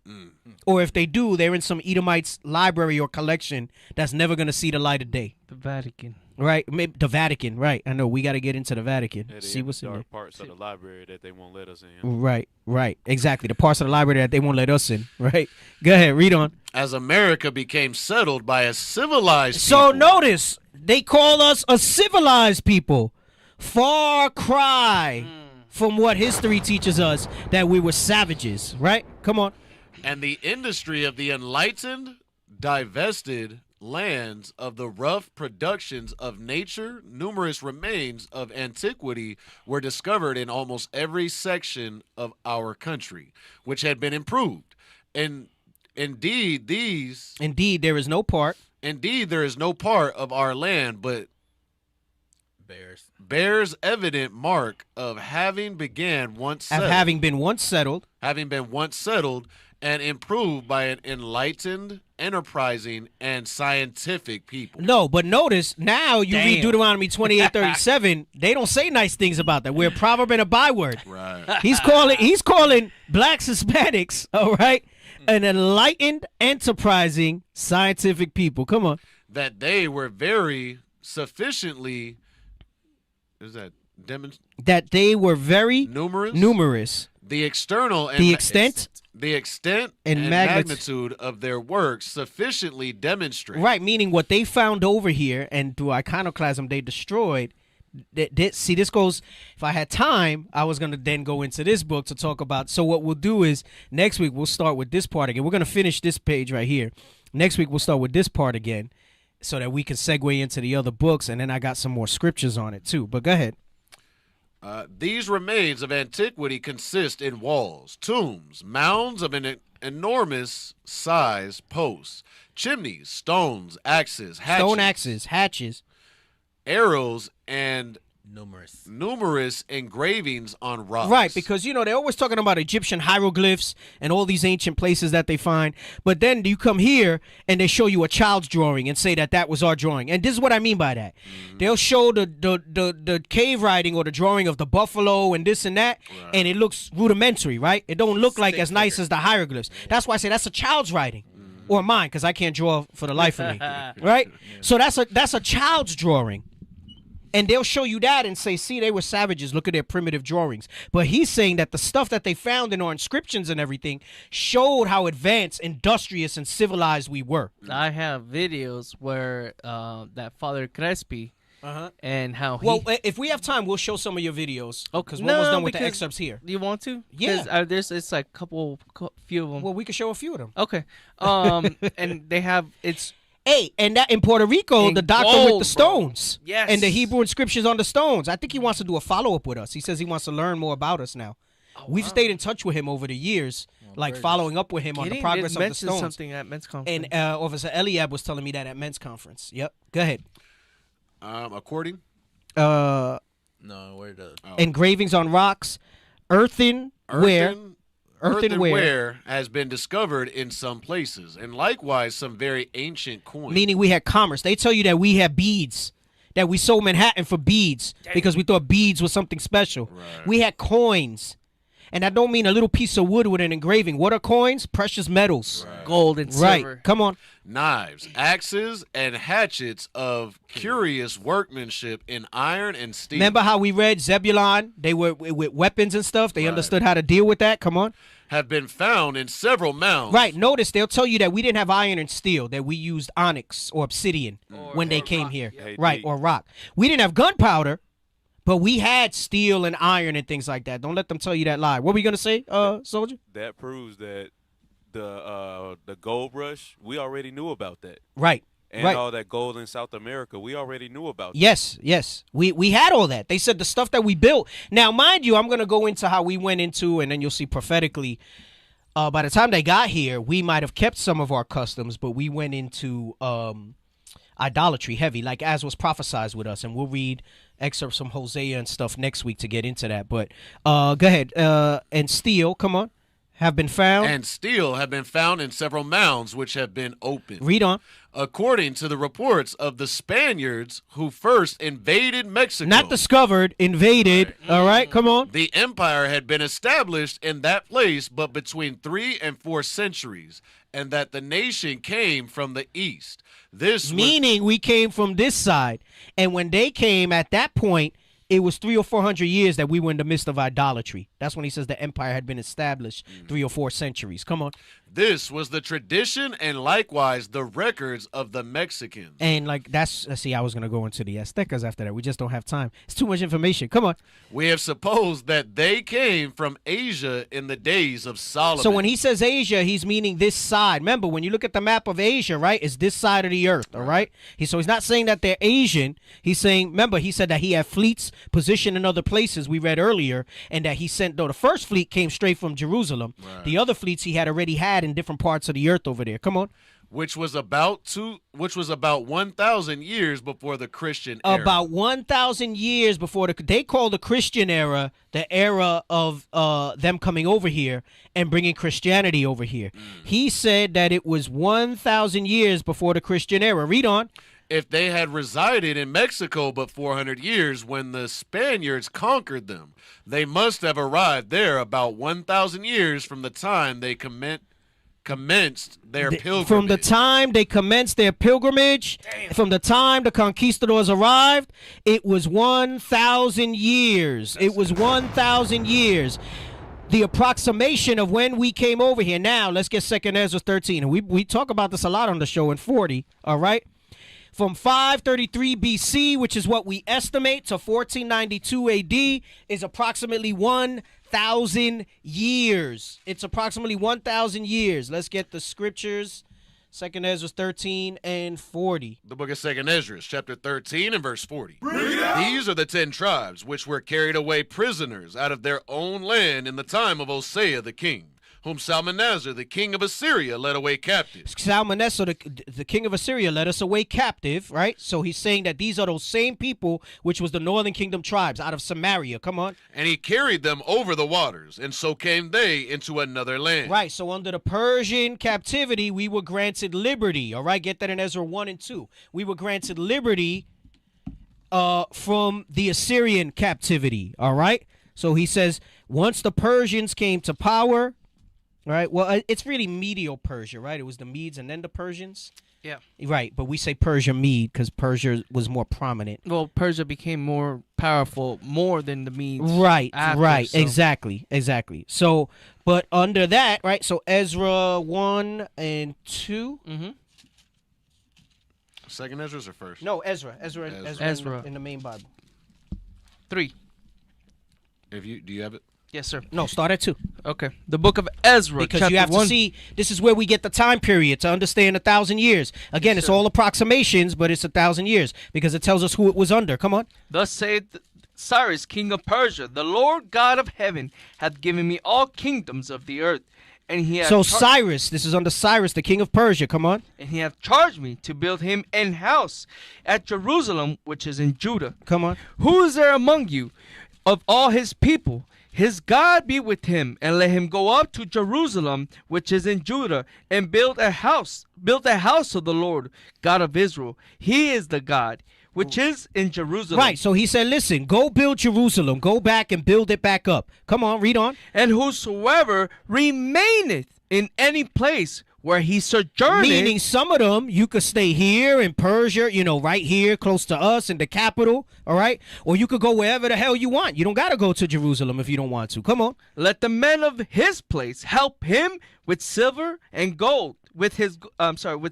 Or if they do, they're in some Edomite's library or collection that's never going to see the light of day. The Vatican. Right, maybe the Vatican, right. I know, we got to get into the Vatican. Yeah, see what's in there. Parts of the library that they won't let us in. Right, exactly. The parts of the library that they won't let us in, right? Go ahead, read on. As America became settled by a civilized So people. notice, they call us a civilized people. Far cry from what history teaches us that we were savages, right? Come on. And the industry of the enlightened divested lands of the rough productions of nature, numerous remains of antiquity were discovered in almost every section of our country, which had been improved. And indeed, there is no part of our land, but bears evident mark of having been once settled, and improved by an enlightened, enterprising, and scientific people. No, but notice, now you read Deuteronomy 28:37, they don't say nice things about that. We're a proverb and a byword. Right. He's calling blacks, Hispanics, all right, an enlightened, enterprising, scientific people. Come on. That they were very sufficiently... that they were very numerous. The external and the extent and magnitude of their works sufficiently demonstrate. Right, meaning what they found over here and through iconoclasm they destroyed. See, this goes, if I had time, I was going to then go into this book to talk about. So what we'll do is next week we'll start with this part again. We're going to finish this page right here. Next week we'll start with this part again so that we can segue into the other books. And then I got some more scriptures on it too. But go ahead. These remains of antiquity consist in walls, tombs, mounds of an enormous size, posts, chimneys, stones, axes, hatches, arrows, and numerous engravings on rocks. Right, because, they're always talking about Egyptian hieroglyphs and all these ancient places that they find. But then you come here and they show you a child's drawing and say that was our drawing. And this is what I mean by that. They'll show the cave writing or the drawing of the buffalo and this and that, and it looks rudimentary, right? It don't look like as nice as the hieroglyphs. That's why I say that's a child's writing. Or mine, because I can't draw for the life of me. Right? So that's a child's drawing. And they'll show you that and say, see, they were savages. Look at their primitive drawings. But he's saying that the stuff that they found in our inscriptions and everything showed how advanced, industrious, and civilized we were. I have videos where that Father Crespi and how he... Well, if we have time, we'll show some of your videos. Oh, because we're almost done with the excerpts here. Do you want to? Yeah. It's like few of them. Well, we could show a few of them. Okay. And they have... Hey, and that in Puerto Rico, the doctor with the stones. Bro. Yes. And the Hebrew inscriptions on the stones. I think he wants to do a follow-up with us. He says he wants to learn more about us now. We've stayed in touch with him over the years, following up with him on the progress of the stones. Something at men's conference. And Officer Eliab was telling me that at men's conference. Yep. Go ahead. According? No, where the... Engravings on rocks, earthenware has been discovered in some places, and likewise some very ancient coins. Meaning we had commerce. They tell you that we had beads, that we sold Manhattan for beads because we thought beads was something special. Right. We had coins. And I don't mean a little piece of wood with an engraving. What are coins? Precious metals. Right. Gold and silver. Right. Come on. Knives, axes, and hatchets of curious workmanship in iron and steel. Remember how we read Zebulon? They were with weapons and stuff. They understood how to deal with that. Come on. Have been found in several mounds. Right. Notice they'll tell you that we didn't have iron and steel, that we used onyx or obsidian when they came here. Yeah. Right. Or rock. We didn't have gunpowder, but we had steel and iron and things like that. Don't let them tell you that lie. What were you going to say, Soldier? That proves that the gold rush, we already knew about that. Right. And all that gold in South America, we already knew about that. Yes. We had all that. They said the stuff that we built. Now, mind you, I'm going to go into how we went into, and then you'll see prophetically, by the time they got here, we might have kept some of our customs, but we went into idolatry heavy, like as was prophesied with us. And we'll read excerpts from Hosea and stuff next week to get into that. But go ahead. And steel, come on. Have been found. And steel have been found in several mounds which have been opened. Read on. According to the reports of the Spaniards who first invaded Mexico. Not discovered, invaded. Right. All right, come on. The empire had been established in that place but between 3 and 4 centuries, and that the nation came from the east. Meaning we came from this side. And when they came at that point, it was 300 or 400 years that we were in the midst of idolatry. That's when he says the empire had been established 3 or 4 centuries. Come on. This was the tradition and likewise the records of the Mexicans. And I was going to go into the Aztecas after that. We just don't have time. It's too much information. Come on. We have supposed that they came from Asia in the days of Solomon. So when he says Asia, he's meaning this side. Remember, when you look at the map of Asia, right, it's this side of the earth, all right? So he's not saying that they're Asian. He's saying, remember, he said that he had fleets positioned in other places we read earlier, and that he sent, though the first fleet came straight from Jerusalem. Right. The other fleets he had already had in different parts of the earth over there. Come on. Which was about 1,000 years before the Christian era. About 1,000 years before they call the Christian era the era of them coming over here and bringing Christianity over here. He said that it was 1,000 years before the Christian era. Read on. If they had resided in Mexico but 400 years when the Spaniards conquered them, they must have arrived there about 1,000 years from the time they commenced their pilgrimage. From the time they commenced their pilgrimage, from the time the conquistadors arrived, it was 1,000 years. It was 1,000 years. The approximation of when we came over here. Now, let's get 2nd Ezra 13. And we talk about this a lot on the show in 40, all right? From 533 BC, which is what we estimate, to 1492 AD is approximately 1,000 years. It's approximately 1,000 years. Let's get the scriptures. 2nd Ezra 13 and 40. The book of 2nd Ezra, chapter 13 and verse 40. These are the 10 tribes which were carried away prisoners out of their own land in the time of Hosea the king, whom Salmanasar, the king of Assyria, led away captive. Salmanasar, the king of Assyria, led us away captive, right? So he's saying that these are those same people, which was the northern kingdom tribes out of Samaria. Come on. And he carried them over the waters, and so came they into another land. Right, so under the Persian captivity, we were granted liberty, all right? Get that in Ezra 1 and 2. We were granted liberty from the Assyrian captivity, all right? So he says, once the Persians came to power... Right. Well, it's really Medo-Persia, right? It was the Medes and then the Persians. Yeah. Right, but we say Persia-Mede because Persia was more prominent. Well, Persia became more powerful, more than the Medes. Right. After, right. so. Exactly. So, but under that, right? So Ezra 1 and 2. Mm-hmm. 2nd Ezra's or first? No, Ezra. Ezra. In the main Bible. 3. Do you have it? Yes, sir. No, start at 2. Okay. The book of Ezra, because chapter you have 1. to see, this is where we get the time period to understand 1,000 years. Again, Yes, it's sir. all approximations, but it's 1,000 years because it tells us who it was under. Come on. Thus saith Cyrus, king of Persia, the Lord God of heaven hath given me all kingdoms of the earth. And he hath So Cyrus, this is under Cyrus, the king of Persia. Come on. And he hath charged me to build him an house at Jerusalem, which is in Judah. Come on. Who is there among you of all his people? His God be with him, and let him go up to Jerusalem, which is in Judah, and build a house of the Lord, God of Israel. He is the God, which is in Jerusalem. Right, so he said, listen, go build Jerusalem. Go back and build it back up. Come on, read on. And whosoever remaineth in any place where he sojourned. Meaning some of them, you could stay here in Persia, right here close to us in the capital, all right? Or you could go wherever the hell you want. You don't got to go to Jerusalem if you don't want to. Come on. Let the men of his place help him with silver and gold, with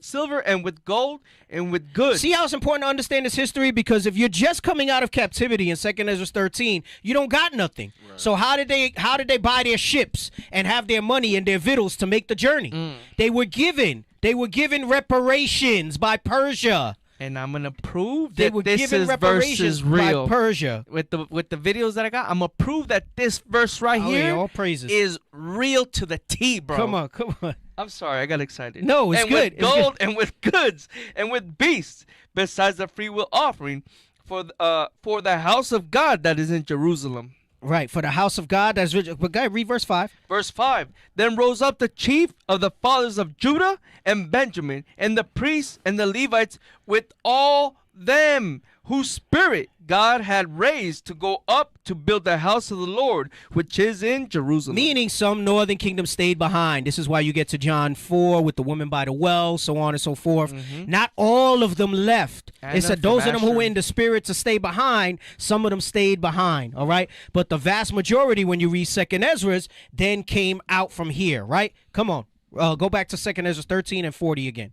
silver and with gold and with goods. See how it's important to understand this history? Because if you're just coming out of captivity in 2nd Ezra 13, you don't got nothing. Right. So how did they buy their ships and have their money and their victuals to make the journey? They were given reparations by Persia. And I'm gonna prove they that were this given is reparations verse is real. by Persia. With the videos that I got, I'm gonna prove that this verse right here yeah, all praises. is real to the T, bro. Come on. I'm sorry, I got excited. No, it's and good. With gold and with goods and with beasts, besides the freewill offering for the house of God that is in Jerusalem. Right, for the house of God that's rich. But guy, read verse 5. Verse 5. Then rose up the chief of the fathers of Judah and Benjamin, and the priests and the Levites with all them whose spirit God had raised to go up to build the house of the Lord, which is in Jerusalem. Meaning some northern kingdom stayed behind. This is why you get to John 4 with the woman by the well, so on and so forth. Not all of them left. It said those of them who were in the spirit to stay behind, some of them stayed behind, all right? But the vast majority, when you read 2nd Ezra's, then came out from here, right? Come on. Go back to 2nd Ezra 13 and 40 again.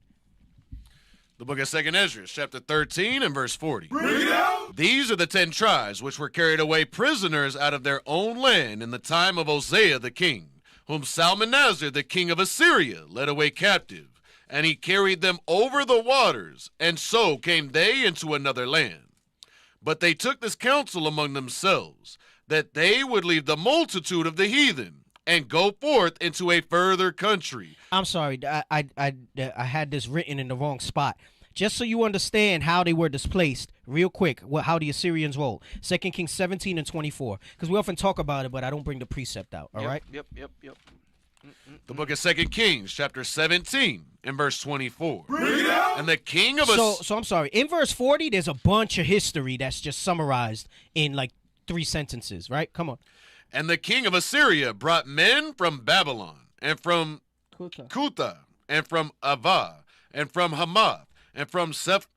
The book of 2nd Ezra, chapter 13 and verse 40. These are the 10 tribes which were carried away prisoners out of their own land in the time of Hosea the king, whom Salmanasar, the king of Assyria, led away captive. And he carried them over the waters, and so came they into another land. But they took this counsel among themselves, that they would leave the multitude of the heathen, and go forth into a further country. I'm sorry, I had this written in the wrong spot. Just so you understand how they were displaced, real quick, how the Assyrians rolled. 2 Kings 17 and 24. Because we often talk about it, but I don't bring the precept out, all right? Yep. The book of 2 Kings, chapter 17 and verse 24. And the king of So I'm sorry. In verse 40, there's a bunch of history that's just summarized in like 3 sentences, right? Come on. And the king of Assyria brought men from Babylon and from Kutha, and from Ava, and from Hamath, and from Sepharvaim,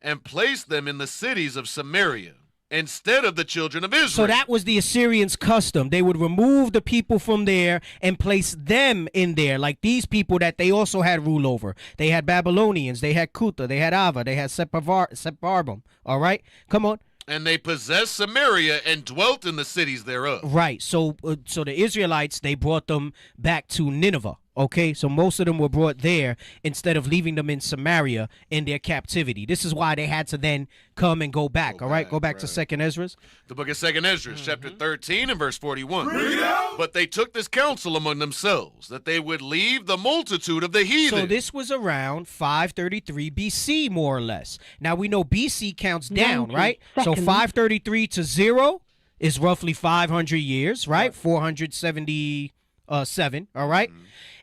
and placed them in the cities of Samaria, instead of the children of Israel. So that was the Assyrians' custom. They would remove the people from there and place them in there, like these people that they also had rule over. They had Babylonians, they had Kutha, they had Ava, they had Sepharvaim. All right? Come on. And they possessed Samaria and dwelt in the cities thereof. Right. So the Israelites, they brought them back to Nineveh. Okay, so most of them were brought there instead of leaving them in Samaria in their captivity. This is why they had to then come and go back. All right, go back to 2nd Ezra. The book of 2nd Ezra, chapter 13 and verse 41. But they took this counsel among themselves, that they would leave the multitude of the heathen. So this was around 533 BC, more or less. Now we know BC counts down, right? So 533 to 0 is roughly 500 years, right? 477, all right?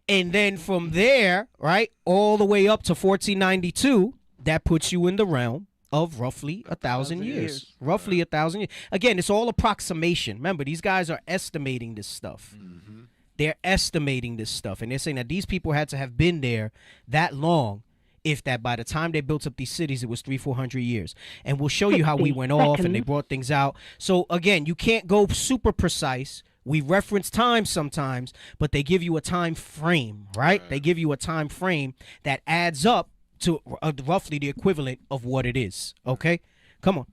And then from there, right, all the way up to 1492, that puts you in the realm of roughly 1,000 years. Roughly 1,000 years. Again, it's all approximation. Remember, these guys are estimating this stuff. They're estimating this stuff. And they're saying that these people had to have been there that long, if that by the time they built up these cities, it was 300-400 years. And we'll show you how we went off and they brought things out. So, again, you can't go super precise. We reference time sometimes, but they give you a time frame, right? They give you a time frame that adds up to roughly the equivalent of what it is, okay? Come on.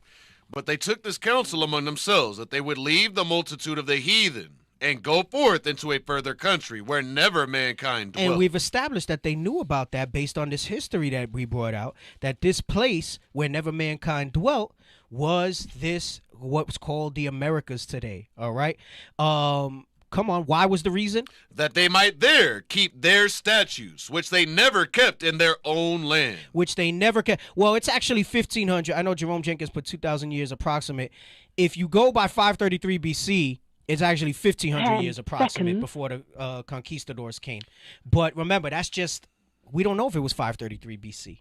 But they took this counsel among themselves, that they would leave the multitude of the heathen and go forth into a further country where never mankind dwelt. And we've established that they knew about that based on this history that we brought out, that this place where never mankind dwelt was this, what was called the Americas today, all right? Come on, why was the reason? That they might there keep their statutes, which they never kept in their own land. Which they never kept. Well, it's actually 1,500. I know Jerome Jenkins put 2,000 years approximate. If you go by 533 BC, it's actually 1,500 years approximate before the conquistadors came. But remember, that's just, we don't know if it was 533 BC.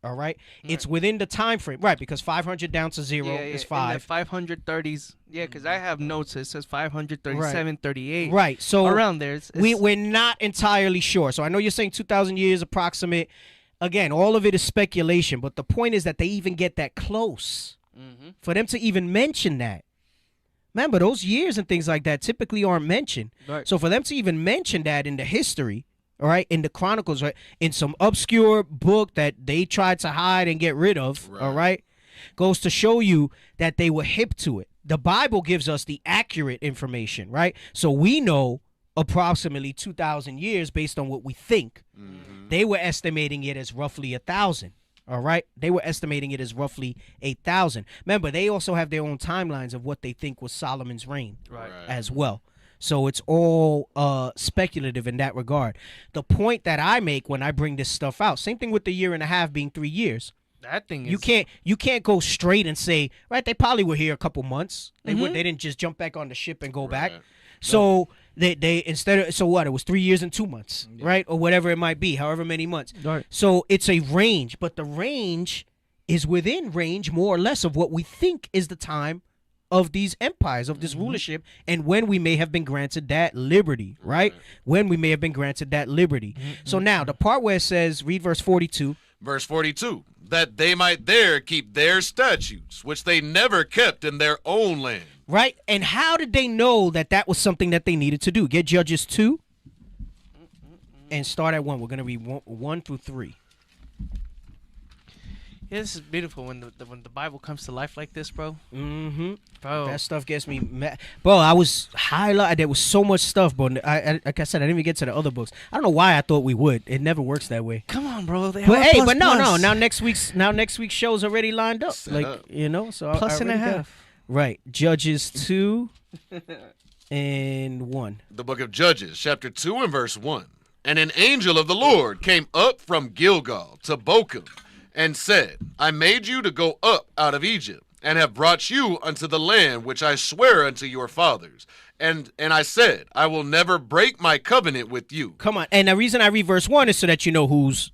All right? It's within the time frame. Right, because 500 down to 0 is 5. In the 530s. Yeah, because I have notes. It says 537, 38. Right. So around there. We're not entirely sure. So I know you're saying 2,000 years approximate. Again, all of it is speculation. But the point is that they even get that close. For them to even mention that. Remember, those years and things like that typically aren't mentioned. Right. So for them to even mention that in the history, all right, in the Chronicles, right, in some obscure book that they tried to hide and get rid of, all right, goes to show you that they were hip to it. The Bible gives us the accurate information, right? So we know approximately 2,000 years based on what we think. They were estimating it as roughly 1,000. All right, they were estimating it as roughly 8,000. Remember, they also have their own timelines of what they think was Solomon's reign, as well. So it's all speculative in that regard. The point that I make when I bring this stuff out, same thing with the year and a half being 3 years. That thing is... You can't go straight and say, right, they probably were here a couple months. They didn't just jump back on the ship and go back. So they instead of, so what, it was 3 years and 2 months, right? Or whatever it might be, however many months. Right. So it's a range, but the range is within range more or less of what we think is the time of these empires, of this rulership, and when we may have been granted that liberty, right? When we may have been granted that liberty. So now, the part where it says, read verse 42. Verse 42, that they might there keep their statutes, which they never kept in their own land. Right? And how did they know that that was something that they needed to do? Get Judges 2 and start at 1. We're going to read 1 through 3. Yeah, this is beautiful when the Bible comes to life like this, bro. Bro, that stuff gets me mad. Bro, I was highlighted. There was so much stuff, bro. Like I said, I didn't even get to the other books. I don't know why I thought we would. It never works that way. Come on, bro. But hey, but no. Now next week's show's already lined up. Set up. You know, so plus and a half. Right, Judges 2 and 1. The book of Judges, chapter 2 and verse 1. And an angel of the Lord came up from Gilgal to Bochum, and said, I made you to go up out of Egypt, and have brought you unto the land which I swear unto your fathers. And I said, I will never break my covenant with you. Come on. And the reason I read verse 1 is so that you know who's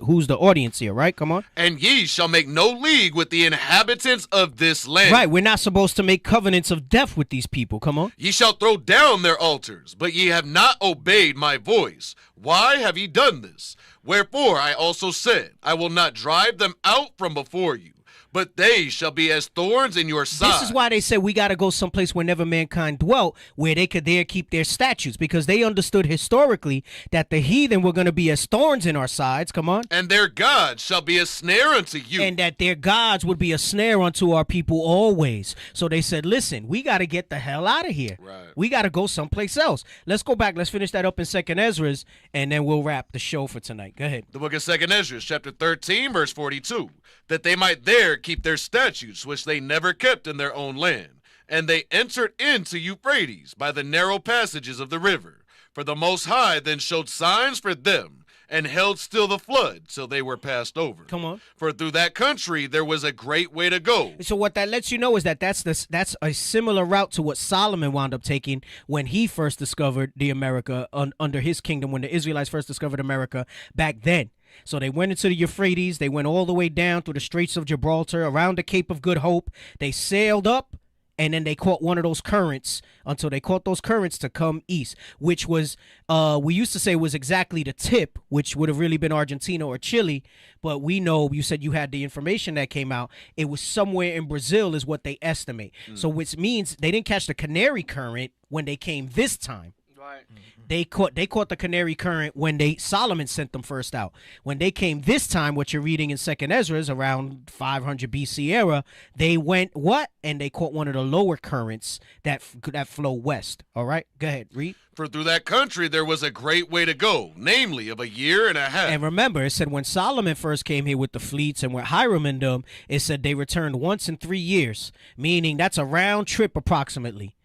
who's the audience here, right? Come on. And ye shall make no league with the inhabitants of this land. Right, we're not supposed to make covenants of death with these people. Come on. Ye shall throw down their altars, but ye have not obeyed my voice. Why have ye done this? Wherefore I also said, I will not drive them out from before you, but they shall be as thorns in your side. This is why they said we got to go someplace where never mankind dwelt, where they could there keep their statutes, because they understood historically that the heathen were going to be as thorns in our sides. Come on. And their gods shall be a snare unto you. And that their gods would be a snare unto our people always. So they said, listen, we got to get the hell out of here. Right. We got to go someplace else. Let's go back. Let's finish that up in 2nd Ezra's, and then we'll wrap the show for tonight. Go ahead. The book of 2nd Ezra, chapter 13, verse 42. That they might there keep their statutes, which they never kept in their own land. And they entered into Euphrates by the narrow passages of the river. For the Most High then showed signs for them, and held still the flood till they were passed over. Come on. For through that country there was a great way to go. So what that lets you know is that that's a similar route to what Solomon wound up taking when he first discovered the America under his kingdom, when the Israelites first discovered America back then. So they went into the Euphrates. They went all the way down through the Straits of Gibraltar, around the Cape of Good Hope. They sailed up, and then they caught one of those currents until they caught those currents to come east, which was, we used to say was exactly the tip, which would have really been Argentina or Chile. But we know, you said you had the information that came out. It was somewhere in Brazil is what they estimate. So which means they didn't catch the Canary Current when they came this time. Right. They caught the Canary Current when Solomon sent them first out. When they came this time, what you're reading in 2nd Ezra's around 500 BC era, they went what? And they caught one of the lower currents that flow west. All right, go ahead, read. For through that country there was a great way to go, namely of a year and a half. And remember, it said when Solomon first came here with the fleets and with Hiram and them, it said they returned once in 3 years, meaning that's a round trip approximately.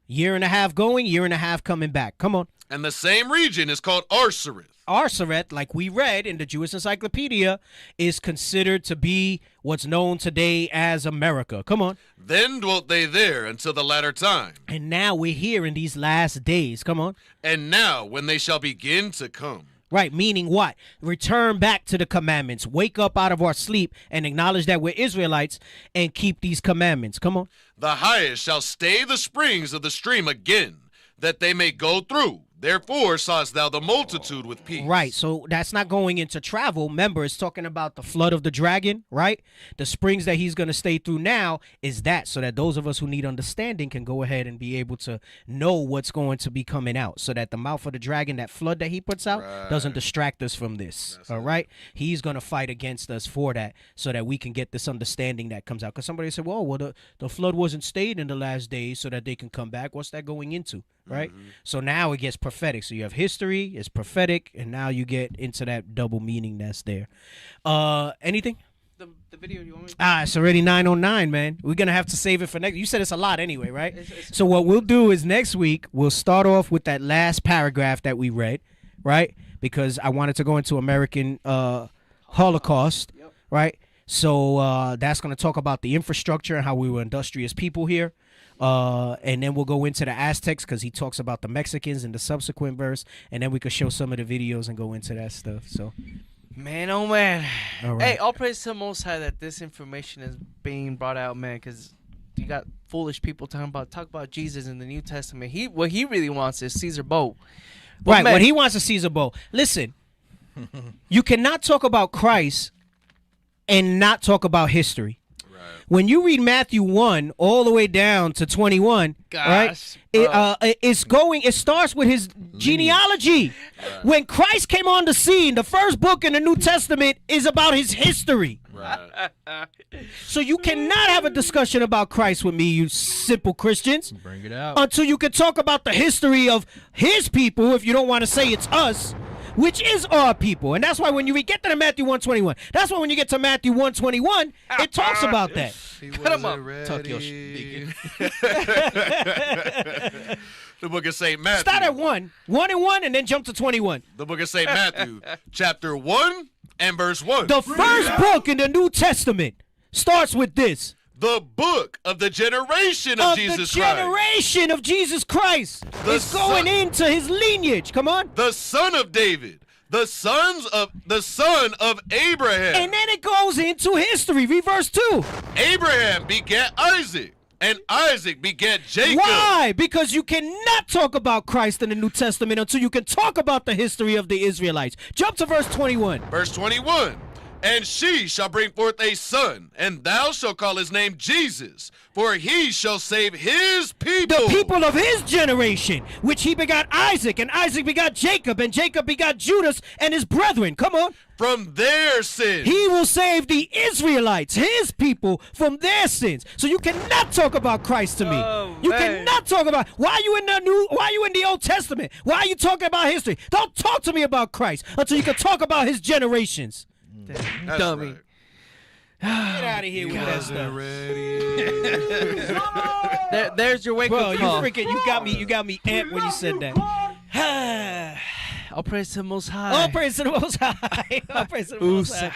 Year and a half going, year and a half coming back. Come on. And the same region is called Arsareth. Arsareth, like we read in the Jewish Encyclopedia, is considered to be what's known today as America. Come on. Then dwelt they there until the latter time. And now we're here in these last days. Come on. And now when they shall begin to come. Right, meaning what? Return back to the commandments. Wake up out of our sleep and acknowledge that we're Israelites and keep these commandments. Come on. The highest shall stay the springs of the stream again, that they may go through. Therefore sawest thou the multitude with peace. Right, so that's not going into travel. Remember, it's talking about the flood of the dragon, right? The springs that he's going to stay through now is that, so that those of us who need understanding can go ahead and be able to know what's going to be coming out, so that the mouth of the dragon, that flood that he puts out, doesn't distract us from this, all right? He's going to fight against us for that, so that we can get this understanding that comes out. Because somebody said, well, the flood wasn't stayed in the last days so that they can come back. What's that going into? Right? So now it gets prophetic. So you have history, it's prophetic, and now you get into that double meaning that's there. Anything? The video you want me to it's already 9:09, man. We're going to have to save it for next. You said it's a lot anyway, right? So what we'll do is next week, we'll start off with that last paragraph that we read, right? Because I wanted to go into American Holocaust, right? So that's going to talk about the infrastructure and how we were industrious people here. And then we'll go into the Aztecs because he talks about the Mexicans in the subsequent verse, and then we could show some of the videos and go into that stuff. So, man, oh man. All right. Hey, all praise to the Most High that this information is being brought out, man, because you got foolish people talk about Jesus in the New Testament. What he really wants is Caesar bow. But right, man, what he wants is Caesar bow. Listen, you cannot talk about Christ and not talk about history. When you read Matthew 1 all the way down to 21, right? It starts with his genealogy. Right. When Christ came on the scene, the first book in the New Testament is about his history. Right. So you cannot have a discussion about Christ with me, you simple Christians. Bring it out. Until you can talk about the history of his people, if you don't want to say it's us, which is our people. And that's why when you get to Matthew 1:21, that's why when you get to Matthew 1:21, it talks about that. Cut him up. Tuck your deacon. The book of St. Matthew. Start at 1 and 1, and then jump to 21. The book of St. Matthew, chapter 1 and verse 1. The first book in the New Testament starts with this. The book of the generation of Jesus Christ. The generation of Jesus Christ. It's going into his lineage. Come on. The son of David, the son of Abraham. And then it goes into history. Read verse 2. Abraham begat Isaac, and Isaac begat Jacob. Why? Because you cannot talk about Christ in the New Testament until you can talk about the history of the Israelites. Jump to verse 21. Verse 21. And she shall bring forth a son, and thou shalt call his name Jesus, for he shall save his people. The people of his generation, which he begot Isaac, and Isaac begot Jacob, and Jacob begot Judas and his brethren. Come on. From their sins. He will save the Israelites, his people, from their sins. So you cannot talk about Christ to me. You cannot talk about. Why are you in the Old Testament? Why are you talking about history? Don't talk to me about Christ until you can talk about his generations. That's dummy. right. Get out of here with that stuff. There's your wake up call. You got me amped when you said that. All praise to the Most High. All praise to the Most High. All praise to the Most High.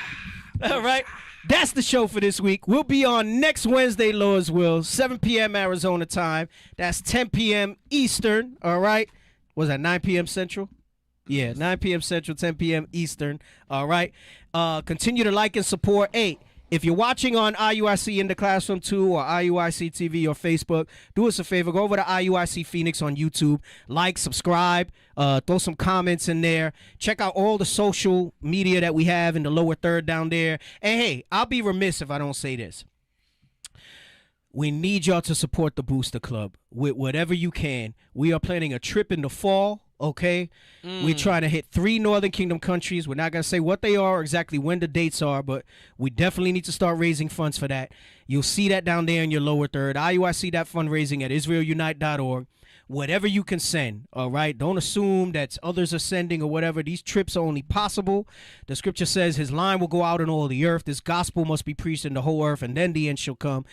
All right. That's the show for this week. We'll be on next Wednesday, Lord's will, 7 p.m. Arizona time. That's 10 p.m. Eastern. All right. Was that 9 p.m. Central? Yeah, 9 p.m. Central, 10 p.m. Eastern. All right. Continue to like and support. Hey, if you're watching on IUIC in the Classroom 2 or IUIC TV or Facebook, do us a favor. Go over to IUIC Phoenix on YouTube. Like, subscribe, throw some comments in there. Check out all the social media that we have in the lower third down there. And, hey, I'll be remiss if I don't say this. We need y'all to support the Booster Club with whatever you can. We are planning a trip in the fall. Okay, we're trying to hit 3 Northern Kingdom countries. We're not going to say what they are or exactly when the dates are, but we definitely need to start raising funds for that. You'll see that down there in your lower third. IUIC that fundraising at IsraelUnite.org. Whatever you can send, all right? Don't assume that others are sending or whatever. These trips are only possible. The scripture says his line will go out in all the earth. This gospel must be preached in the whole earth, and then the end shall come.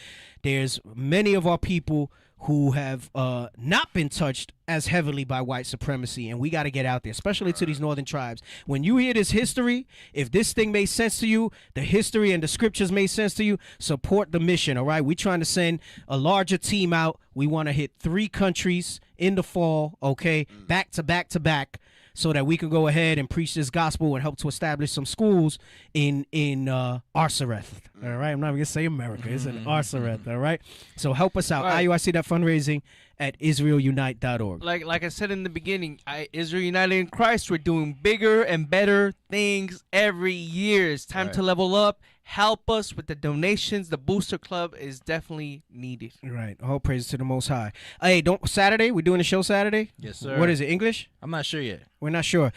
There's many of our people who have not been touched as heavily by white supremacy, and we got to get out there, especially to these northern tribes. When you hear this history, if this thing made sense to you, the history and the scriptures made sense to you, support the mission, all right? We're trying to send a larger team out. We want to hit 3 countries in the fall, okay, back to back to back, so that we can go ahead and preach this gospel and help to establish some schools in Arsareth. All right, I'm not even gonna say America. It's in Arsareth. All right, so help us out. Right. IUIC that fundraising at IsraelUnite.org. Like I said in the beginning, Israel United in Christ, we're doing bigger and better things every year. It's time to level up. Help us with the donations. The Booster Club is definitely needed. Right. All praises to the Most High. Hey, Saturday, we're doing a show Saturday? Yes, sir. What is it, English? I'm not sure yet. We're not sure.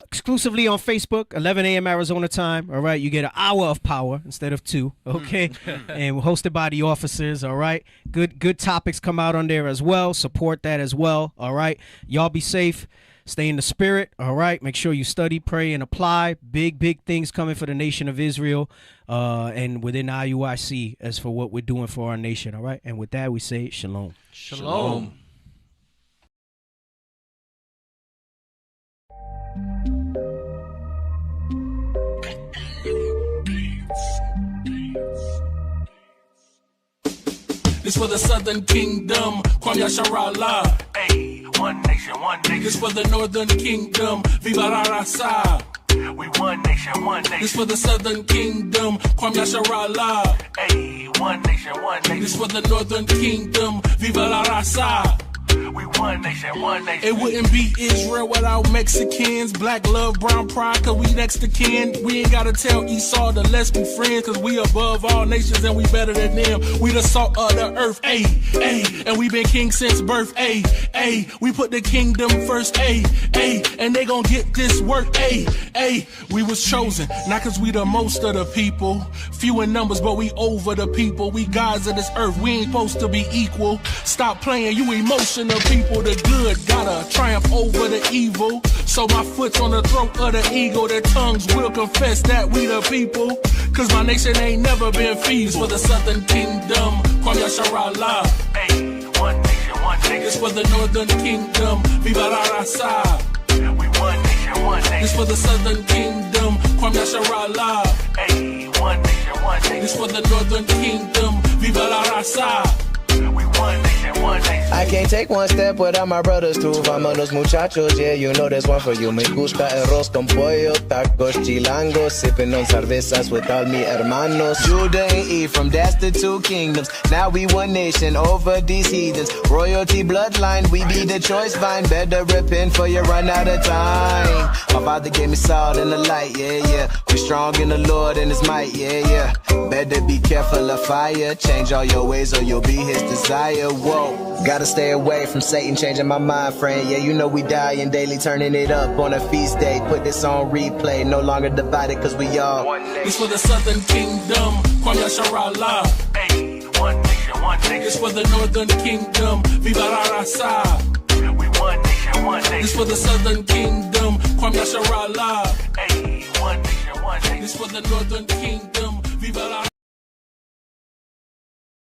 Exclusively on Facebook, 11 a.m. Arizona time. All right, you get an hour of power instead of 2. Okay, and we're hosted by the officers. All right, good topics come out on there as well. Support that as well. All right, y'all be safe. Stay in the spirit. All right, make sure you study, pray, and apply. Big things coming for the nation of Israel, and within IUIC as for what we're doing for our nation. All right, and with that we say shalom. Shalom. This for the Southern Kingdom, Kwam Yasharallah. Hey, one nation, one nation. This for the Northern Kingdom, Viva la Raza. We one nation, one nation. This for the Southern Kingdom, Kwam Yasharallah. Hey, one nation, one nation. This for the Northern Kingdom, Viva la Raza. We one nation, one nation. It wouldn't be Israel without Mexicans. Black love, brown pride, cause we next to kin. We ain't gotta tell Esau to let's be friends, cause we above all nations and we better than them. We the salt of the earth, ayy, ayy. And we been king since birth, ayy, ayy. We put the kingdom first, ayy, ayy. And they gon' get this work, ayy, ayy. We was chosen, not cause we the most of the people. Few in numbers, but we over the people. We gods of this earth, we ain't supposed to be equal. Stop playing, you emotional people. The good gotta triumph over the evil. So my foot's on the throat of the eagle. Their tongues will confess that we the people. Cause my nation ain't never been feeble. This for the Southern Kingdom, Kwam Yasharallah. Hey, one nation, one nation. This for the Northern Kingdom, Viva la Raza. We one nation, one nation. This for the Southern Kingdom, Kwam Yasharallah. Hey, one nation, one nation. This for the Northern Kingdom, Viva la Raza. We one nation, one nation. can't take one step without my brothers too. Vámonos muchachos, yeah, you know there's one for you. Me gusta arroz con pollo, tacos chilangos, sipping on cervezas with all mi hermanos. Judah and Ephraim, that's the two kingdoms. Now we one nation over these heathens. Royalty bloodline, we be the choice vine. Better repent for you run out of time. My father gave me salt and the light, yeah, yeah. We strong in the Lord and his might, yeah, yeah. Better be careful of fire. Change all your ways or you'll be his desire. Whoa, gotta stay away from Satan, changing my mind frame. Yeah, you know we dying daily, turning it up on a feast day. Put this on replay, no longer divided cause we all one nation. It's for the southern kingdom, Kwame Sharala. Hey, one nation, one nation. It's for the northern kingdom, Viva la Raza. We one nation, one nation. It's for the southern kingdom, Kwame Sharala. Hey, one nation, one nation. It's for the northern kingdom, Viva la